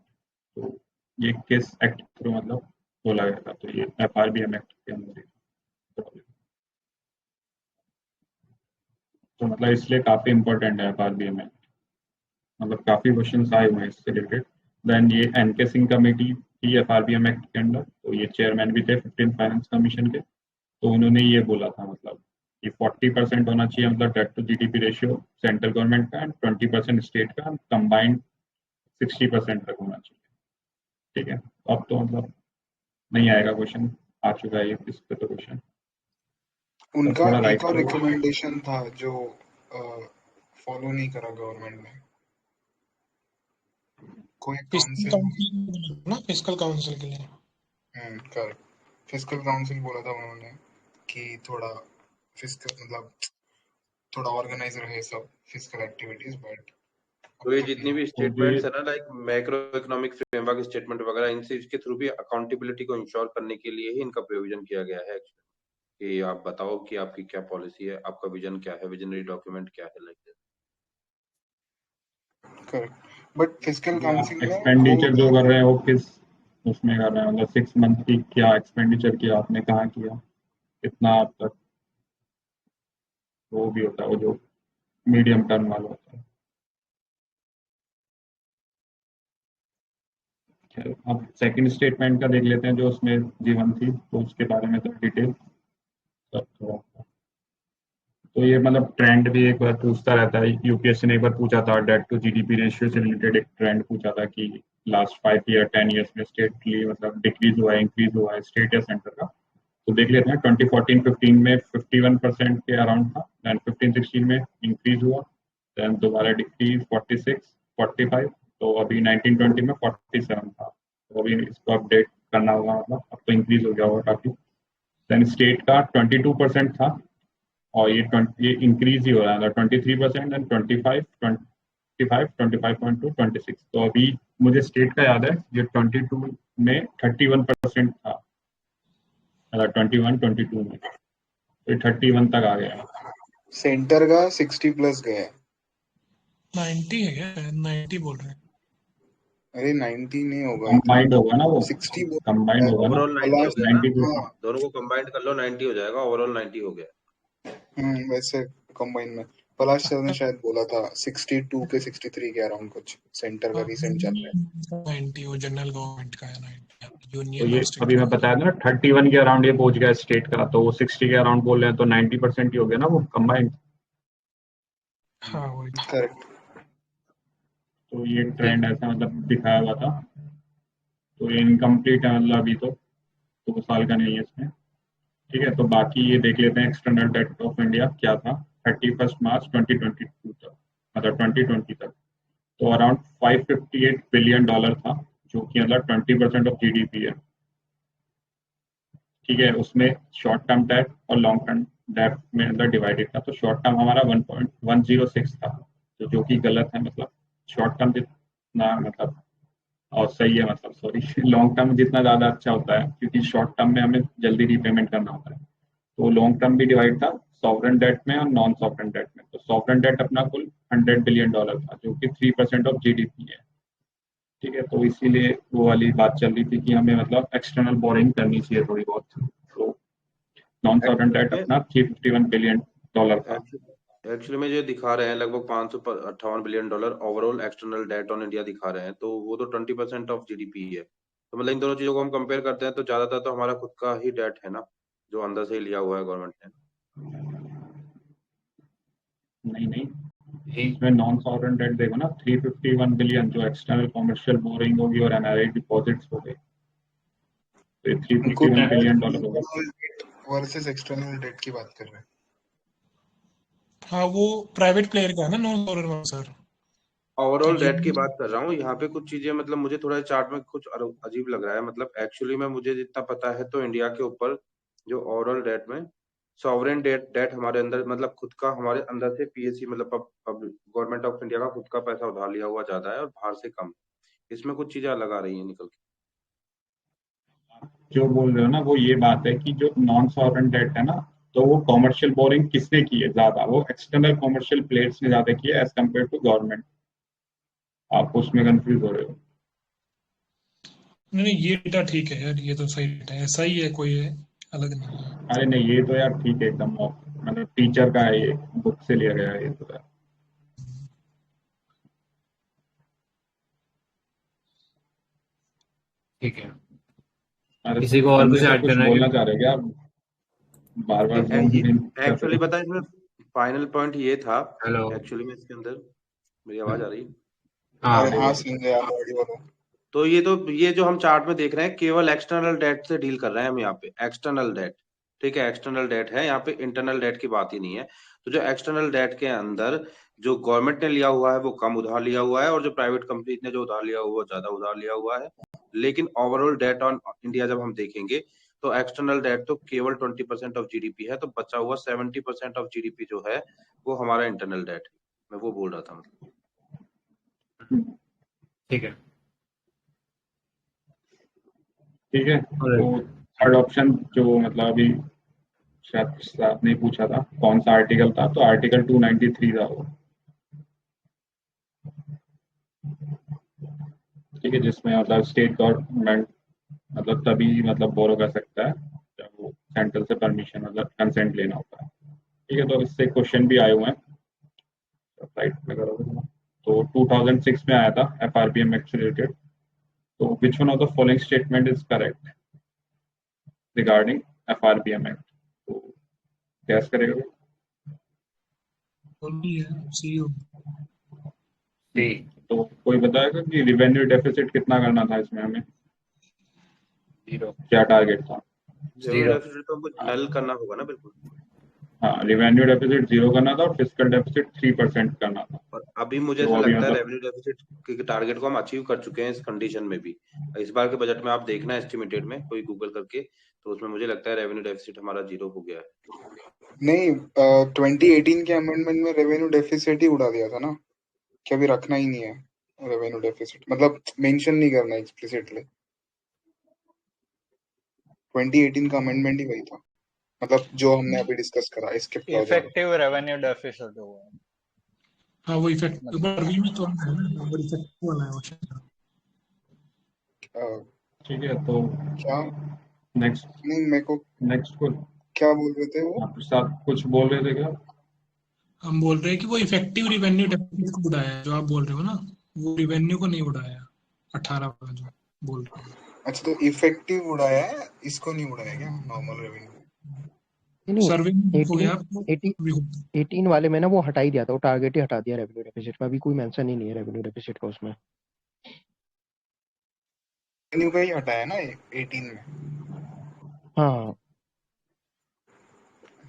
तो ये किस एक्ट के थ्रू मतलब बोला गया था, तो ये एफआरबीएम एक्ट के अंदर ही। तो मतलब इसलिए काफी इंपॉर्टेंट है एफआरबीएम एक्ट, मतलब काफी क्वेश्चन आए हुए हैं इससे रिलेटेड। देन ये एनके सिंह कमेटी थी एफआरबीएम एक्ट के अंदर, तो ये चेयरमैन भी थे 15 फाइनेंस कमीशन के, तो उन्होंने ये बोला था मतलब कि 40% होना चाहिए मतलब debt to GDP ratio central government का, एंड 20% स्टेट का, कंबाइंड 60% तक होना चाहिए। ठीक है, अब तो मतलब नहीं आएगा क्वेश्चन, आ चुका है ये इस पे तो क्वेश्चन।
उनका
थोड़ा
एक
राइट
और
करो।
रिकमेंडेशन था जो फॉलो नहीं करा गवर्नमेंट ने, कोई
फिस्कल
काउंसिल।
काउंसिल ना, फिस्कल काउंसिल के लिए।
करेक्ट, फिस्कल काउंसिल बोला था उन्होंने कि थोड़ा फिस्कल मतलब थोड़ा ऑर्गेनाइज रहे सब फिस्कल एक्टिविटीज, बट
तो ये जितनी भी
तो जो ये
स्टेटमेंट्स है ना, like macro economic framework statement वगैरह, इनसे इसके थ्रू भी अकाउंटेबिलिटी को इंश्योर करने के लिए ही इनका प्रोविजन किया गया है कि आप बताओ कि आपकी क्या पॉलिसी है, आपका विजन क्या है, विजनरी डॉक्यूमेंट क्या है, like that.
Correct, but fiscal council में वो
एक्सपेंडिचर जो
होता
कर रहे हैं वो किस उसमें कर रहे हैं, मतलब 6 मंथ की क्या एक्सपेंडिचर किया आपने, कहाँ किया, कितना आप तक, वो भी होता है वो जो मीडियम टर्म वाला होता है। खैर, अब सेकंड स्टेटमेंट का देख लेते हैं जो उसमें जीवन थी, तो उसके बारे में तो डिटेल सब थोड़ा। तो ये मतलब ट्रेंड भी एक बार पूछता रहता है, यूपीएससी ने एक बार पूछा था डेट टू जीडीपी रेशियो से रिलेटेड एक ट्रेंड पूछा था कि लास्ट 5 ईयर 10 ईयर्स में स्टेट के लिए मतलब डिक्रीज हुआ है इंक्रीज हुआ है, स्टेट या सेंटर का। तो देख लेते हैं 2014-15 में 51% के अराउंड था, देन 15-16 में इंक्रीज हुआ, देन दोबारा डिक्रीज 46 45, तो अभी 19-20 में 47 था, तो अभी इसको अपडेट करना होगा, मतलब अब तो इंक्रीज हो गया होगा काफी। देन स्टेट का 22% था और ये इंक्रीज ही हो रहा है, 23% एंड 25 25, 25.2, 26। तो अभी मुझे स्टेट का याद है, ये 22 में 31% था, 21, 22 में, तो 31 तक आ गया।
सेंटर का 60 प्लस गया।
90 है क्या? 90 बोल रहे हैं।
अरे 90 नहीं होगा,
कंबाइंड होगा ना वो,
60
कंबाइंड होगा ना,
ओवरऑल 90 हो गया ना,
90।
हाँ
दोनों को कंबाइंड कर लो 90 हो जाएगा, ओवरऑल 90 हो गया।
वैसे कंबाइन में पलाश सर ने शायद बोला था 62 के 63 के अराउंड कुछ सेंटर का रिसेंट चल रहा है।
90 वो जनरल गवर्नमेंट का है, 90
तो
यूनियन
ये
और स्टेट
अभी मैं बताया था ना 31 के अराउंड ये पहुंच गया स्टेट का, तो वो 60 के अराउंड बोल रहे हैं, तो 90% ही हो गया ना वो कंबाइंड।
हाँ वही
करेक्ट।
तो ये ट्रेंड ऐसा मतलब दिखाया हुआ था, तो ये इनकम्प्लीट है मतलब अभी तो 2 साल का नहीं है इसमें। ठीक है, तो बाकी ये देख लेते हैं एक्सटर्नल डेट ऑफ इंडिया क्या था 31 मार्च 2022 तक, मतलब 2020 तक। तो अराउंड $558 बिलियन था, जो कि मतलब 20% ऑफ जीडीपी है। ठीक है, उसमें शॉर्ट टर्म डेट और लॉन्ग टर्म डेट में अंदर डिवाइडेड था। तो शॉर्ट टर्म हमारा 1.106 था, तो जो कि गलत है, मतलब शॉर्ट टर्म जितना मतलब और सही है, मतलब सॉरी लॉन्ग टर्म जितना ज़्यादा अच्छा होता है, क्योंकि शॉर्ट टर्म में हमें जल्दी रीपेमेंट करना होता है। तो लॉन्ग टर्म भी डिवाइड था सॉवरेन डेट में और नॉन सॉवरेन डेट में। तो सॉवरेन डेट अपना कुल $100 बिलियन था, जो कि 3% ऑफ जीडीपी है। ठीक है, तो इसीलिए वो वाली बात चल रही थी कि हमें मतलब एक्सटर्नल बोरिंग करनी चाहिए थोड़ी बहुत। तो नॉन सॉवरेन डेट अपना $351 बिलियन था।
एक्चुअली में जो दिखा रहे हैं लगभग $558 billion overall external debt on India दिखा रहे हैं, तो वो तो 20% ऑफ जीडीपी है। तो मतलब इन दोनों चीजों को हम कंपेयर करते हैं तो ज्यादातर तो हमारा खुद का ही डेट है ना, जो अंदर से ही लिया हुआ है गवर्नमेंट ने।
नहीं, इसमें नॉन सॉवरेन डेट देखो ना, 351 बिलियन जो एक्सटर्नल कॉमर्शियल बोरिंग होगी और एनआरआई डिपॉजिट्स हो गए, तो ये $351 बिलियन होगा।
वर्सेस एक्सटर्नल डेट की बात कर रहे हैं।
हाँ वो प्राइवेट प्लेयर का है ना non sovereign sir.
Overall debt की बात कर रहा हूँ यहाँ पे। कुछ चीजें मतलब मुझे थोड़ा चार्ट में कुछ अजीब लग रहा है। मतलब एक्चुअली में मुझे जितना पता है तो इंडिया के ऊपर जो ओवरऑल डेट में सॉवरेन डेट हमारे अंदर मतलब खुद का हमारे अंदर से पीएससी मतलब गवर्नमेंट ऑफ इंडिया का खुद का पैसा उधार लिया हुआ ज्यादा है और बाहर से कम। इसमें कुछ चीजें अलग आ रही है निकल के।
जो बोल रहे हो ना वो ये बात है कि जो नॉन सॉवरेन डेट है ना, तो वो कॉमर्शियल बोरिंग किसने की है ज्यादा, वो एक्सटर्नल कॉमर्शियल प्लेयर्स ने ज्यादा की है एज कम्पेयर टू गवर्नमेंट। आप उसमें कंफ्यूज हो रहे हो।
नहीं ये डेटा ठीक है यार, ये तो सही डेटा है, ऐसा ही है, कोई है, अलग नहीं है।
अरे नहीं, ये तो यार ठीक है एकदम, मतलब टीचर का है, ये बुक से लिया गया है ये तो यार।
ठीक है,
अरे
किसी को और कुछ
संजय सर
ऐड
कुछ
करना है
बोलना
क्या?
चाह रहे क्या आप? बार बार जूम इन कर रहे
एक्चुअली
हो।
पता है इसमें फाइनल पॉइंट ये था
हेलो।
एक्चुअली में इसके अंदर। मेरी आवाज आ रही है?
हाँ
अरे हाँ संजय आप ऑडियो बोलो।
तो ये जो हम चार्ट में देख रहे हैं केवल एक्सटर्नल डेट से डील कर रहे हैं हम यहाँ पे। एक्सटर्नल डेट, ठीक है, एक्सटर्नल डेट है यहाँ पे, इंटरनल डेट की बात ही नहीं है। तो जो एक्सटर्नल डेट के अंदर जो गवर्नमेंट ने लिया हुआ है वो कम उधार लिया हुआ है और जो प्राइवेट कंपनी ने जो उधार लिया हुआ है वो ज्यादा उधार लिया हुआ है। लेकिन ओवरऑल डेट ऑन इंडिया जब हम देखेंगे तो एक्सटर्नल डेट तो केवल 20% ऑफ जीडीपी है, तो बचा हुआ 70% ऑफ जीडीपी जो है वो हमारा इंटरनल डेट है। मैं वो बोल रहा था मतलब।
ठीक है,
ठीक है, तो थर्ड ऑप्शन जो मतलब अभी शायद आपने पूछा था कौन सा आर्टिकल था, तो आर्टिकल 293 था वो। ठीक है, जिसमें मतलब स्टेट गवर्नमेंट मतलब तभी मतलब बोरो कर सकता है जब वो सेंट्रल से परमिशन मतलब कंसेंट लेना होता है। ठीक है, तो इससे क्वेश्चन भी आए हुए हैं, राइट में करोगे तो 2006 में आया था FRBM एक्ट से रिलेटेड। तो विच one of the following statement is correct regarding FRBM act? तो गैस करेगा तो कोई बताएगा कि रिवेन्यू डेफिसिट कितना करना था इसमें हमें?
0।
क्या टारगेट था?
रेवेन्यू डेफिसिट तो हमको नल करना होगा ना बिल्कुल।
हाँ, रिवेन्यू डेफिसिट 0 करना था और फिस्कल डेफिसिट 3% करना था।
और अभी मुझे
तो
ऐसा
अभी
लगता है
मतलब
रेवेन्यू डेफिसिट के टारगेट को हम अचीव कर चुके हैं इस कंडीशन में भी। इस बार के बजट में आप देखना एस्टिमेटेड में कोई गूगल करके, तो उसमें मुझे लगता है रेवेन्यू डेफिसिट हमारा 0 हो गया है।
नहीं 2018 के अमेंडमेंट में रेवेन्यू डेफिसिट ही उड़ा दिया था ना। कि अभी रखना ही नहीं है रेवेन्यू डेफिसिट, मतलब मेंशन नहीं करना एक्सप्लिसिटली। 2018 का अमेंडमेंट ही वही था, मतलब जो हमने अभी डिस्कस करा इसके क्लॉज वाला।
इफेक्टिव रेवेन्यू डेफिसिट हुआ।
हाँ वो इफेक्टिव, पर अभी भी तो है ना, वो इफेक्टिव वाला है वो शायद।
ठीक है, तो
क्या
नेक्स्ट
नहीं, मेरे को
नेक्स्ट को
क्या बोल रहे थे वो?
प्रसाद कुछ बोल रहे थे क्या?
हम बोल रहे हैं कि वो इफेक्टिव रिवेन्यू डेफिसिट को उड़ाया है, जो आप बोल रहे हो ना, वो रिवेन्यू को नहीं उड़ाया 18 का जो बोल रहे हो।
अच्छा, तो इफेक्टिव उड़ाया है, इसको नहीं उड़ाया क्या नॉर्मल रेवेन्यू?
नहीं,
सर्वे हो गया
18 वाले में ना वो हटा ही दिया था, वो टारगेट ही हटा दिया रेवेन्यू डेफिसिट में, अभी कोई मेंशन ही नहीं है रेवेन्यू डेफिसिट का उसमें।
रेवेन्यू का ही हटाया ना 18 में।
हाँ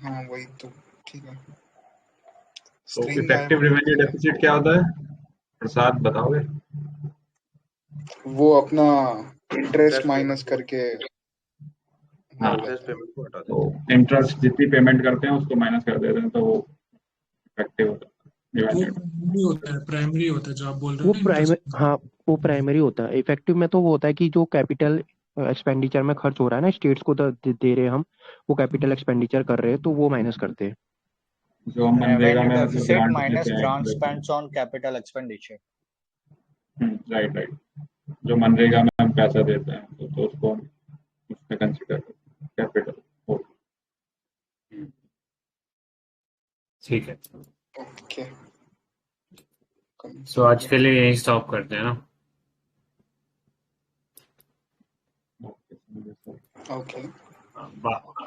हाँ वही तो, ठीक है।
तो
स्क्रीन गायब
इफेक्टिव
हो गई
रेवेन्यू
थी।
डेफिसिट क्या होता है प्रसाद, बताओगे?
वो अपना इंटरेस्ट माइनस करके
हाँ,
इंटरेस्ट पेमेंट को हटा
तो
देते
इंटरेस्ट जितनी पेमेंट करते हैं उसको माइनस कर देते हैं, तो वो इफेक्टिव होता है
वो
रेवेन्यू।
प्राइमरी होता है जो आप बोल रहे
वो
हो ना,
प्राइमरी,
इंटरेस्ट।
हाँ वो प्राइमरी होता है। इफेक्टिव में तो वो होता है कि जो कैपिटल एक्सपेंडिचर में खर्च हो रहा है ना, स्टेट्स को दे रहे हैं हम, वो कैपिटल एक्सपेंडिचर कर रहे हैं तो वो माइनस करते हैं।
जो हम मनरेगा
रेवेन्यू
में मतलब
डेफिसिट
ग्रांट
माइनस
देते
ग्रांट
हैं।
Spends on capital expenditure.
Right right, जो मनरेगा में हम पैसा देते हैं तो उसको हम उसमें कंसीडर कैपिटल हो।
ठीक है,
ओके।
सो आज के लिए यही स्टॉप करते हैं ना।
ओके।
बा-